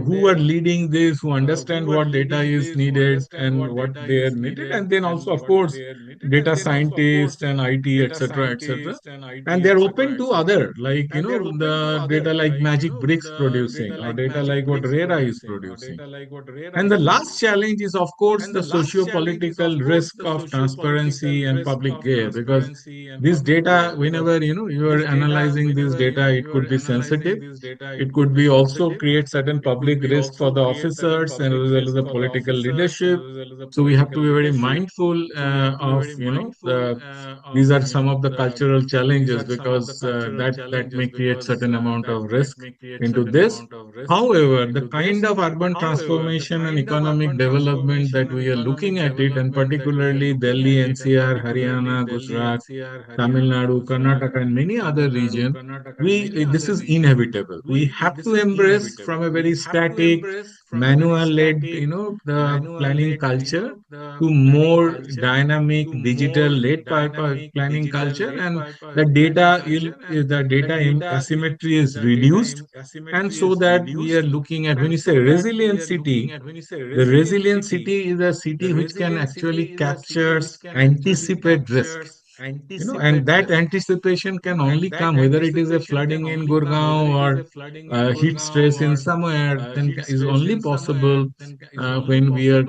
[SPEAKER 7] who are leading this, who understand what data is needed and what they are needed, and then also, of course, data scientists and IT, etc., etc. And they're open to other, like the data like Magic Bricks producing, or data like what RERA is producing. And the last challenge is, of course, the socio-political risk of transparency and public gaze, because this data, whenever you are analyzing this data, it could be sensitive. It could be also create certain public risk for the officers and as well as the political leadership. So we have to be very mindful of these are some of the cultural challenges, because that may create certain amount of risk into this. However, the kind of urban transformation and economic development that we are looking at it, and particularly Delhi, NCR, Haryana, Gujarat, Tamil Nadu, Karnataka, and many other regions, region, this is inevitable. We have to embrace from a very static, manual-led, the planning culture to more dynamic, digital-led planning culture, and the data asymmetry is reduced, and so that we are looking at, when you say resilient city, the resilient city is a city which can actually captures, anticipate risk. And that anticipation can only come whether it is a flooding in Gurgaon or heat stress in somewhere, then is only possible when we are,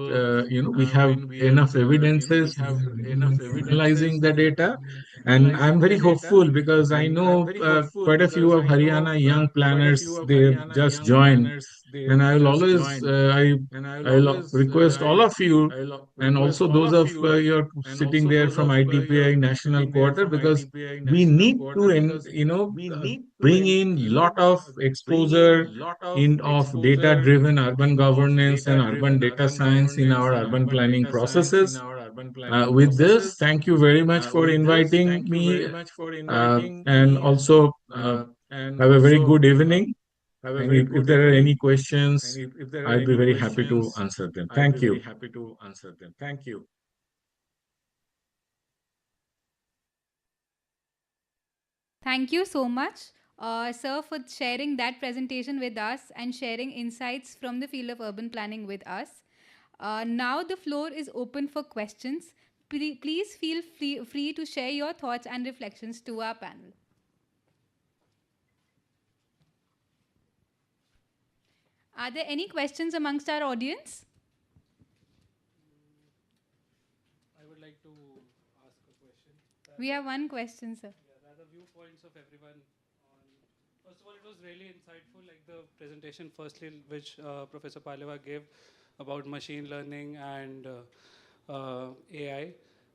[SPEAKER 7] we have enough evidences, analyzing the data. And I'm very hopeful because I know quite a few of Haryana young planners, they have just joined. And I will always, I'll request all of you, and also those of you're sitting there from ITPI National Quarter, because we need to, bring in lot of exposure in of data-driven urban governance and urban data science in our urban planning processes. With this, thank you very much for inviting me, and also have a very good evening. And if there are any questions, I'd be very happy to answer them. Thank you.
[SPEAKER 1] Thank you so much, sir, for sharing that presentation with us and sharing insights from the field of urban planning with us. Now the floor is open for questions. Please feel free to share your thoughts and reflections to our panel. Are there any questions amongst our audience?
[SPEAKER 8] I would like to ask a question.
[SPEAKER 1] We have one question, sir.
[SPEAKER 8] The viewpoints of everyone on. First of all, it was really insightful, like the presentation, firstly, which Professor Parlewar gave about machine learning and AI,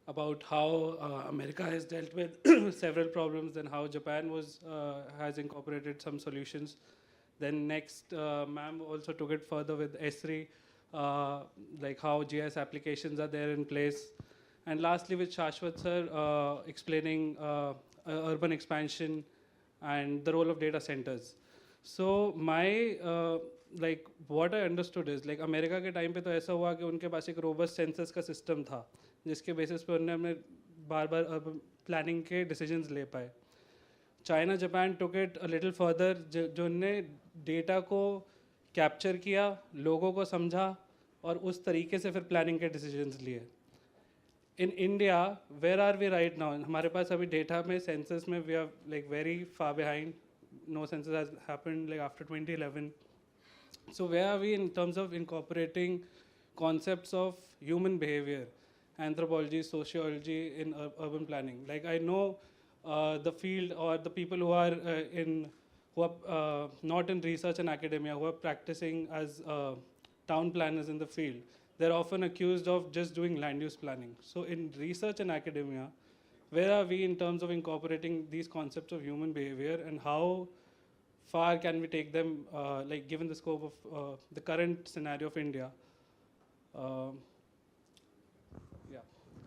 [SPEAKER 8] about how America has dealt with several problems, and how Japan has incorporated some solutions. Then next, ma'am also took it further with ESRI, like how GIS applications are there in place. And lastly, with Saswat sir explaining urban expansion and the role of data centers. So my like what I understood is, like America के time पे तो ऐसा हुआ कि उनके पास एक robust census का system था जिसके बेसिस पे उन्होंने बार बार प्लानिंग के डिसीजंस ले पाए. China Japan took it a little further, जो उनने डेटा को कैप्चर किया, लोगों को समझा और उस तरीके से फिर प्लानिंग के डिसीजंस लिए. In India, where are we right now? हमारे पास अभी डेटा में, सेंसस में we are like very far behind. No census has happened like after 2011. So where are we in terms of incorporating concepts of human behavior, anthropology, sociology in urban planning? Like I know the field or the people who are not in research and academia, who are practicing as town planners in the field, they're often accused of just doing land use planning. So in research and academia, where are we in terms of incorporating these concepts of human behavior, and how far can we take them, like given the scope of the current scenario of India? Yeah.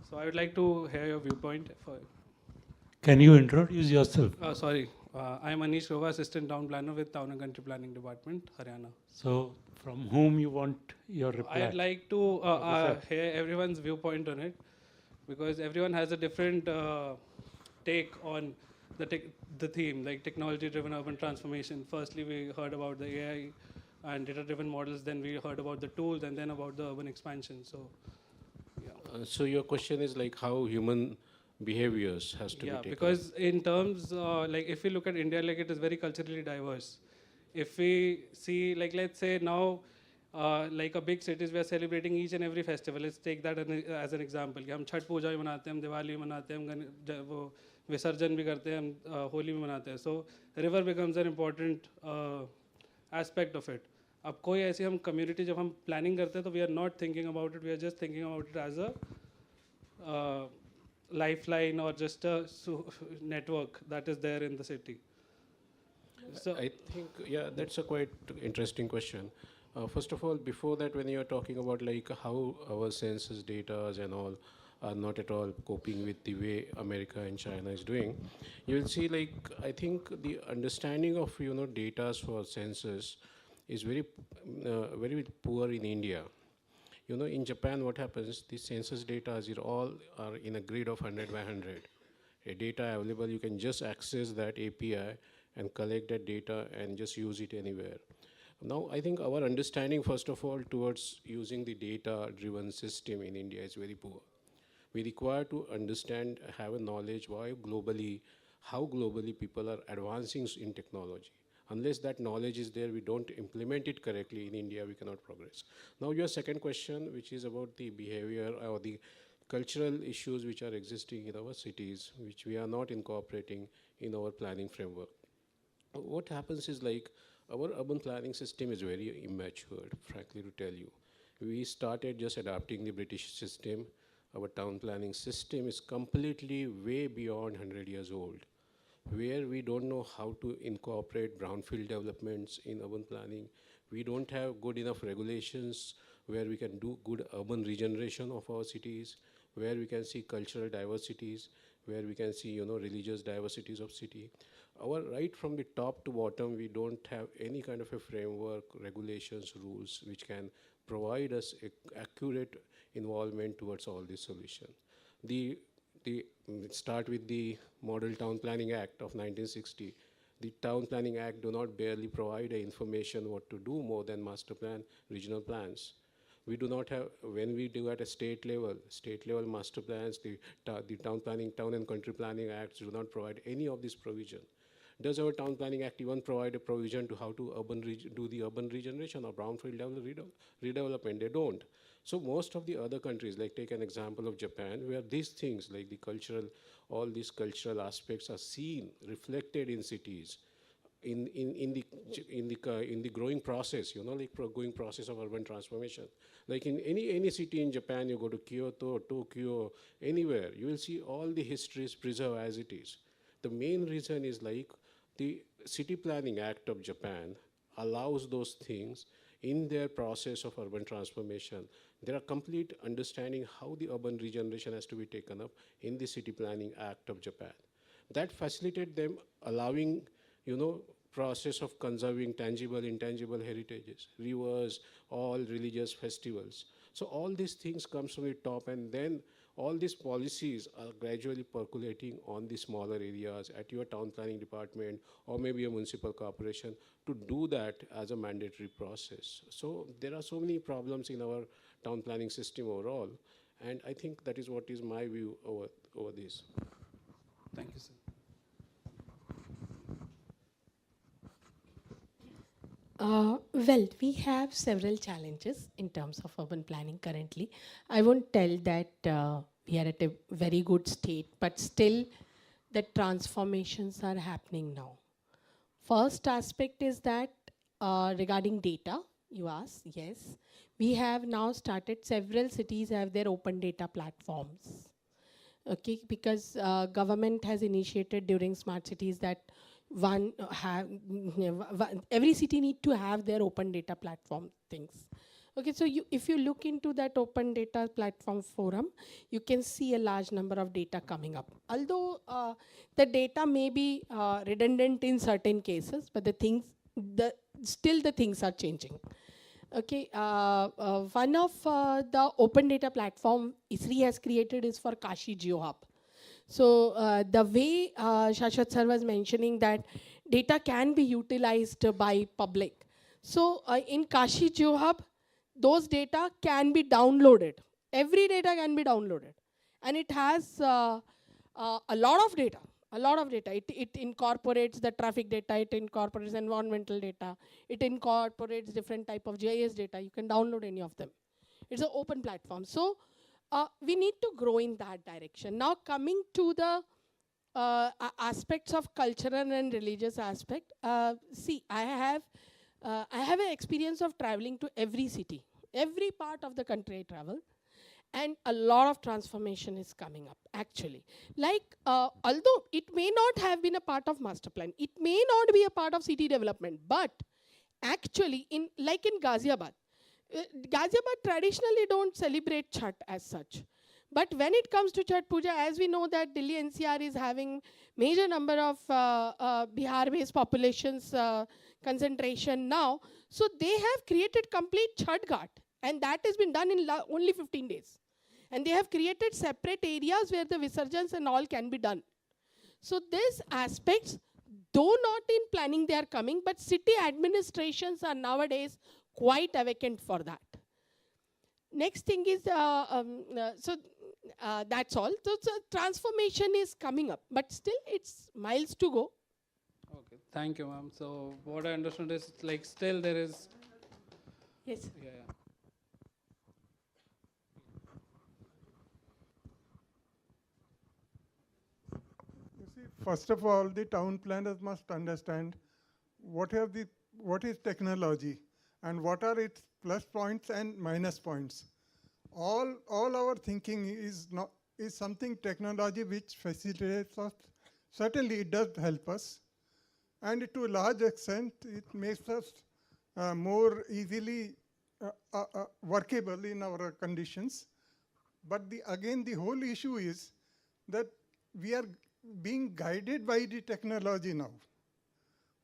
[SPEAKER 8] So I would like to hear your viewpoint.
[SPEAKER 4] Can you introduce yourself?
[SPEAKER 8] Sorry. I am Anish Rova, Assistant Town Planner with Town and Country Planning Department, Haryana.
[SPEAKER 4] So, from whom you want your reply?
[SPEAKER 8] I'd like to hear everyone's viewpoint on it, because everyone has a different take on the theme, like technology-driven urban transformation. Firstly, we heard about the AI and data-driven models, then we heard about the tools, and then about the urban expansion. So, yeah.
[SPEAKER 5] So your question is like how human behaviors has to be taken.
[SPEAKER 8] Because in terms like if we look at India, like it is very culturally diverse. If we see, like let's say now like a big cities, we are celebrating each and every festival. Let's take that as an example. हम छठ पूजा भी मनाते हैं, हम दिवाली मनाते हैं, हम वो विसर्जन भी करते हैं, हम होली भी मनाते हैं. So river becomes an important aspect of it. अब कोई ऐसी हम community जब हम planning करते हैं तो we are not thinking about it, we are just thinking about it as a lifeline or just a network that is there in the city. So
[SPEAKER 5] I think, yeah, that's a quite interesting question. First of all, before that, when you are talking about like how our census data and all are not at all coping with the way America and China is doing, you will see, like, I think the understanding of, data for census is very poor in India. In Japan, what happens, the census data is all are in a grid of 100 by 100. A data available, you can just access that API and collect that data and just use it anywhere. Now, I think our understanding, first of all, towards using the data-driven system in India is very poor. We require to understand, have a knowledge how globally people are advancing in technology. Unless that knowledge is there, we don't implement it correctly in India, we cannot progress. Now, your second question, which is about the behavior or the cultural issues which are existing in our cities, which we are not incorporating in our planning framework. What happens is, like, our urban planning system is very immature, frankly to tell you. We started just adapting the British system. Our town planning system is completely way beyond 100 years old, where we don't know how to incorporate brownfield developments in urban planning. We don't have good enough regulations where we can do good urban regeneration of our cities, where we can see cultural diversities, where we can see, religious diversities of city. Right from the top to bottom, we don't have any kind of a framework, regulations, rules, which can provide us accurate involvement towards all these solutions. Start with the Model Town Planning Act of 1960. The Town Planning Act do not barely provide information what to do more than master plan, regional plans. We do not have, when we do at a state level master plans, the town and country planning acts do not provide any of this provision. Does our Town Planning Act even provide a provision to how to do the urban regeneration or brownfield redevelopment? They don't. So most of the other countries, like take an example of Japan, where these things like all these cultural aspects are seen, reflected in cities, in the growing process, growing process of urban transformation. Like in any city in Japan, you go to Kyoto, Tokyo, anywhere, you will see all the histories preserved as it is. The main reason is, like, the City Planning Act of Japan allows those things in their process of urban transformation. There are complete understanding how the urban regeneration has to be taken up in the City Planning Act of Japan. That facilitated them allowing, process of conserving tangible, intangible heritages, rivers, all religious festivals. So all these things comes from the top, and then all these policies are gradually percolating on the smaller areas at your town planning department or maybe a municipal corporation to do that as a mandatory process. So there are so many problems in our town planning system overall, and I think that is what is my view over this.
[SPEAKER 8] Thank you, sir.
[SPEAKER 6] Well, we have several challenges in terms of urban planning currently. I won't tell that we are at a very good state, but still the transformations are happening now. First aspect is that regarding data, you asked, yes. We have now started, several cities have their open data platforms. Okay, because government has initiated during smart cities that every city need to have their open data platform things. Okay, so if you look into that open data platform forum, you can see a large number of data coming up. Although the data may be redundant in certain cases, but still the things are changing. Okay, one of the open data platform ISRI has created is for Kashi GeoHub. So the way Saswat sir was mentioning that data can be utilized by public. So in Kashi GeoHub, those data can be downloaded. Every data can be downloaded. And it has a lot of data. It incorporates the traffic data, it incorporates environmental data, it incorporates different type of GIS data. You can download any of them. It's an open platform. So we need to grow in that direction. Now coming to the aspects of cultural and religious aspect, see, I have an experience of traveling to every city. Every part of the country I travel. And a lot of transformation is coming up, actually. Like, although it may not have been a part of master plan, it may not be a part of city development, but actually, like in Ghaziabad, Ghaziabad traditionally don't celebrate Chhat as such. But when it comes to Chhat Puja, as we know that Delhi NCR is having major number of Bihar-based populations concentration now, so they have created complete Chhat Ghat, and that has been done in only 15 days. And they have created separate areas where the Visarjans and all can be done. So these aspects, though not in planning they are coming, but city administrations are nowadays quite awakened for that. Next thing is, that's all. So transformation is coming up, but still it's miles to go.
[SPEAKER 8] Okay, thank you, ma'am. So what I understood is like still there is.
[SPEAKER 6] Yes.
[SPEAKER 8] Yeah.
[SPEAKER 9] You see, first of all, the town planners must understand what is technology and what are its plus points and minus points. All our thinking is something technology which facilitates us. Certainly, it does help us, and to a large extent, it makes us more easily workable in our conditions. But again, the whole issue is that we are being guided by the technology now.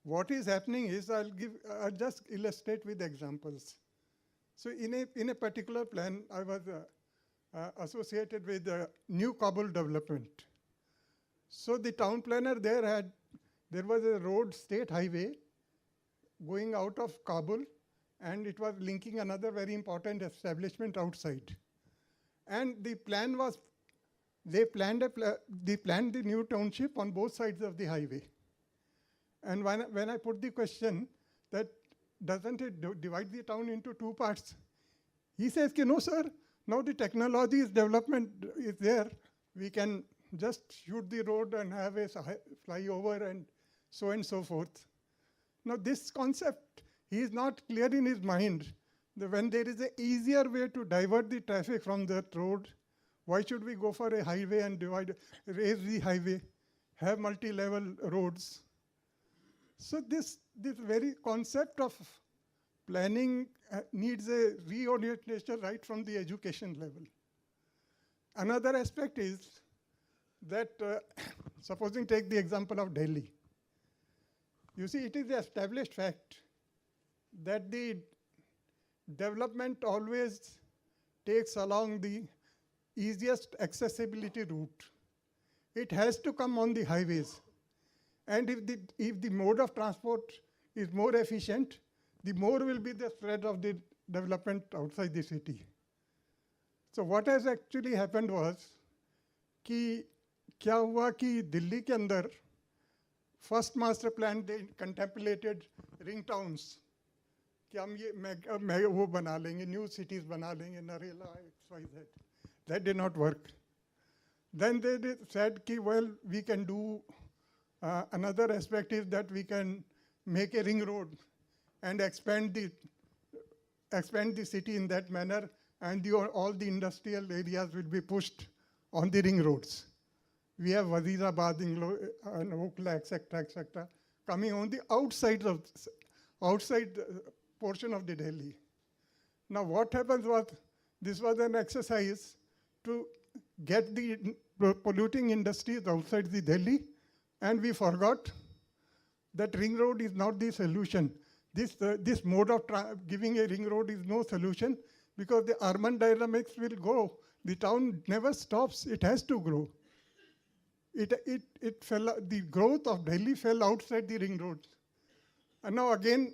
[SPEAKER 9] What is happening is, I'll just illustrate with examples. So in a particular plan, I was associated with new Kabul development. So the town planner there was a road, state highway, going out of Kabul, and it was linking another very important establishment outside. And the plan was, they planned the new township on both sides of the highway. And when I put the question that doesn't it divide the town into two parts, he says, no, sir, now the technology development is there. We can just shoot the road and have a flyover and so forth. Now this concept, he is not clear in his mind that when there is an easier way to divert the traffic from that road, why should we go for a highway and raise the highway, have multi-level roads? So this very concept of planning needs a reorientation right from the education level. Another aspect is that, supposing take the example of Delhi. You see, it is the established fact that the development always takes along the easiest accessibility route. It has to come on the highways. And if the mode of transport is more efficient, the more will be the spread of the development outside the city. So what has actually happened was कि क्या हुआ कि दिल्ली के अंदर first master plan they contemplated ring towns कि हम ये वो बना लेंगे, new cities बना लेंगे, Narela, XYZ. That did not work. Then they said कि well, we can do another aspect is that we can make a ring road and expand the city in that manner, and all the industrial areas will be pushed on the ring roads. We have Wazirabad, and Okla, etc., coming on the outside portion of the Delhi. Now what happens was, this was an exercise to get the polluting industries outside the Delhi, and we forgot that ring road is not the solution. This mode of giving a ring road is no solution, because the urban dynamics will go. The town never stops, it has to grow. It fell, the growth of Delhi fell outside the ring roads. And now again,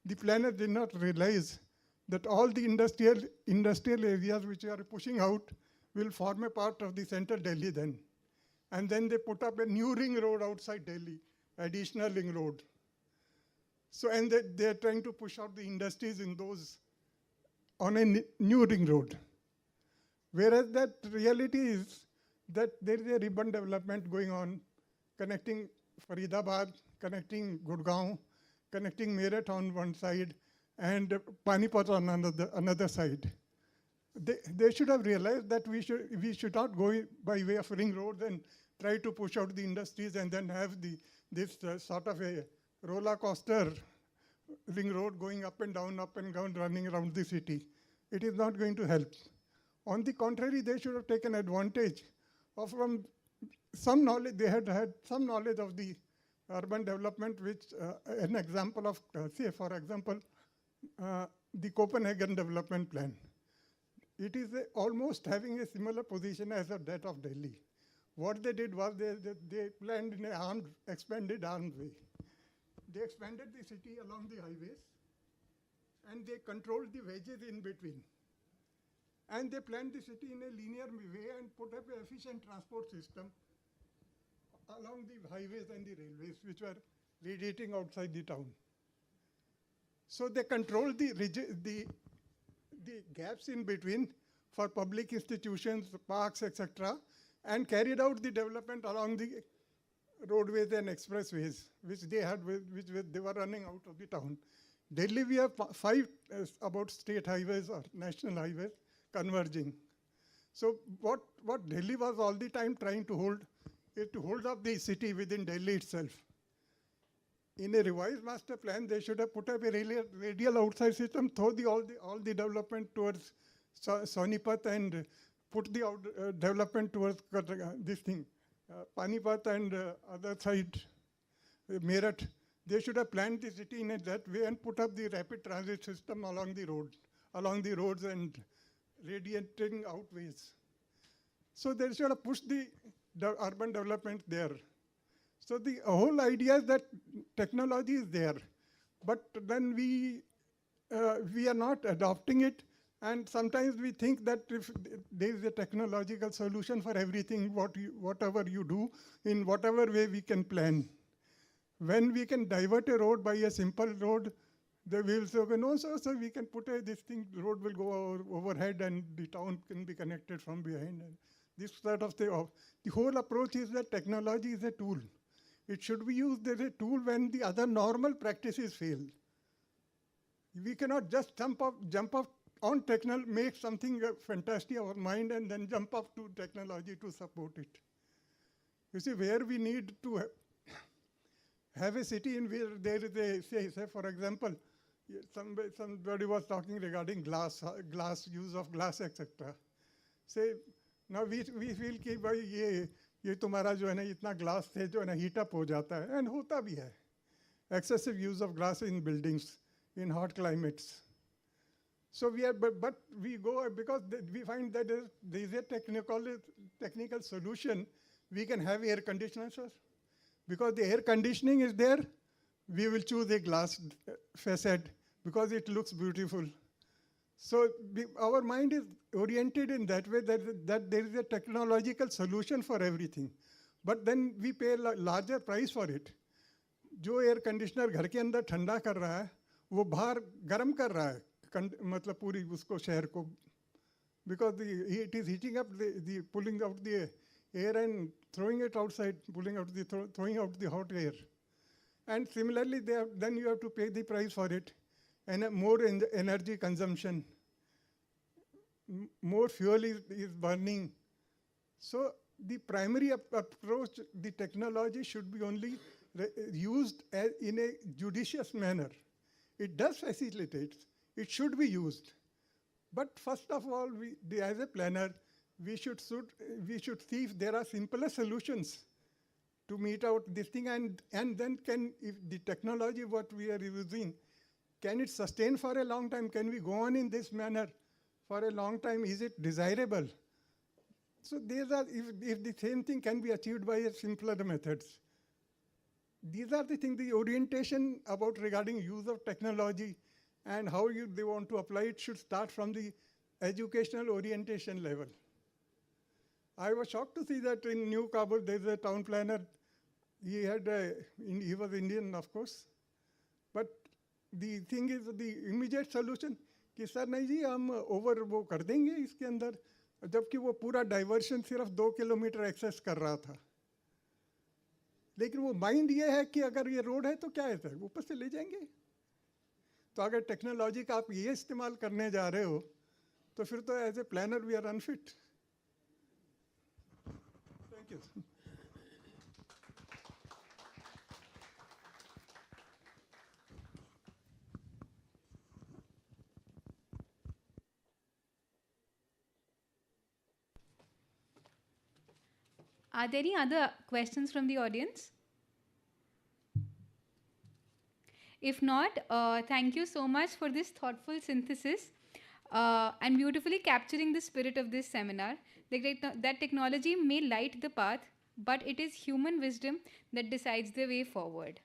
[SPEAKER 9] the planner did not realize that all the industrial areas which are pushing out will form a part of the central Delhi then. And then they put up a new ring road outside Delhi, additional ring road. So, and they're trying to push out the industries in those on a new ring road. Whereas that reality is that there is a ribbon development going on, connecting Faridabad, connecting Gurgaon, connecting Meerut on one side, and Panipat on another side. They should have realized that we should not go by way of ring roads and try to push out the industries and then have this sort of a roller coaster ring road going up and down, running around the city. It is not going to help. On the contrary, they should have taken advantage of from some knowledge. They had some knowledge of the urban development, which an example of, say, for example, the Copenhagen Development Plan. It is almost having a similar position as that of Delhi. What they did was they planned in an expanded armed way. They expanded the city along the highways, and they controlled the wedges in between. And they planned the city in a linear way and put up an efficient transport system along the highways and the railways, which were radiating outside the town. So they controlled the gaps in between for public institutions, parks, etc., and carried out the development along the roadways and expressways, which they had, they were running out of the town. Delhi, we have 5 about state highways or national highways converging. So what Delhi was all the time trying to hold up the city within Delhi itself. In a revised master plan, they should have put up a radial outside system, throw all the development towards Sonipat and put the development towards this thing, Panipat and other side, Meerut. They should have planned the city in that way and put up the rapid transit system along the roads and radiating outways. So they should have pushed the urban development there. So the whole idea is that technology is there, but then we are not adopting it, and sometimes we think that if there is a technological solution for everything, whatever you do, in whatever way we can plan. When we can divert a road by a simple road, they will say, okay, no, so we can put this thing, the road will go overhead and the town can be connected from behind. And this sort of thing. The whole approach is that technology is a tool. It should be used as a tool when the other normal practices fail. We cannot just jump up on technology, make something fantastic our mind and then jump up to technology to support it. You see, where we need to have a city in where there is a, say for example, somebody was talking regarding glass use of glass, etc. Say, now we feel कि भाई ये तुम्हारा जो है ना इतना glass से जो है ना हीट अप हो जाता है, and होता भी है. Excessive use of glass in buildings in hot climates. So we are, but we go because we find that there is a technical solution. We can have air conditioners, because the air conditioning is there. We will choose a glass facade because it looks beautiful. So our mind is oriented in that way that there is a technological solution for everything. But then we pay a larger price for it. जो air conditioner घर के अंदर ठंडा कर रहा है, वो बाहर गर्म कर रहा है, मतलब पूरी उसको शहर को, because it is heating up the pulling out the air and throwing it outside, throwing out the hot air. And similarly, then you have to pay the price for it, and more energy consumption, more fuel is burning. So the primary approach, the technology should be only used in a judicious manner. It does facilitate, it should be used. But first of all, as a planner, we should see if there are simpler solutions to meet out this thing, and then if the technology what we are using, can it sustain for a long time? Can we go on in this manner for a long time? Is it desirable? So these are, if the same thing can be achieved by simpler methods. These are the things, the orientation about regarding use of technology and how they want to apply it should start from the educational orientation level. I was shocked to see that in New Kabul, there's a town planner. He was Indian, of course. But the thing is, the immediate solution, कि sir नहीं जी हम over वो कर देंगे इसके अंदर, जबकि वो पूरा डाइवर्शन सिर्फ 2 किलोमीटर एक्सेस कर रहा था. लेकिन वो माइंड ये है कि अगर ये रोड है तो क्या है सर, ऊपर से ले जाएंगे. तो अगर टेक्नोलॉजी का आप ये इस्तेमाल करने जा रहे हो तो फिर तो as a planner we are unfit. Thank you.
[SPEAKER 1] Are there any other questions from the audience? If not, thank you so much for this thoughtful synthesis and beautifully capturing the spirit of this seminar. That technology may light the path, but it is human wisdom that decides the way forward.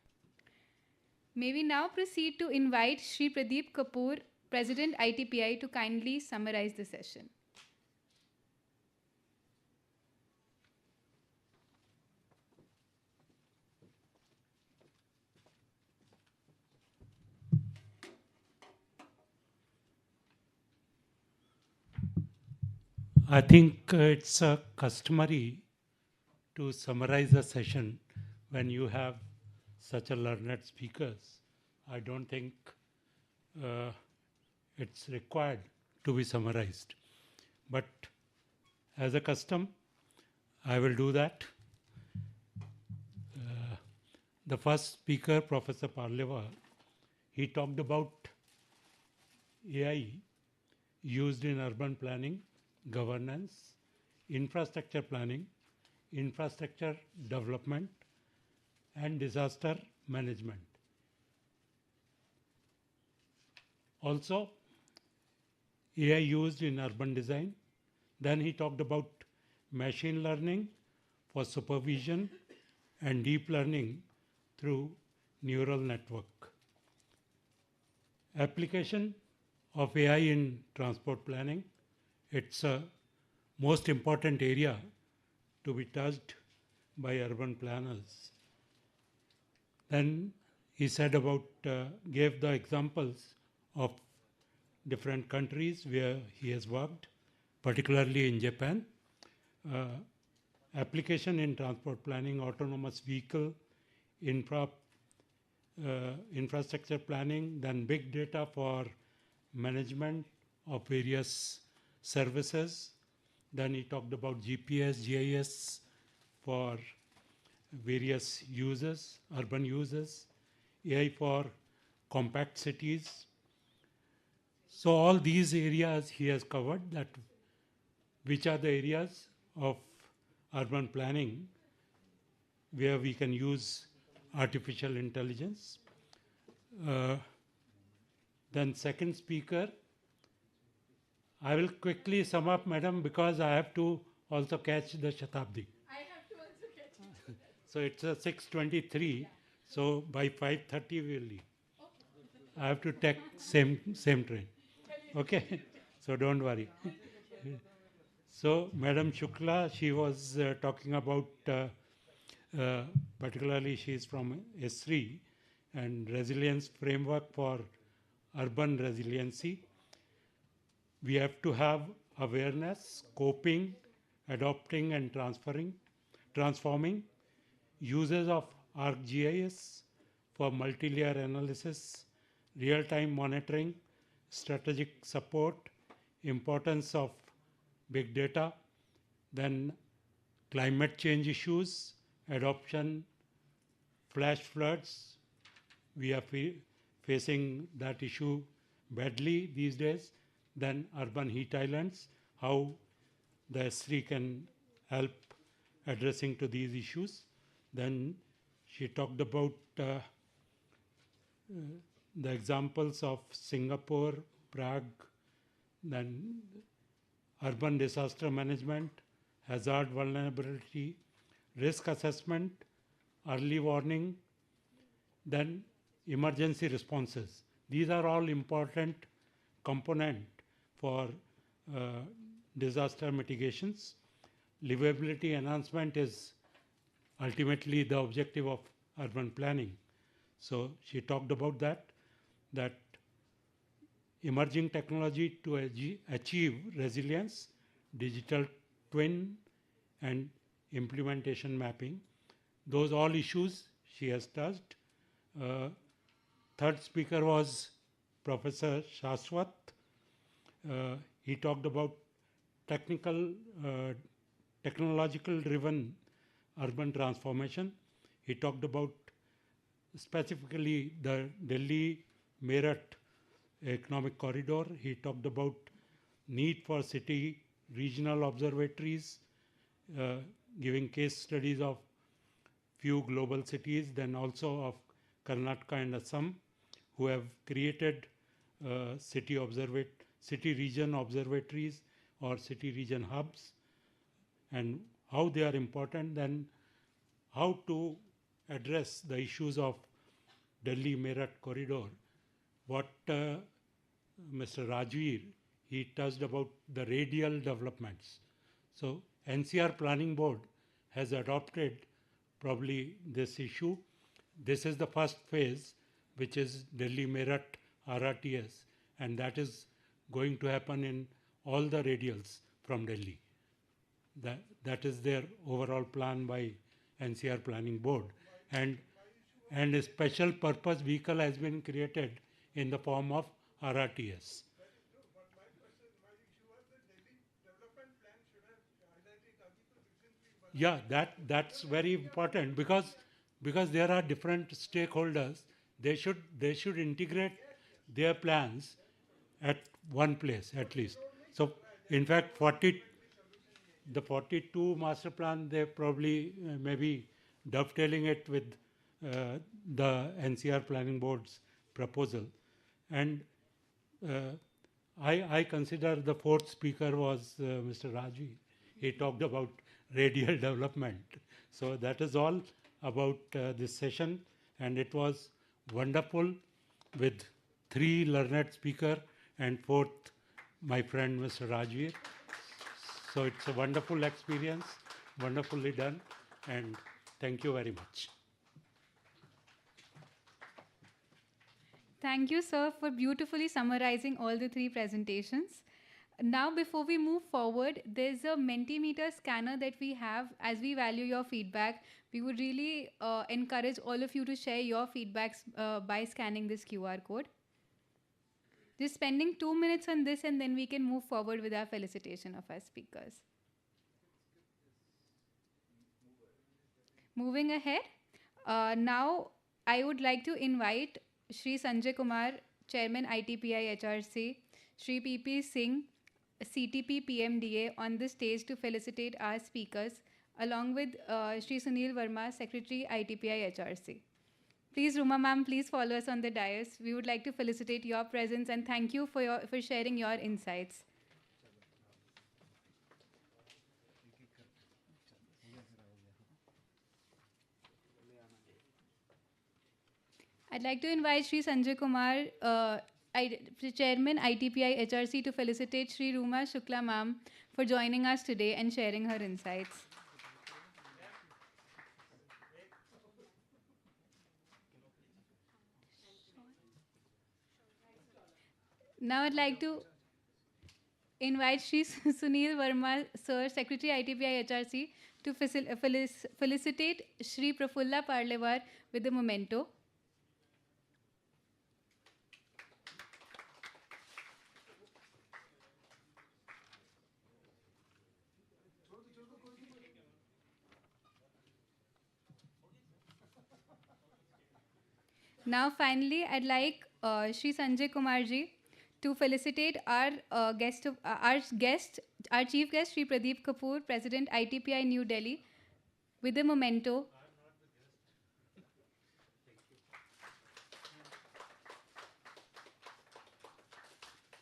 [SPEAKER 1] May we now proceed to invite Shri Pradeep Kapoor, President ITPI, to kindly summarize the session.
[SPEAKER 4] I think it's customary to summarize a session when you have such a learned speakers. I don't think it's required to be summarized. But as a custom, I will do that. The first speaker, Professor Parlewar, he talked about AI used in urban planning, governance, infrastructure planning, infrastructure development, and disaster management. Also, AI used in urban design. Then he talked about machine learning for supervision and deep learning through neural network. Application of AI in transport planning. It's a most important area to be touched by urban planners. Then he said about, gave the examples of different countries where he has worked, particularly in Japan. Application in transport planning, autonomous vehicle, infrastructure planning, then big data for management of various services. Then he talked about GPS, GIS for various users, urban users, AI for compact cities. So all these areas he has covered, that which are the areas of urban planning where we can use artificial intelligence. Then second speaker, I will quickly sum up, madam, because I have to also catch the Shatabdi.
[SPEAKER 6] I have to also catch it.
[SPEAKER 4] So it's a 6:23. So by 5:30 we will leave. I have to take same train. Okay, so don't worry. So Madam Shukla, she was talking about, particularly she is from ESRI and resilience framework for urban resiliency. We have to have awareness, coping, adopting and transforming, uses of ArcGIS for multi-layer analysis, real-time monitoring, strategic support, importance of big data, then climate change issues, adoption, flash floods. We are facing that issue badly these days. Then urban heat islands, how the ESRI can help addressing to these issues. Then she talked about the examples of Singapore, Prague, then urban disaster management, hazard vulnerability, risk assessment, early warning, then emergency responses. These are all important components for disaster mitigations. Livability enhancement is ultimately the objective of urban planning. So she talked about that emerging technology to achieve resilience, digital twin and implementation mapping. Those all issues she has touched. Third speaker was Professor Saswat. He talked about technological driven urban transformation. He talked about specifically the Delhi Meerut economic corridor. He talked about need for city regional observatories, giving case studies of few global cities, then also of Karnataka and Assam, who have created city region observatories or city region hubs, and how they are important, then how to address the issues of Delhi-Meerut corridor. What Mr. Rajveer, he touched about the radial developments. So NCR Planning Board has adopted probably this issue. This is the first phase, which is Delhi-Meerut RRTS, and that is going to happen in all the radials from Delhi. That is their overall plan by NCR Planning Board. And a special purpose vehicle has been created in the form of RRTS. Yeah, that's very important, because there are different stakeholders. They should integrate their plans at one place at least. So in fact, the 42 master plan, they probably maybe dovetailing it with the NCR Planning Board's proposal. And I consider the fourth speaker was Mr. Raji. He talked about radial development. So that is all about this session, and it was wonderful with 3 learned speakers and 4th my friend Mr. Rajveer. So it's a wonderful experience, wonderfully done, and thank you very much.
[SPEAKER 1] Thank you, sir, for beautifully summarizing all the 3 presentations. Now, before we move forward, there's a Mentimeter scanner that we have. As we value your feedback, we would really encourage all of you to share your feedbacks by scanning this QR code. Just spending 2 minutes on this, and then we can move forward with our felicitation of our speakers. Moving ahead, now I would like to invite Shri Sanjay Kumar, Chairman ITPI-HRC, Shri PP Singh, CTP PMDA, on the stage to felicitate our speakers, along with Shri Sunil Verma, Secretary ITPI-HRC. Please, Ruma ma'am, please follow us on the dais. We would like to felicitate your presence and thank you for sharing your insights. I'd like to invite Shri Sanjay Kumar, Chairman ITPI-HRC, to felicitate Shri Ruma Shukla ma'am for joining us today and sharing her insights. Now I'd like to invite Shri Sunil Verma, Sir, Secretary ITPI-HRC, to felicitate Shri Prafulla Parlewar with a memento. Now, finally, I'd like Shri Sanjay Kumar ji to felicitate our chief guest, Shri Pradeep Kapoor, President ITPI New Delhi, with a memento.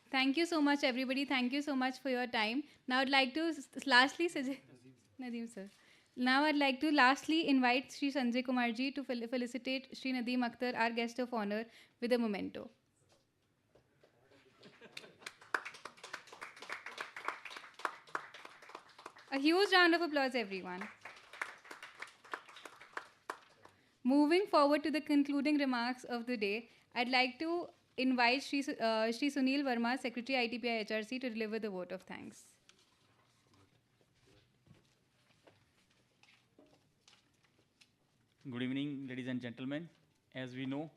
[SPEAKER 1] Thank you so much, everybody. Thank you so much for your time. Now, I'd like to lastly suggest Nadeem sir. Now, I'd like to lastly invite Shri Sanjay Kumar ji to felicitate Shri Nadeem Akhtar, our guest of honor, with a memento. A huge round of applause, everyone. Moving forward to the concluding remarks of the day, I'd like to invite Shri Sunil Verma, Secretary ITPI-HRC, to deliver the vote of thanks.
[SPEAKER 10] Good evening, ladies and gentlemen. As we know,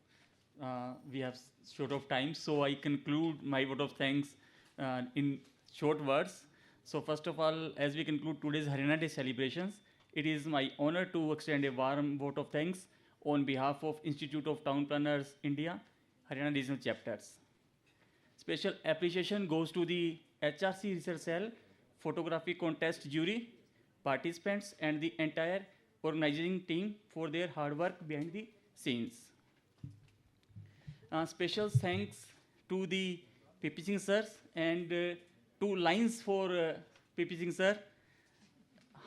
[SPEAKER 10] we have short of time, so I conclude my vote of thanks in short words. So first of all, as we conclude today's Haryana Day celebrations, it is my honor to extend a warm vote of thanks on behalf of Institute of Town Planners India, Haryana Regional Chapters. Special appreciation goes to the HRC Research Cell Photography Contest Jury, participants and the entire organizing team for their hard work behind the scenes. Special thanks to the PP Singh sirs and 2 lines for PP Singh sir.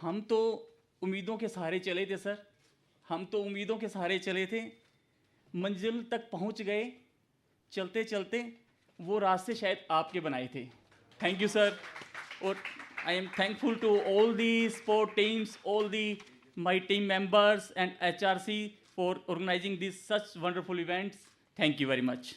[SPEAKER 10] हम तो उम्मीदों के सहारे चले थे sir, हम तो उम्मीदों के सहारे चले थे, मंजिल तक पहुंच गए, चलते चलते वो रास्ते शायद आपके बनाए थे. Thank you sir. और I am thankful to all the sport teams, all my team members and HRC for organizing these such wonderful events. Thank you very much.